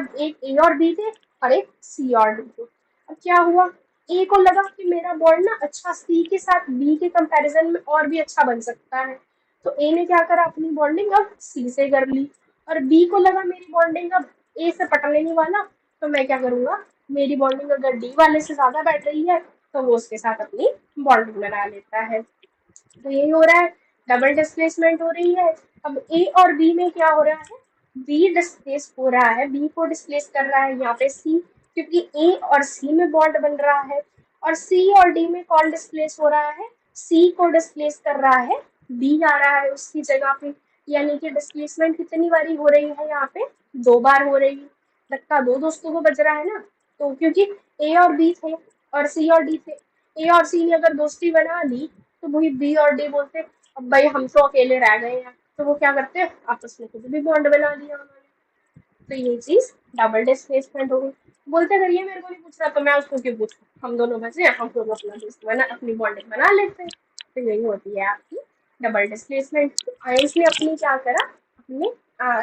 S1: ए और बी थे और एक सी और डी थे। अब क्या हुआ, ए को लगा कि मेरा बॉन्ड ना अच्छा सी के साथ बी के कंपैरिजन में और भी अच्छा बन सकता है। तो ए ने क्या करा, अपनी बॉन्डिंग अब सी से कर ली। और बी को लगा मेरी बॉन्डिंग अब ए से पटने नहीं वाला, तो मैं क्या करूंगा, मेरी बॉन्डिंग अगर डी वाले से ज्यादा बैठ रही है तो वो उसके साथ अपनी बॉन्डिंग बना लेता है। तो यही हो रहा है, डबल डिस्प्लेसमेंट हो रही है। अब ए और बी में क्या हो रहा है, बी डिस्प्लेस हो रहा है, बी को डिस्प्लेस कर रहा है यहाँ पे सी, क्योंकि ए और सी में बॉन्ड बन रहा है। और सी और डी में कौन डिस्प्लेस हो रहा है, सी को डिस्प्लेस कर रहा है, बी आ रहा है उसकी जगह पे। यानी कि डिस्प्लेसमेंट कितनी बारी हो रही है यहाँ पे, दो बार हो रही है। धक्का दो दोस्तों को बज रहा है ना। तो क्योंकि ए और बी थे और सी और डी थे, ए और सी ने अगर दोस्ती बना ली तो वही बी और डी बोलते अब भाई हम तो अकेले रह गए हैं, तो वो क्या करते हैं आपस में खुद भी बॉन्ड बना लिया उन्होंने। तो ये चीज डबल डिस्प्लेसमेंट हो गई। बोलते अगर ये मेरे को नहीं पूछ रहा तो मैं उसको क्यों पूछूं, हम दोनों बचे, हम दोनों अपना दोस्त बना अपनी बॉन्डिंग बना लेते हैं। तो यही होती है आपकी डबल डिस्प्लेसमेंट। आयंस ने अपनी क्या करा, अपने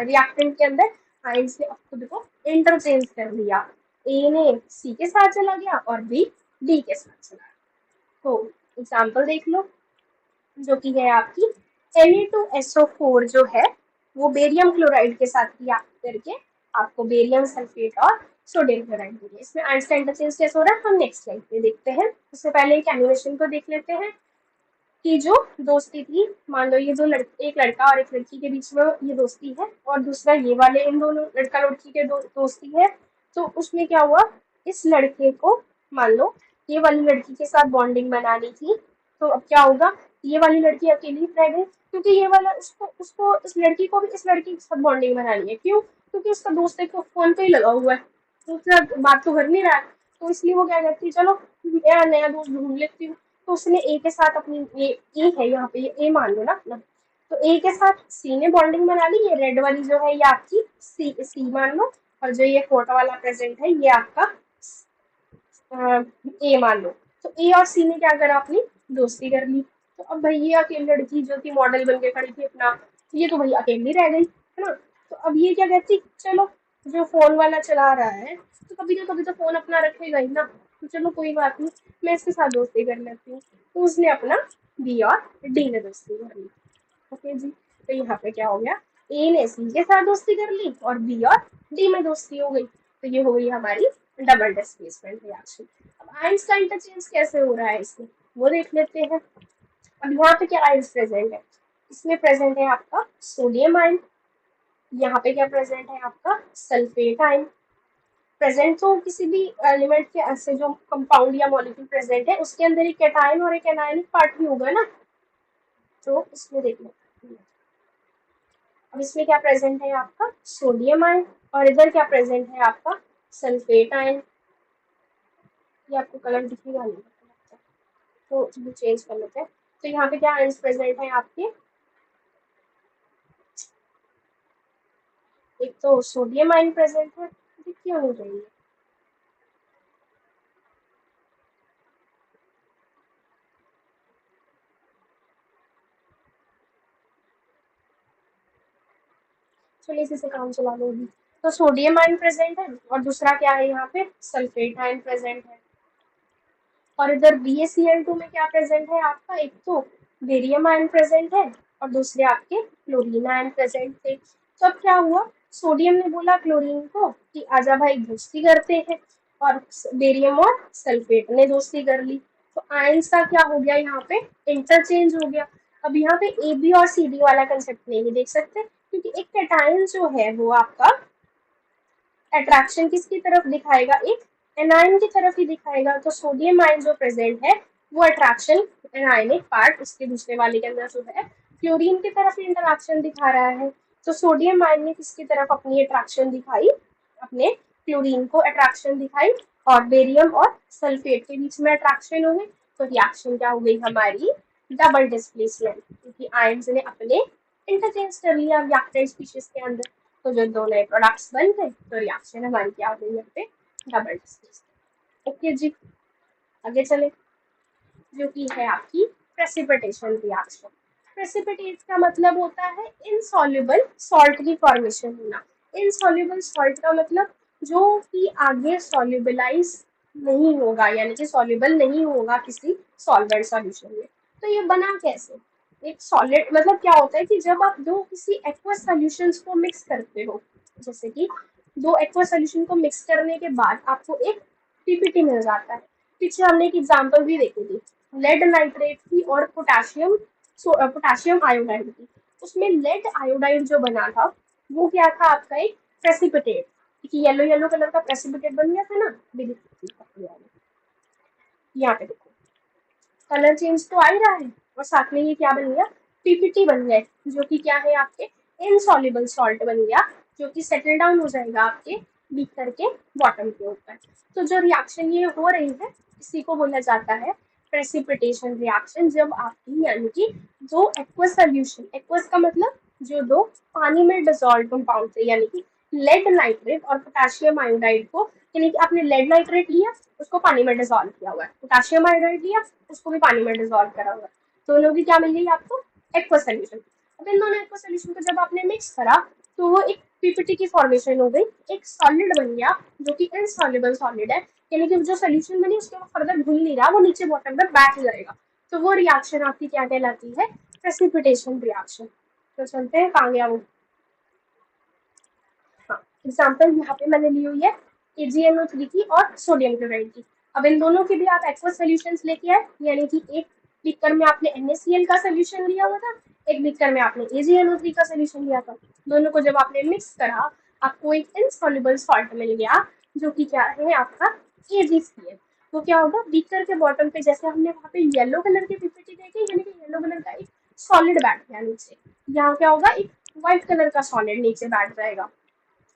S1: रिएक्टेंट के अंदर आयंस ने खुद को इंटरचेंज कर लिया। ए ने सी के साथ चला गया और बी डी के साथ चला गया। तो एग्जाम्पल देख लो, जो कि है आपकी Na2SO4 जो है वो बेरियम क्लोराइड के साथ रिएक्ट करके आपको बेरियम सल्फेट और सोडियम क्लोराइड देंगे। इसमें आयंस इंटरचेंज कैसे हो रहा है हम नेक्स्ट स्लाइड पे देखते हैं। उससे पहले एक एनिमेशन को देख लेते हैं कि जो दोस्ती थी, मान लो ये एक लड़का और एक लड़की के बीच में ये दोस्ती है और दूसरा ये वाले इन दोनों लड़का लड़की के दोस्ती है। तो उसमें क्या हुआ, इस लड़के को मान लो ये वाली लड़की के साथ बॉन्डिंग बनानी थी, तो अब क्या होगा, ये वाली लड़की अकेली रह गई क्योंकि ये वाला उसको उसको इस लड़की को भी इस लड़की के साथ बॉन्डिंग बनानी है। क्यों, क्योंकि उसका दोस्त एक फोन पे ही लगा हुआ है, दूसरा बात तो कर नहीं रहा है। तो इसलिए वो क्या कहती है, चलो मैं नया दोस्त ढूंढ लेती हूँ। तो उसने ए के साथ अपनी ए है यहाँ पे, ए मान लो ना अपना, तो ए के साथ सी ने बॉन्डिंग बना ली, ये रेड वाली जो है ये आपकी सी मान लो, और जो ये फोटो वाला प्रेजेंट है ये आपका ए मान लो। तो ए और सी ने क्या करा, अपनी दोस्ती कर ली। तो अब भाई ये अकेली लड़की जो थी मॉडल बन के खड़ी थी अपना, ये तो भाई अकेली रह गई, है ना। तो अब ये क्या कहती, चलो जो फोन वाला चला रहा है तो कभी तो फोन अपना रखेगा ही ना, तो चलो कोई बात नहीं, मैं इसके साथ दोस्ती कर लेती हूँ। तो उसने अपना बी और डी ने दोस्ती कर ली। ओके जी, तो यहाँ पे क्या हो गया, ए ने सी के साथ दोस्ती कर ली और बी और डी में दोस्ती हो गई। तो ये हो गई हमारी डबल डिस्प्लेसमेंट रिएक्शन। अब आयंस का इंटरचेंज कैसे हो रहा है इसमें, वो देख लेते हैं। अब यहाँ पे क्या आयंस प्रेजेंट है, इसमें प्रेजेंट है आपका सोडियम आयन, यहाँ पे क्या प्रेजेंट है आपका सल्फेट आयन। प्रेजेंट तो किसी भी एलिमेंट के ऐसे जो कंपाउंड या मॉलिक्यूल प्रेजेंट है उसके अंदर एक कैटायन और एक एनायनिक पार्ट भी होगा ना, तो इसमें देख लो। अब इसमें क्या प्रेजेंट है आपका सोडियम आयन, और इधर क्या प्रेजेंट है आपका सल्फेट आयन। ये आपको कलर दिखेगा नहीं, तो चेंज कर लेते हैं। तो यहाँ पे क्या आयंस प्रेजेंट है आपके, एक तो सोडियम आयन प्रेजेंट है, दिख क्यों नहीं रही है, चलिए इसी से काम चला लोगी। तो सोडियम आयन प्रेजेंट है और दूसरा क्या है यहाँ पे सल्फेट आयन प्रेजेंट है। और इधर BaCl2 में क्या प्रेजेंट है आपका, एक तो बेरियम आयन प्रेजेंट है और दूसरे आपके क्लोरीन आयन प्रेजेंट थे। तो अब क्या हुआ, सोडियम ने बोला क्लोरीन को कि आजा भाई दोस्ती करते हैं, और बेरियम और सल्फेट ने दोस्ती कर ली। तो आयंस का क्या हो गया, यहाँ पे इंटरचेंज हो गया। अब यहाँ पे AB और CD वाला कंसेप्ट नहीं देख सकते, क्योंकि एक कैटायन जो है वो आपका अट्रैक्शन किसकी तरफ दिखाएगा, एक एनायन की तरफ ही दिखाएगा। तो सोडियम आयन जो प्रेजेंट है वो अट्रैक्शन एनायनिक पार्ट उसके दूसरे वाले के अंदर जो है क्लोरीन की तरफ ही इंटरैक्शन दिखा रहा है। तो सोडियम आयन ने किसकी तरफ अपनी अट्रैक्शन दिखाई, अपने क्लोरीन को अट्रैक्शन दिखाई, और बेरियम और सल्फेट के बीच में अट्रैक्शन हो गई। तो रिएक्शन क्या हो गई हमारी, डबल डिस्प्लेसमेंट, क्योंकि आयंस ने अपने इंटरचेंज कर लिया रिएक्टेंट स्पीशीज के अंदर। तो जो दो नए प्रोडक्ट्स बन गए तो रिएक्शन हमारी क्या हो गई, यहाँ पे डबल डिस्प्लेसमेंट। ओके जी, आगे चले, जो कि है आपकी प्रेसिपिटेशन रिएक्शन। प्रेसिपिटेट का मतलब होता है इनसॉल्युबल सॉल्ट की फॉर्मेशन होना। इनसॉल्युबल सॉल्ट का मतलब जो कि आगे सॉल्युबलाइज नहीं होगा, यानी कि सॉल्युबल नहीं होगा किसी सॉल्वेंट सॉल्यूशन में। तो ये बना कैसे, एक सॉलिड मतलब क्या होता है कि जब आप दो किसी एक्वस सॉल्यूशंस को मिक्स करते हो, जैसे कि दो एक्वस सॉल्यूशन को मिक्स करने के बाद आपको एक पीपीटी मिल जाता है। पीछे हमने एक एग्जांपल भी देखी थी, लेड नाइट्रेट की और पोटाशियम आयोडाइड की। उसमें लेड आयोडाइड जो बना था वो क्या था आपका, एक प्रेसिपिटेट, येलो येलो कलर का प्रेसिपिटेट बन गया था ना। यहाँ पे देखो कलर चेंज तो आ ही रहा है, और साथ में ये क्या बन गया, पीपीटी बन गए, जो कि क्या है आपके इनसॉल्युबल सॉल्ट बन गया, जो कि सेटल डाउन हो जाएगा आपके बीकर के बॉटम के ऊपर। तो जो रिएक्शन ये हो रही है इसी को बोला जाता है प्रेसिपिटेशन रिएक्शन। जब आपकी यानी कि दो एक्वस सोल्यूशन, एक्वस का मतलब जो दो पानी में डिसॉल्व कंपाउंड थे, यानी कि लेड नाइट्रेट और पोटेशियम आयोडाइड को, यानी कि आपने लेड नाइट्रेट लिया उसको पानी में डिसॉल्व किया हुआ है, पोटेशियम आयोडाइड लिया उसको भी पानी में डिसॉल्व करा हुआ है, दोनों की क्या मिल गई आपको, एक्वस सोल्यूशन। अब इन दोनों एक्वस सोल्यूशन को जब आपने मिक्स करा तो वो एक पीपीटी की फॉर्मेशन हो गई, एक सॉलिड बन गया जो कि इनसॉल्युबल सॉलिड है, यानी कि जो सोल्यूशन बनी उसके ऊपर फर्दर घुल नहीं रहा, वो नीचे बॉटम में बैठ जाएगा। तो वो रिएक्शन आपकी क्या कहलाती है, प्रेसिपिटेशन रिएक्शन। तो चलते हैं कहाँ गया वो, हाँ एग्जाम्पल यहाँ पे मैंने ली हुई है AgNO3 की और सोडियम क्लोराइड की। अब इन दोनों के भी आप एक्वस सोल्यूशंस लेके आए, यानी कि एक बीकर में आपने NaCl का सोल्यूशन लिया हुआ था, एक बीकर में आपने AgNO3 का सोल्यूशन लिया था। दोनों को जब आपने मिक्स करा आपको एक इनसॉल्युबल सॉल्ट मिल गया, जो कि क्या है आपका AgCl। तो क्या होगा, बीकर के बॉटम पे जैसे हमने वहाँ पे येलो कलर की पीपीटी देखी, यानी कि येलो कलर का एक सॉलिड बैठ गया नीचे, यहाँ क्या होगा, एक व्हाइट कलर का सॉलिड नीचे बैठ जाएगा,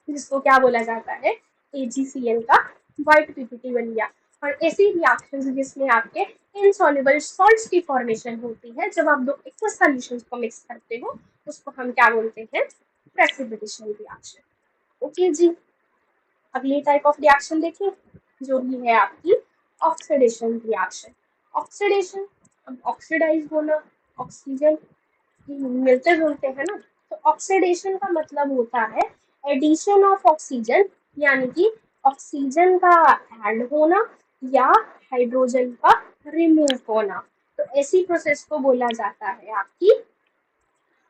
S1: जिसको क्या बोला जाता है AgCl का व्हाइट पीपीटी बन गया। और ऐसी रिएक्शंस जिसमें आपके इनसॉल्युबल सॉल्ट्स की फॉर्मेशन होती है, जब आप दो एक्वस सॉल्यूशंस को मिक्स करते हो उसको हम क्या बोलते हैं, प्रेसिपिटेशन रिएक्शन। ओके जी, अगली टाइप ऑफ रिएक्शन देखिए जो भी है आपकी ऑक्सीडेशन रिएक्शन। ऑक्सीडेशन, अब ऑक्सीडाइज होना, ऑक्सीजन मिलते जुलते हैं ना, तो ऑक्सीडेशन का मतलब होता है एडिशन ऑफ ऑक्सीजन, यानी कि ऑक्सीजन का ऐड होना या हाइड्रोजन का रिमूव होना। तो ऐसी प्रोसेस को बोला जाता है आपकी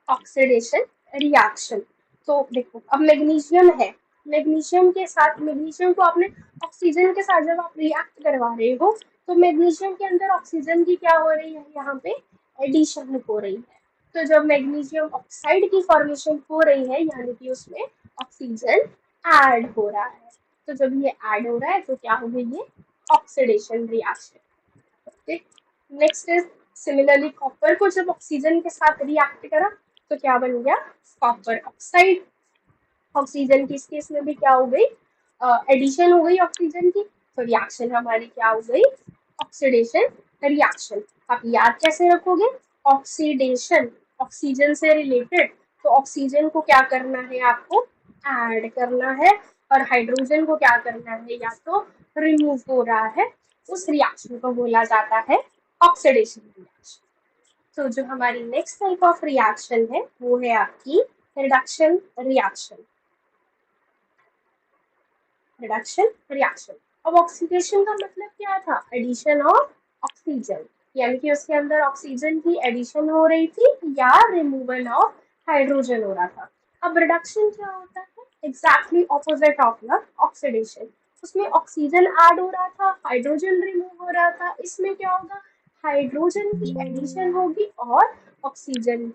S1: ऑक्सीडेशन रिएक्शन। तो देखो अब मैग्नीशियम है, मैग्नीशियम के साथ, मैग्नीशियम को आपने ऑक्सीजन के साथ जब आप रिएक्ट करवा रहे हो तो मैग्नीशियम के अंदर ऑक्सीजन की क्या हो रही है, यहाँ पे एडिशन हो रही है। तो जब मैग्नीशियम ऑक्साइड की फॉर्मेशन हो रही है यानी कि उसमें ऑक्सीजन ऐड हो रहा है, तो जब ये ऐड हो रहा है तो क्या हो गई, ये ऑक्सीडेशन रिएक्शन। ठीक, नेक्स्ट इज सिमिलरली कॉपर को जब ऑक्सीजन के साथ रिएक्ट करा तो क्या बन गया, कॉपर ऑक्साइड। ऑक्सीजन की इस केस में भी क्या हो गई, एडिशन हो गई ऑक्सीजन की, तो रिएक्शन हमारी क्या हो गई, ऑक्सीडेशन रिएक्शन। आप याद कैसे रखोगे, ऑक्सीडेशन ऑक्सीजन से रिलेटेड, तो ऑक्सीजन को क्या करना है आपको, ऐड करना है, और हाइड्रोजन को क्या करना है, या तो रिमूव हो रहा है, उस रिएक्शन को बोला जाता है ऑक्सीडेशन रिएक्शन। तो जो हमारी नेक्स्ट टाइप ऑफ रिएक्शन है वो है आपकी रिडक्शन रिएक्शन। रिडक्शन रिएक्शन, अब ऑक्सीडेशन का मतलब क्या था, एडिशन ऑफ ऑक्सीजन, यानी कि उसके अंदर ऑक्सीजन की एडिशन हो रही थी या रिमूवल ऑफ हाइड्रोजन हो रहा था। अब रिडक्शन क्या होता है, exactly opposite of the oxidation, उसमें ऑक्सीजन ऐड हो रहा था, हाइड्रोजन रिमूव हो रहा था, इसमें क्या होगा, हाइड्रोजन की एडिशन होगी और ऑक्सीजन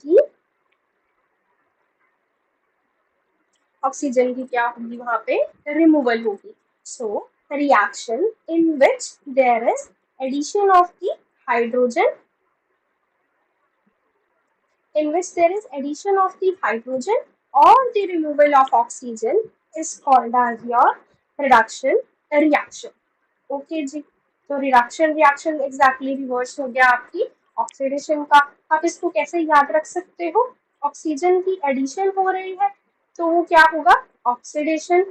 S1: की क्या होगी, वहां पे रिमूवल होगी। So reaction in which there is addition of the hydrogen, in which there is addition of the hydrogen or the removal of oxygen is called as your reduction reaction. Okay जी, तो reduction reaction exactly reverse हो गया आपकी oxidation का। आप इसको कैसे याद रख सकते हो, ऑक्सीजन की एडिशन हो रही है तो वो क्या होगा, ऑक्सीडेशन,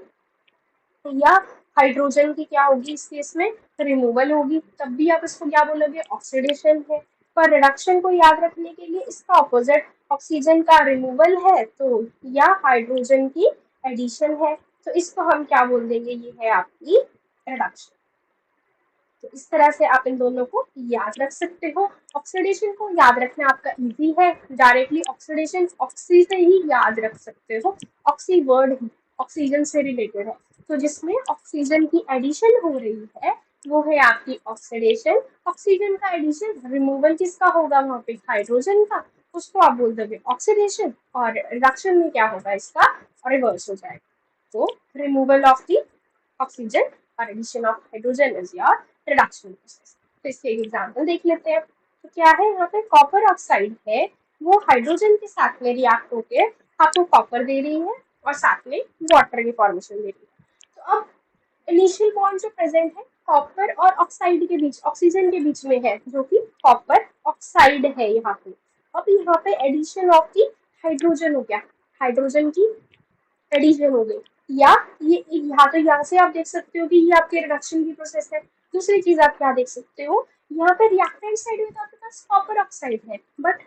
S1: या हाइड्रोजन की क्या होगी इस केस में, रिमूवल होगी, तब भी आप इसको क्या बोलोगे, ऑक्सीडेशन है। पर रिडक्शन को याद रखने के लिए इसका ऑपोजिट, ऑक्सीजन का रिमूवल है तो, या हाइड्रोजन की एडिशन है तो इसको हम क्या बोल देंगे, ये है आपकी रिडक्शन। तो इस तरह से आप इन दोनों को याद रख सकते हो। ऑक्सीडेशन को याद रखना आपका इजी है, डायरेक्टली ऑक्सीडेशन ऑक्सी से ही याद रख सकते हो, ऑक्सी वर्ड ही ऑक्सीजन से रिलेटेड है, तो जिसमें ऑक्सीजन की एडिशन हो रही है वो है आपकी ऑक्सीडेशन। ऑक्सीजन का एडिशन, रिमूवल किसका होगा वहां पे, हाइड्रोजन का, उसको आप बोल दोगे ऑक्सीडेशन, और रिडक्शन में क्या होगा, इसका रिवर्स हो जाएगा, तो रिमूवल ऑफ दी ऑक्सीजन और addition of hydrogen is your reduction process. तो इसके एग्जाम्पल देख लेते हैं। तो क्या है यहाँ पे, कॉपर ऑक्साइड है, वो हाइड्रोजन के साथ में रिएक्ट होकर आपको कॉपर दे रही है और साथ में वाटर की फॉर्मेशन दे रही है। तो अब इनिशियल बॉन्ड जो प्रेजेंट है कॉपर और ऑक्साइड के बीच, ऑक्सीजन के बीच में है, जो कि कॉपर ऑक्साइड है यहाँ पे। अब यहाँ पे एडिशन ऑफ दी हाइड्रोजन हो गया, हाइड्रोजन की एडिशन हो गई, या ये यहाँ तो यहाँ से आप देख सकते हो कि ये आपके रिडक्शन की प्रोसेस है। दूसरी चीज आप क्या देख सकते हो, यहाँ पे रिएक्टेंट साइड में तो आपके पास कॉपर ऑक्साइड है, बट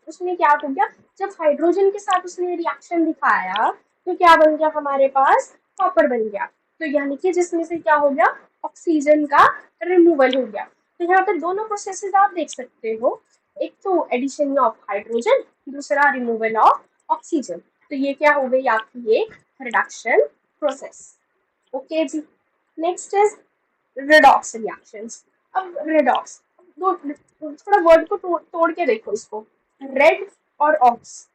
S1: उसमें क्या हो गया, जब हाइड्रोजन के साथ उसने रिएक्शन दिखाया तो क्या बन गया, हमारे पास कॉपर बन गया। तो यानी कि जिसमें से क्या हो गया, ऑक्सीजन का रिमूवल हो गया। तो यहाँ पे दोनों प्रोसेसेस आप देख सकते हो, एक तो एडिशन ऑफ हाइड्रोजन, दूसरा रिमूवल ऑफ ऑक्सीजन। तो ये क्या हो गई आपकी एक रिडक्शन प्रोसेस। ओके जी, नेक्स्ट इज रिडॉक्स रिएक्शंस। अब रिडॉक्स, थोड़ा वर्ड को तोड़ के देखो इसको, रेड और ऑक्स,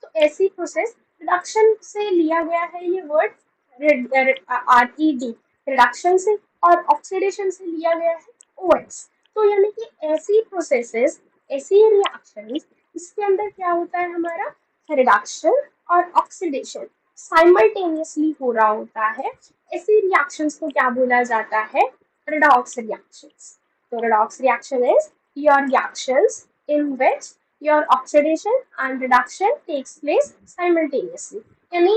S1: तो ऐसी प्रोसेस रिडक्शन से लिया गया है ये वर्ड, RED रिडक्शन से, और ऑक्सीडेशन से लिया गया है OX। तो यानी कि ऐसी प्रोसेसेस, ऐसी रिएक्शंस, इसके अंदर क्या होता है हमारा, रिडक्शन और ऑक्सीडेशन साइमल्टेनियसली हो रहा होता है। ऐसी रिएक्शंस को क्या बोला जाता है, redox reactions. So redox reaction is your reactions in which your oxidation and reduction takes place simultaneously. यानी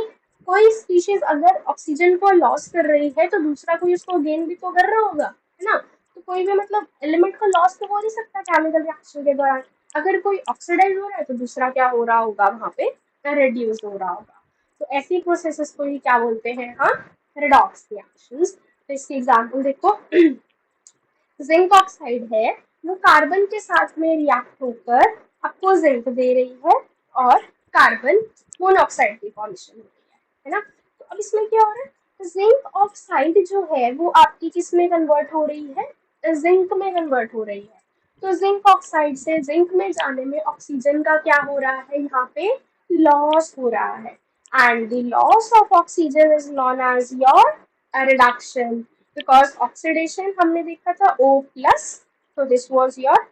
S1: कोई स्पीशीज अगर ऑक्सीजन को लॉस कर रही है तो दूसरा कोई उसको गेन भी तो कर रहा होगा, है ना। तो कोई भी मतलब एलिमेंट का लॉस तो हो नहीं सकता केमिकल रिएक्शन के दौरान। अगर कोई ऑक्सीडाइज हो रहा है तो दूसरा क्या हो रहा होगा, वहां पे रिड्यूस हो रहा होगा। तो ऐसी प्रोसेसेस को ही क्या बोलते हैं, हाँ, रिडॉक्स रिएक्शंस। तो इसकी एग्जांपल देखो, जिंक ऑक्साइड है, वो कार्बन के साथ में रिएक्ट होकर आपको जिंक दे रही है और कार्बन मोनोऑक्साइड की फॉर्मेशन हो रही है ना। तो अब इसमें क्या हो रहा है, जिंक ऑक्साइड जो है वो आपकी किस में कन्वर्ट हो रही है, जिंक में कन्वर्ट हो रही है। तो जिंक ऑक्साइड से जिंक में जाने में ऑक्सीजन का क्या हो रहा है, यहाँ पे लॉस हो रहा है। And the loss of oxygen is known as your reduction, because oxidation हमने देखा था O प्लस, तो this was your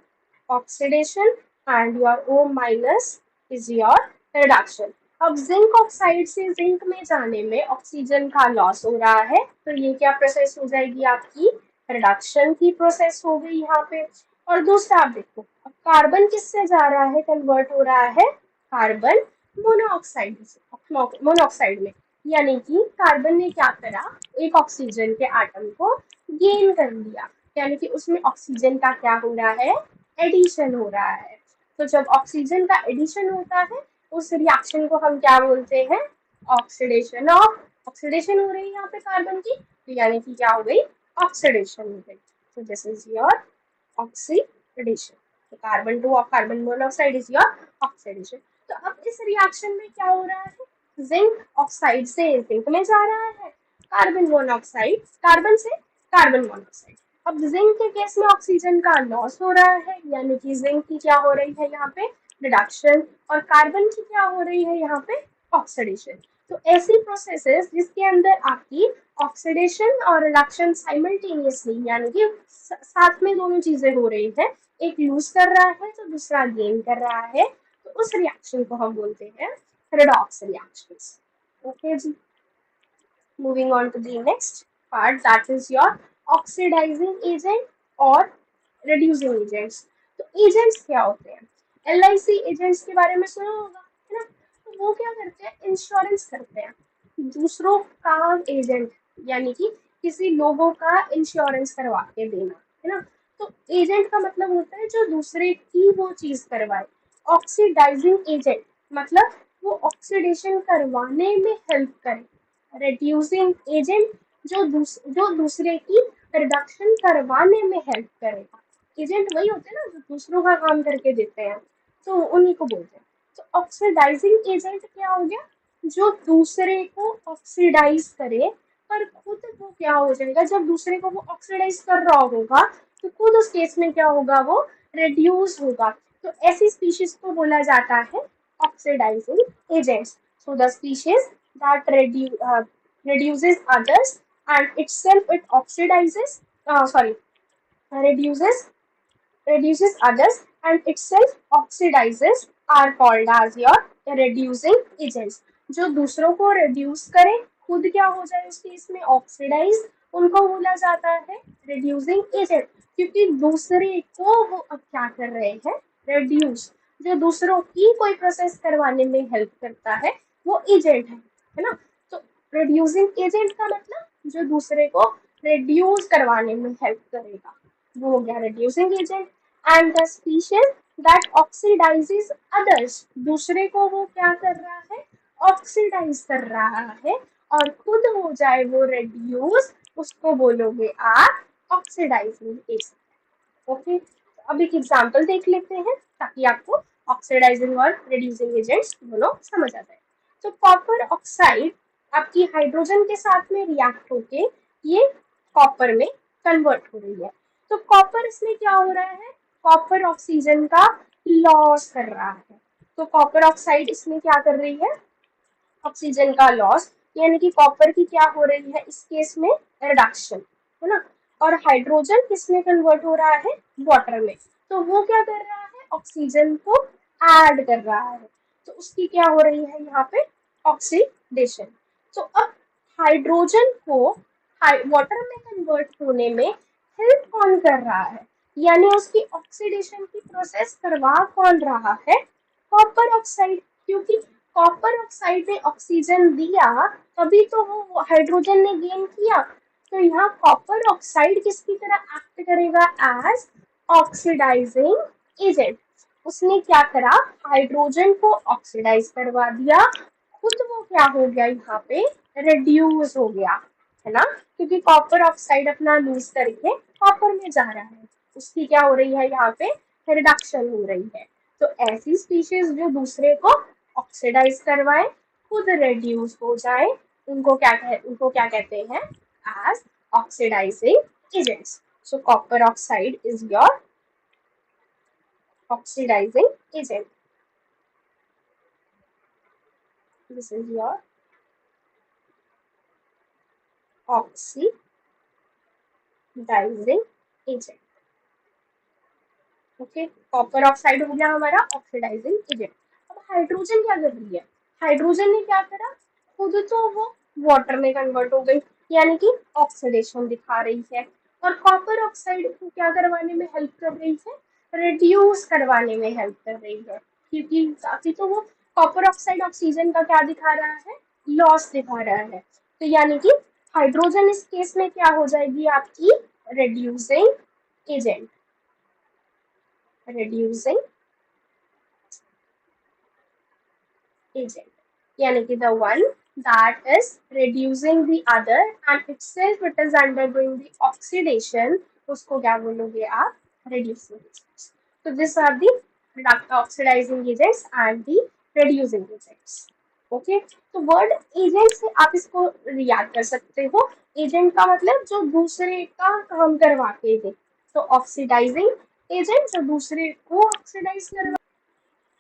S1: oxidation and your O minus is your reduction. अब जिंक ऑक्साइड से जिंक में जाने में ऑक्सीजन का लॉस हो रहा है, तो ये क्या प्रोसेस हो जाएगी, आपकी रिडक्शन की प्रोसेस हो गई यहाँ पे। और दूसरा आप देखो, अब कार्बन किससे जा रहा है, कन्वर्ट हो रहा है कार्बन मोनोऑक्साइड मोनोऑक्साइड में। यानी कि कार्बन ने क्या करा, एक ऑक्सीजन के एटम को गेन कर लिया, यानी कि उसमें ऑक्सीजन का क्या हो रहा है, एडिशन हो रहा है। तो जब ऑक्सीजन का एडिशन होता है उस रिएक्शन को हम क्या बोलते हैं, ऑक्सीडेशन ऑफ, ऑक्सीडेशन हो रही है यहाँ पे कार्बन की, तो यानी कि क्या हो गई, ऑक्सीडेशन हो गई। तो दिस इज योर ऑक्सीडेशन। तो carbon two of carbon monoxide is your oxidation. तो अब इस रिएक्शन में क्या हो रहा है, जिंक ऑक्साइड से जिंक में जा रहा है, कार्बन मोनोऑक्साइड कार्बन से कार्बन मोनोऑक्साइड। अब जिंक के केस में ऑक्सीजन का लॉस हो रहा है, यानी कि जिंक की क्या हो रही है यहाँ पे, रिडक्शन, और कार्बन की क्या हो रही है यहाँ पे, ऑक्सीडेशन। तो ऐसी प्रोसेसेस जिसके अंदर आपकी ऑक्सीडेशन और रिडक्शन साइमल्टेनियसली, यानी कि साथ में दोनों चीजें हो रही है, एक लूज कर रहा है तो दूसरा गेन कर रहा है, तो उस रिएक्शन को हम बोलते हैं redox reactions. Okay ji, moving on to the next part, that is your oxidizing agent और reducing agents. तो agents क्या होते हैं, LIC agents के बारे में सुना होगा, है ना। तो वो क्या करते हैं, इंश्योरेंस करते हैं दूसरों का एजेंट, यानी कि किसी लोगों का इंश्योरेंस करवा के देना, है ना। तो एजेंट का मतलब होता है जो दूसरे की वो चीज करवाए। ऑक्सीडाइजिंग एजेंट मतलब वो ऑक्सीडेशन करवाने में हेल्प करे। रिड्यूसिंग एजेंट जो दूसरे की रिडक्शन करवाने में हेल्प करेगा। एजेंट वही होते हैं ना जो दूसरों का काम करके देते हैं, तो उन्हीं को बोलते हैं। तो ऑक्सीडाइजिंग एजेंट क्या हो गया, जो दूसरे को ऑक्सीडाइज करे, पर खुद वो क्या हो जाएगा, जब दूसरे को वो ऑक्सीडाइज कर रहा होगा तो खुद उस केस में क्या होगा, वो रिड्यूस होगा। तो ऐसी स्पीशीज को बोला जाता है oxidizing agents. So the species that reduces others and itself it oxidizes, sorry, reduces reduces others and itself oxidizes are called as your reducing agents. जो दूसरों को reduce करे, खुद क्या हो जाए उस केस में ऑक्सीडाइज, उनको बोला जाता है reducing agent, क्योंकि दूसरे को वो अब क्या कर रहे हैं, reduce। जो दूसरों की कोई प्रोसेस करवाने में हेल्प करता है वो एजेंट है ना। तो रिड्यूसिंग एजेंट का मतलब जो दूसरे को रिड्यूस करवाने में हेल्प करेगा, वो हो गया reducing agent. And the species that oxidises others, दूसरे को वो क्या कर रहा है, ऑक्सीडाइज कर रहा है और खुद हो जाए वो रिड्यूस, उसको बोलोगे आप ऑक्सीडाइजिंग एजेंट। ओके, अब एक एग्जांपल देख लेते हैं ताकि आपको ऑक्सीडाइजिंग और रिड्यूसिंग एजेंट्स दोनों समझ आ जाए। तो कॉपर ऑक्साइड आपकी हाइड्रोजन के साथ में रिएक्ट होके ये कॉपर में कन्वर्ट हो रही है। तो कॉपर इसमें क्या हो रहा है, कॉपर ऑक्सीजन का लॉस कर रहा है। तो कॉपर ऑक्साइड इसमें क्या कर रही है, ऑक्सीजन का लॉस, यानी कि कॉपर की क्या हो रही है इस केस में, रिडक्शन, है ना। और हाइड्रोजन किसमें कन्वर्ट हो रहा है, वाटर में। तो वो क्या कर रहा है, ऑक्सीजन को ऐड कर रहा है, तो उसकी क्या हो रही है यहाँ पे, ऑक्सीडेशन। तो अब हाइड्रोजन को वाटर में कन्वर्ट होने में हेल्प कौन कर रहा है, यानी उसकी ऑक्सीडेशन की प्रोसेस करवा कौन रहा है, कॉपर ऑक्साइड। क्योंकि कॉपर ऑक्साइड ने ऑक्सीजन दिया तभी तो वो हाइड्रोजन ने गेन किया। तो यहाँ कॉपर ऑक्साइड किसकी तरह एक्ट करेगा, एज ऑक्सीडाइजिंग एजेंट। उसने क्या करा, हाइड्रोजन को ऑक्सीडाइज करवा दिया, खुद वो क्या हो गया यहाँ पे, रिड्यूस हो गया, है ना, क्योंकि कॉपर ऑक्साइड अपना लूज करके कॉपर में जा रहा है, उसकी क्या हो रही है यहाँ पे, रिडक्शन हो रही है। तो ऐसी स्पीशीज जो दूसरे को ऑक्सीडाइज करवाए, खुद रिड्यूस हो जाए, उनको क्या कहते हैं, as oxidizing agents. So copper oxide is your oxidizing agent. This is your oxidizing agent. Okay, copper oxide हो गया हमारा ऑक्सीडाइजिंग एजेंट। अब हाइड्रोजन क्या कर रही है, हाइड्रोजन ने क्या करा, खुद तो वो वाटर में कन्वर्ट हो गई, यानी कि ऑक्सीडेशन दिखा रही है, और कॉपर ऑक्साइड को क्या करवाने में हेल्प कर रही है, रिड्यूस करवाने में हेल्प कर रही है, क्योंकि काफी तो वो कॉपर ऑक्साइड ऑक्सीजन का क्या दिखा रहा है, लॉस दिखा रहा है। तो यानी कि हाइड्रोजन इस केस में क्या हो जाएगी आपकी, रिड्यूसिंग एजेंट, reducing agent, यानी कि the one that is reducing the other and itself it is undergoing the oxidation, उसको क्या बोलोगे आप, reducing agents. So these are the oxidizing agents and the reducing agents. Okay, तो word agent से आप इसको याद कर सकते हो, एजेंट का मतलब जो दूसरे का काम करवा के दे, तो ऑक्सीडाइजिंग एजेंट जो दूसरे को ऑक्सीडाइज करवा,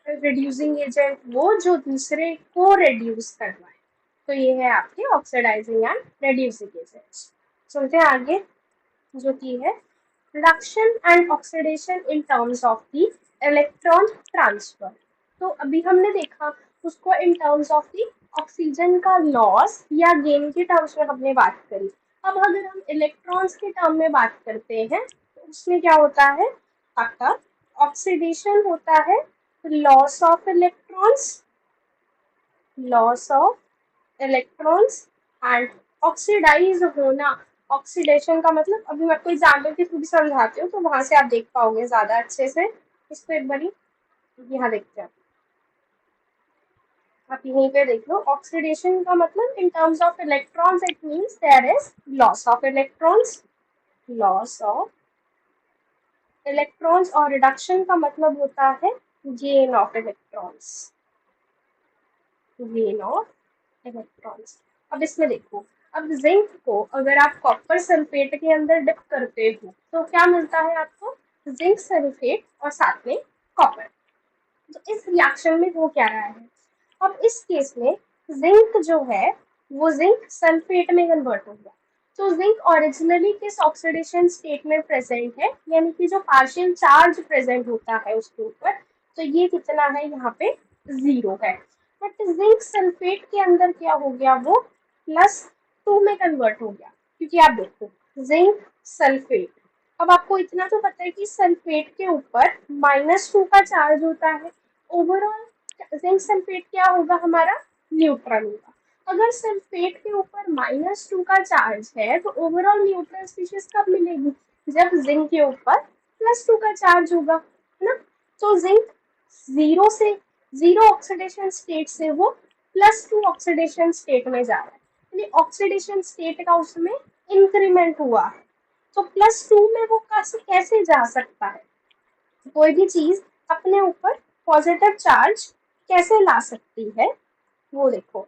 S1: रिड्यूसिंग एजेंट वो जो दूसरे को रिड्यूस करवाए। तो ये है आपके ऑक्सीडाइजिंग एंड रिड्यूसिंग एजेंट्स। चलते हैं आगे, जो की है reduction and oxidation in terms of the electron transfer. तो अभी हमने देखा उसको इन टर्म्स ऑफ द ऑक्सीजन का लॉस या गेन के टर्म्स में हमने बात करी। अब अगर हम इलेक्ट्रॉन्स के टर्म में बात करते हैं तो उसमें क्या होता है, आपका ऑक्सीडेशन होता है, loss of electrons, loss of electrons and oxidize होना। ऑक्सीडेशन का मतलब अभी मैं आपको एग्जाम्पल के थ्रू भी समझाती हूँ तो वहां से आप देख पाओगे ज्यादा अच्छे से। इसको एक बारी यहाँ देखते हैं, आप यहीं पे देख लो, ऑक्सीडेशन का मतलब in terms of electrons it means there is loss of electrons, loss of electrons, और रिडक्शन का मतलब होता है gain of electrons, gain of electrons. अब इसमें देखो, अब जिंक को अगर आप कॉपर सल्फेट के अंदर डिप करते हो तो क्या मिलता है आपको, जिंक सल्फेट और साथ में कॉपर। तो इस रिएक्शन में हो क्या रहा है, अब इस केस में जिंक जो है वो जिंक सल्फेट में कन्वर्ट हो गया। तो जिंक ओरिजिनली किस ऑक्सीडेशन स्टेट में प्रेजेंट है, यानी कि जो पार्शियल चार्ज प्रेजेंट होता है उसके ऊपर, तो ये कितना है यहाँ पे, 0 है। बट जिंक सल्फेट के अंदर क्या हो गया, वो +2 में कन्वर्ट हो गया, क्योंकि आप देखो जिंक सल्फेट, अब आपको इतना तो पता है कि सल्फेट के ऊपर -2 का चार्ज होता है, ओवरऑल जिंक सल्फेट क्या होगा हमारा, न्यूट्रल होगा। अगर सल्फेट के ऊपर -2 का चार्ज है तो ओवरऑल न्यूट्रल स्पीशीज कब मिलेगी, जब जिंक के ऊपर +2 का चार्ज होगा, है ना। तो जिंक जीरो ऑक्सीडेशन स्टेट से वो +2 ऑक्सीडेशन स्टेट में जा रहा है, यानी ऑक्सीडेशन स्टेट का उसमें इंक्रीमेंट हुआ है। तो +2 में वो कैसे जा सकता है, कोई भी चीज अपने ऊपर पॉजिटिव चार्ज कैसे ला सकती है, वो देखो।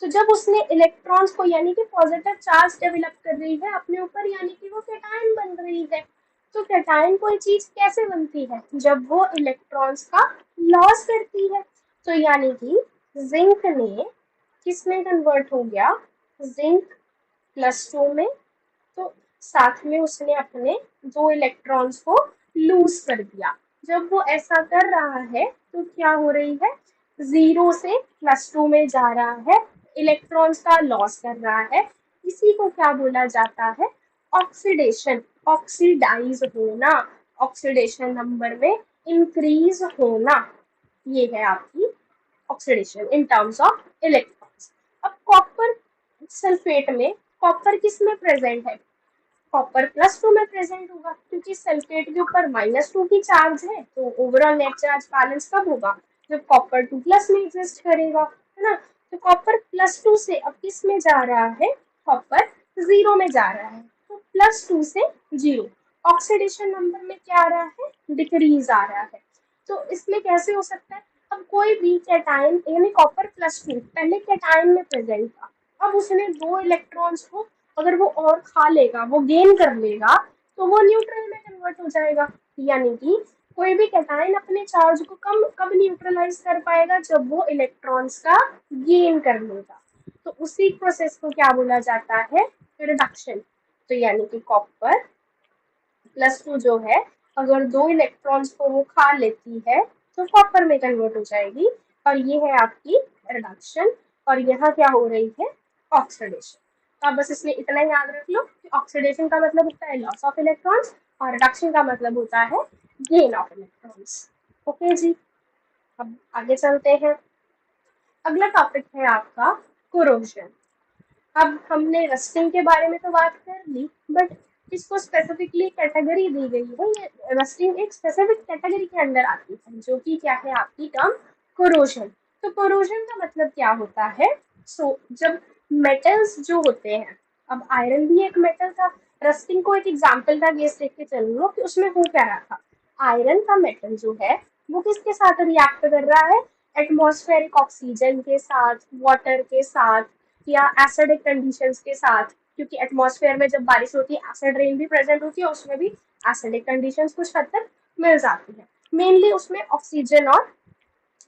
S1: तो जब उसने इलेक्ट्रॉन्स को, यानी कि पॉजिटिव चार्ज डेवलप कर रही है अपने ऊपर, यानी कि वो कैटायन बन रही है। तो कैटायन कोई चीज कैसे बनती है, जब वो इलेक्ट्रॉन्स का लॉस करती है। तो यानी कि जिंक ने किस में कन्वर्ट हो गया, जिंक +2 में, तो साथ में उसने अपने 2 इलेक्ट्रॉन्स को लूज कर दिया। जब वो ऐसा कर रहा है तो क्या हो रही है, 0 से +2 में जा रहा है, इलेक्ट्रॉन्स का लॉस कर रहा है। इसी को क्या बोला जाता है, ऑक्सीडेशन, ऑक्सीडाइज होना, ऑक्सीडेशन नंबर में इंक्रीज होना, ये है आपकी oxidation in terms of electrons. अब कॉपर सल्फेट में कॉपर किस में प्रेजेंट है? कॉपर +2 में प्रेजेंट होगा, क्योंकि सल्फेट के ऊपर -2 की चार्ज है, तो ओवरऑल नेट चार्ज बैलेंस कब होगा? जब कॉपर 2 प्लस में एग्जिस्ट करेगा, है ना। तो कॉपर +2 से अब किस में जा रहा है? कॉपर 0 में जा रहा है, तो +2 से 0, ऑक्सीडेशन नंबर में क्या आ रहा है? डिक्रीज आ रहा है। तो इसमें कैसे हो सकता है? अब कोई भी कैटायन, यानी कॉपर +2 पहले कैटायन में प्रेजेंट था, अब उसने 2 इलेक्ट्रॉन्स को अगर वो और खा लेगा, वो गेन कर लेगा, तो वो न्यूट्रल में कन्वर्ट हो जाएगा। यानी कि कोई भी कैटायन अपने चार्ज को कब न्यूट्रलाइज कर पाएगा? जब वो इलेक्ट्रॉन्स का गेन कर लेगा। तो उसी प्रोसेस को क्या बोला जाता है? रिडक्शन। तो यानी कि कॉपर +2 जो है, अगर 2 इलेक्ट्रॉन्स को वो खा लेती है तो कॉपर में कन्वर्ट हो जाएगी, और ये है आपकी रिडक्शन। और यहाँ क्या हो रही है? ऑक्सीडेशन। तो आप बस इसमें इतना याद रख लो कि ऑक्सीडेशन का मतलब होता है लॉस ऑफ इलेक्ट्रॉन्स, और रिडक्शन का मतलब होता है गेन ऑफ इलेक्ट्रॉन्स। ओके जी, अब आगे चलते हैं। अगला टॉपिक है आपका कोरोजन। अब हमने रस्टिंग के बारे में तो बात कर ली, बट इसको स्पेसिफिकली कैटेगरी दी गई है। ये रस्टिंग एक स्पेसिफिक कैटेगरी के अंदर आती है, जो कि क्या है आपकी टर्म? कोरोजन। तो कोरोजन का मतलब क्या होता है? जब मेटल्स जो होते हैं, अब आयरन भी एक मेटल था, रस्टिंग को एक एग्जाम्पल का केस देख के चल लो कि उसमें हो क्या रहा था। आयरन का मेटल जो है वो किसके साथ रिएक्ट कर रहा है? एटमॉस्फेरिक ऑक्सीजन के साथ, वाटर के साथ, या एसिडिक कंडीशंस के साथ, क्योंकि एटमॉस्फेयर में जब बारिश होती है एसिड रेन भी प्रेजेंट होती है, उसमें भी एसिडिक कंडीशंस कुछ हद तक मिल जाती है। मेनली उसमें ऑक्सीजन और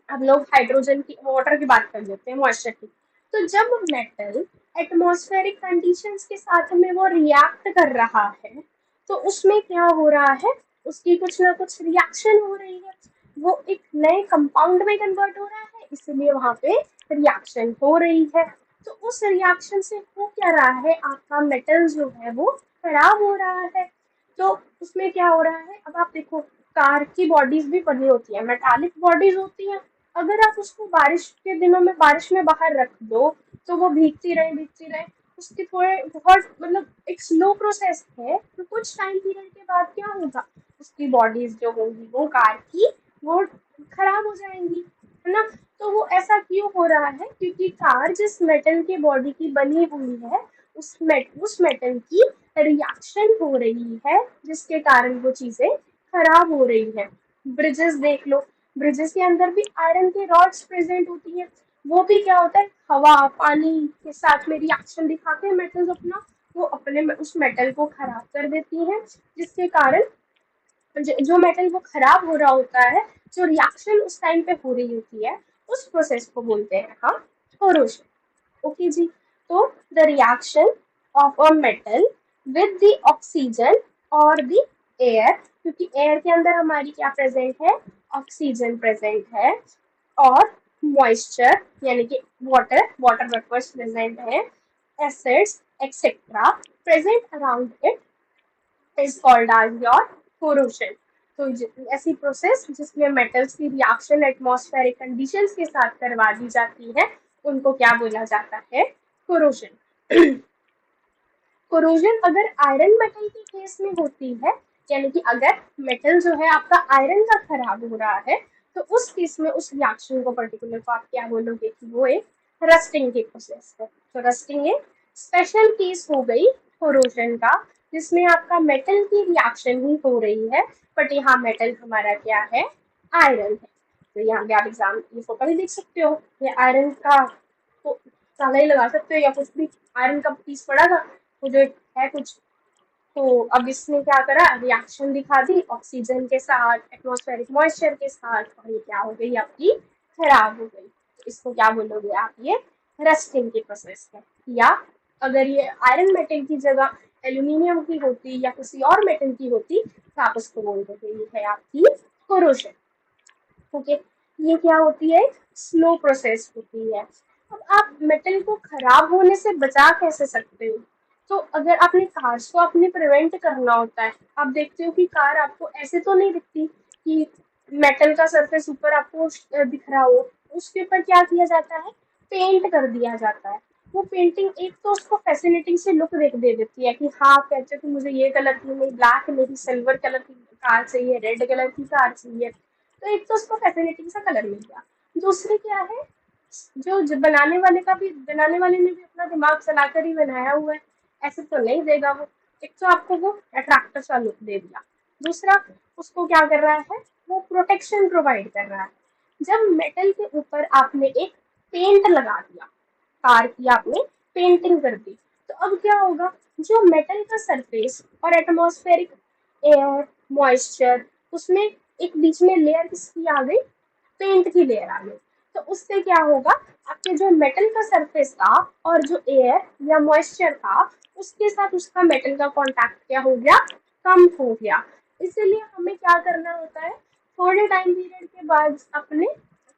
S1: अब लोग हाइड्रोजन की, वाटर की बात कर लेते हैं, मॉइस्चर की। तो जब मेटल एटमॉस्फेरिक कंडीशंस के साथ में वो रिएक्ट कर रहा है, तो उसमें क्या हो रहा है? उसकी कुछ ना कुछ रिएक्शन हो रही है, वो एक नए कंपाउंड में कन्वर्ट हो रहा है, इसलिए वहां पे रिएक्शन हो रही है। तो उस रिएक्शन से हो क्या रहा है? आपका मेटल जो है वो खराब हो रहा है। तो उसमें क्या हो रहा है? अब आप देखो, कार की बॉडीज भी बनी होती है, मेटालिक बॉडीज होती है। अगर आप उसको बारिश के दिनों में बारिश में बाहर रख दो, तो वो भीगती रहे, उसकी थोड़े बहुत मतलब एक स्लो प्रोसेस है, तो कुछ टाइम पीरियड के बाद क्या होगा? उसकी बॉडीज जो होंगी वो कार की, वो खराब हो जाएंगी, है ना। तो वो ऐसा क्यों हो रहा है? क्योंकि कार जिस मेटल की बॉडी की बनी हुई है, उस मेटल की रिएक्शन हो रही है, जिसके कारण वो चीजें खराब हो रही है। ब्रिजेस देख लो, ब्रिजेस के अंदर भी आयरन के रॉड्स प्रेजेंट होती है। वो भी क्या होता है? हवा पानी के साथ में रिएक्शन दिखाते हैं मेटल्स अपना, वो अपने उस मेटल को खराब कर देती हैं, जिसके कारण जो मेटल वो खराब हो रहा होता है, जो रिएक्शन उस टाइम पे हो रही होती है, उस प्रोसेस को बोलते हैं हम कोरोजन। ओके जी। तो the reaction of a metal with the oxygen और द एयर, क्योंकि एयर के अंदर हमारी क्या प्रेजेंट है? ऑक्सीजन प्रेजेंट है, और मॉइस्चर यानी कि वाटर वेपर्स प्रेजेंट है, acids etcetera present around it, is called as your corrosion। तो ऐसी प्रोसेस जिसमें मेटल्स की रिएक्शन एटमॉस्फेरिक कंडीशंस के साथ करवा दी जाती है, उनको क्या बोला जाता है? कोरोजन। कोरोजन अगर आयरन मेटल के केस में होती है, यानी कि अगर मेटल जो है आपका आयरन का खराब हो रहा है, तो उस केस में उस रिएक्शन को पर्टिकुलर को आप क्या बोलोगे कि वो एक रस्टिंग की प्रोसेस है। तो रस्टिंग एक स्पेशल केस हो गई कोरोजन का, जिसमें आपका मेटल की रिएक्शन ही हो रही है, बट यहाँ मेटल हमारा क्या है? आयरन है। तो यहाँ पे आप एग्जाम ये फोटो भी देख सकते हो, ये आयरन का तो ताला ही लगा सकते हो, या कुछ भी आयरन का पीस पड़ा था, तो जो है कुछ, तो अब इसने क्या करा? रिएक्शन दिखा दी ऑक्सीजन के साथ, एटमॉस्फेरिक मॉइस्चर के साथ, और ये क्या हो गई? आपकी खराब हो गई। तो इसको क्या बोलोगे आप? ये रस्टिंग की प्रोसेस है। या अगर ये आयरन मेटल की जगह एल्यूमिनियम की होती या किसी और मेटल की होती, तो आप उसको बोल दोगे ये है आपकी कोरोजन। ओके, ये क्या होती है? स्लो प्रोसेस होती है। अब आप मेटल को खराब होने से बचा कैसे सकते हो? तो अगर आपने कार्स को अपने प्रिवेंट करना होता है, आप देखते हो कि कार आपको ऐसे तो नहीं दिखती कि मेटल का सरफेस ऊपर आपको दिख रहा हो, उसके ऊपर क्या किया जाता है, पेंट कर दिया जाता है। वो पेंटिंग एक तो उसको फैसिनेटिंग से लुक दे देती है कि हाँ कहते हैं कि मुझे ये कलर की नहीं, ब्लैक नहीं, सिल्वर कलर की कार चाहिए, रेड कलर की कार चाहिए। तो एक तो उसको फैसिनेटिंग सा कलर मिल गया। दूसरी क्या है, जो बनाने वाले ने भी अपना दिमाग चलाकर ही बनाया हुआ है, ऐसे तो नहीं देगा वो। एक तो आपको वो अट्रैक्टिव सा लुक दे दिया, दूसरा उसको क्या कर रहा है, वो प्रोटेक्शन प्रोवाइड कर रहा है। जब मेटल के ऊपर आपने एक पेंट लगा दिया, कार की आपने पेंटिंग कर दी, तो अब क्या होगा, जो मेटल का सरफेस और एटमॉस्फेरिक एयर, मॉइस्चर, उसमें एक बीच में लेयर किसकी आ गई, पेंट की लेयर आ गई। तो उससे क्या होगा, आपके जो मेटल का सरफेस था और जो एयर या मॉइस्चर था, उसके साथ उसका मेटल का कांटेक्ट क्या हो गया, कम हो गया। इसीलिए हमें क्या करना होता है, थोड़े टाइम पीरियड के बाद अपने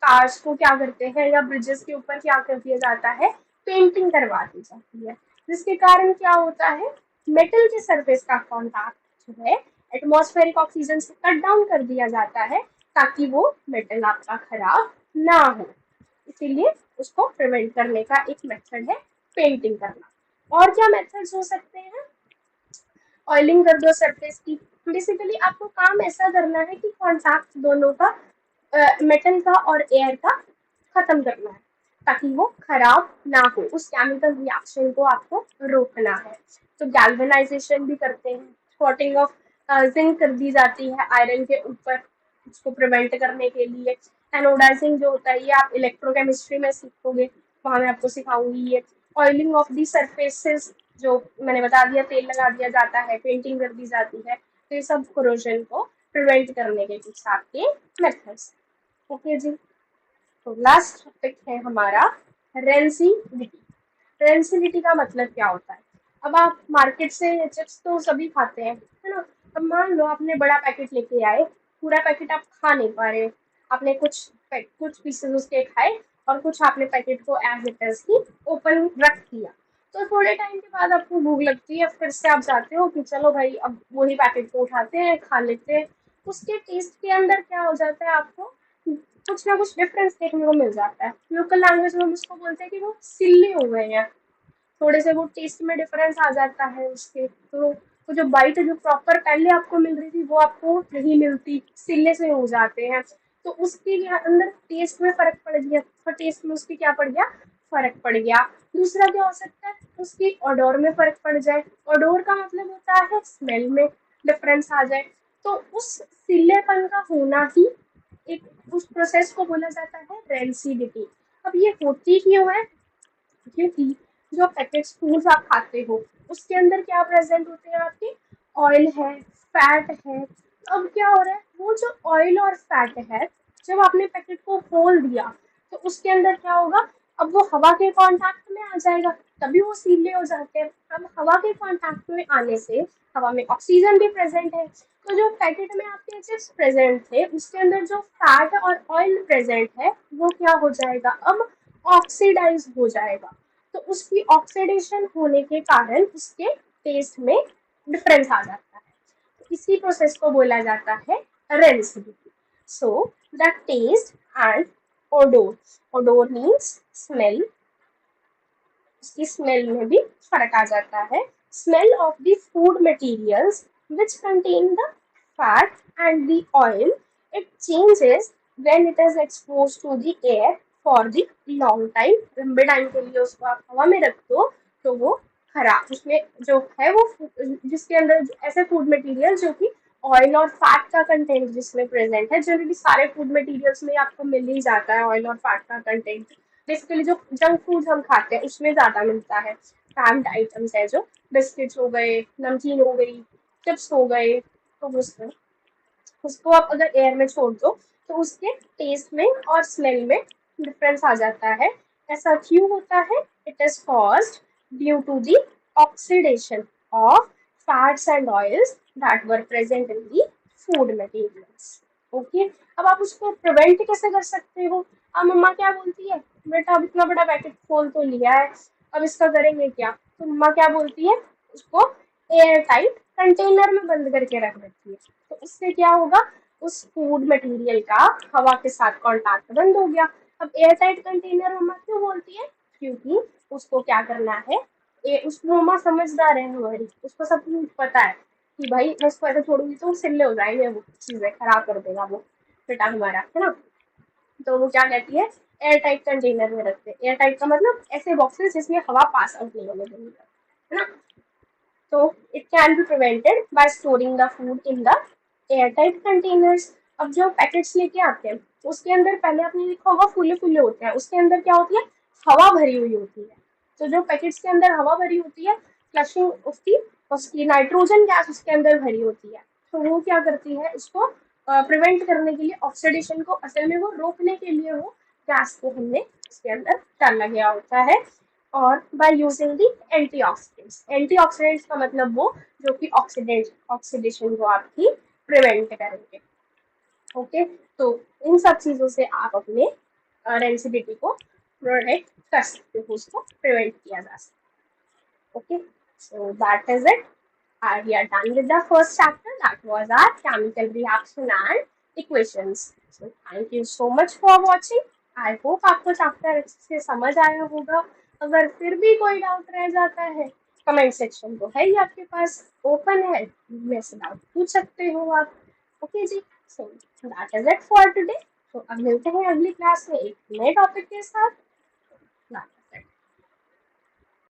S1: कार्स को क्या करते हैं या ब्रिजेस के ऊपर क्या कर दिया जाता है, पेंटिंग करवा दी जाती है। जिसके कारण क्या होता है, मेटल के सरफेस का कांटेक्ट जो है एटमॉस्फेरिक ऑक्सीजन से कट डाउन कर दिया जाता है, ताकि वो मेटल आपका खराब ना हो। इसीलिए उसको प्रिवेंट करने का एक मेथड है पेंटिंग करना। और क्या मेथड्स हो सकते हैं, ऑयलिंग कर दो सरफेस की। बेसिकली आपको काम ऐसा करना है कि कॉन्टैक्ट दोनों का, मेटल का और एयर का खत्म करना है, ताकि वो खराब ना हो, उस केमिकल रिएक्शन को आपको रोकना है। तो गैल्वेनाइजेशन भी करते हैं, कोटिंग ऑफ जिंक कर दी जाती है आयरन के ऊपर, उसको प्रिवेंट करने के लिए। एनोडाइजिंग जो होता है ये आप इलेक्ट्रोकेमिस्ट्री में सीखोगे, वहां मैं आपको सिखाऊंगी ये। ऑयलिंग ऑफ दी सरफेसेस, जो मैंने बता दिया, तेल लगा दिया जाता है, पेंटिंग कर दी जाती है। तो ये सब कोरोजन को प्रिवेंट करने के कुछ आपके मेथड्स। ओके जी, तो लास्ट टॉपिक है हमारा रेंसिडिटी। रेंसिडिटी का मतलब क्या होता है, अब आप मार्केट से चिप्स तो सभी खाते हैं, है ना। अब मान लो आपने बड़ा पैकेट लेके आए, पूरा पैकेट आप खा नहीं पा रहे, आपने कुछ पीसेस उसके खाए और कुछ आपने पैकेट को एज इट इज ही ओपन रख दिया। तो थोड़े टाइम के बाद आपको भूख लगती है, फिर से आप जाते हो कि चलो भाई अब वही पैकेट को उठाते हैं, खा लेते हैं। उसके टेस्ट के अंदर क्या हो जाता है, आपको कुछ ना कुछ डिफरेंस देखने को मिल जाता है। लोकल लैंग्वेज में हम उसको बोलते हैं कि वो सिल्ली हो गए हैं, थोड़े से वो टेस्ट में डिफरेंस आ जाता है उसके। तो जो बाइट जो प्रॉपर पहले आपको मिल रही थी वो आपको नहीं मिलती, सिल्ले से हो जाते हैं। तो उसके अंदर टेस्ट में फर्क पड़ गया, तो टेस्ट में उसके क्या पड़ गया, फर्क पड़ गया। दूसरा क्या हो सकता है, उसकी ओडोर में फर्क पड़ जाए। ओडोर का मतलब होता है स्मेल में डिफरेंस आ जाए। तो उस सिल्लेपन का होना ही एक उस प्रोसेस को बोला जाता है रेंसिडिटी। अब ये होती क्यों है, क्योंकि जो पैकेट्स फूड्स आप खाते हो उसके अंदर क्या प्रेजेंट होते हैं, आपके ऑयल है, फैट है। अब क्या हो रहा है, वो जो ऑयल और फैट है, जब आपने पैकेट को खोल दिया तो उसके अंदर क्या होगा, अब वो हवा के कांटेक्ट में आ जाएगा, तभी वो सीले हो जाते हैं। अब हवा के कांटेक्ट में आने से हवा में ऑक्सीजन भी प्रेजेंट है, तो जो पैकेट में आपके चिप्स प्रेजेंट थे उसके अंदर जो फैट और ऑयल प्रेजेंट है वो क्या हो जाएगा, अब ऑक्सीडाइज हो जाएगा। तो उसकी ऑक्सीडेशन होने के कारण उसके टेस्ट में डिफरेंस आ जाता है। तो इसी प्रोसेस को बोला जाता है rancidity. So the taste and odour, odour means smell, उसकी स्मेल में भी फर्क आ जाता है। Smell of the food materials which contain the fat and the oil, it changes when it is expose to the air for the long time. लंबे time के लिए उसको आप हवा में रख दो तो वो खराब, उसमें जो है वो जिसके अंदर ऐसे फूड मटेरियल जो कि ऑयल और फैट का कंटेंट जिसमें प्रेजेंट है, जनरली सारे फूड मटेरियल्स में आपको मिल ही जाता है ऑयल और फैट का कंटेंट। बेसिकली जो जंक फूड हम खाते हैं उसमें ज्यादा मिलता है, पैक्ड आइटम्स है जो बिस्किट्स हो गए, नमकीन हो गई, चिप्स हो गए, तो उसमें उसको आप अगर एयर में छोड़ दो तो उसके टेस्ट में और स्मेल में डिफरेंस आ जाता है। ऐसा क्यों होता है, it is caused due to the oxidation of fats and oils that were present in the food materials. Okay, अब आप उसको प्रिवेंट कैसे कर सकते हो। अब मम्मा क्या बोलती है, बेटा अब इतना बड़ा पैकेट खोल तो लिया है, अब इसका करेंगे क्या, तो मम्मा क्या बोलती है, उसको एयर टाइट कंटेनर में बंद करके रख देती है। तो इससे क्या होगा, उस फूड मटेरियल का हवा के साथ कांटेक्ट बंद हो गया। अब एयर टाइट कंटेनर मम्मा क्यों बोलती है, क्योंकि उसको क्या करना है, उसको मम्मा समझदार है हमारी, उसको सब कुछ पता है कि भाई मैं उसको ऐसे छोड़ूंगी तो सिल्ले हो जाएंगे, वो चीजें खराब कर देगा वो बेटा हमारा, है ना। तो वो क्या कहती है, एयर टाइट कंटेनर में रखते हैं। एयर टाइट का मतलब ऐसे बॉक्सेस जिसमें हवा पास आउट नहीं होने देनी, है ना। तो it can be prevented by storing the food in the air tight containers. अब जो पैकेट्स लेके आते हैं उसके अंदर पहले आपने देखा होगा फूले फूले होते हैं, उसके अंदर क्या होती है, हवा भरी हुई होती है। तो जो पैकेट्स के अंदर हवा भरी होती है, फ्लशिंग उसकी नाइट्रोजन गैस उसके अंदर भरी होती है। तो वो क्या करती है, उसको प्रिवेंट करने के लिए, ऑक्सीडेशन को असल में वो रोकने के लिए वो गैस को हमने उसके अंदर डाला गया होता है। और by using the antioxidants, antioxidants का मतलब वो जो कि ऑक्सीडेशन को आपकी प्रिवेंट करेंगे। ओके, तो इन सब चीजों से आप अपने रेंसिडिटी को प्रोटेक्ट कर सकते हो, उसको प्रिवेंट किया जा सकता है। Okay, so that is it. We are done with the first chapter. That was our chemical reaction and equations. So thank you so much for watching. I hope आपको चैप्टर अच्छे से समझ आया होगा। अगर फिर भी कोई डाउट रह जाता है, कमेंट सेक्शन तो है ही आपके पास, ओपन है, मेरे से डाउट पूछ सकते हो आप। ओके जी, so that is it for today. तो अब मिलते हैं अगली क्लास में एक नए टॉपिक के साथ।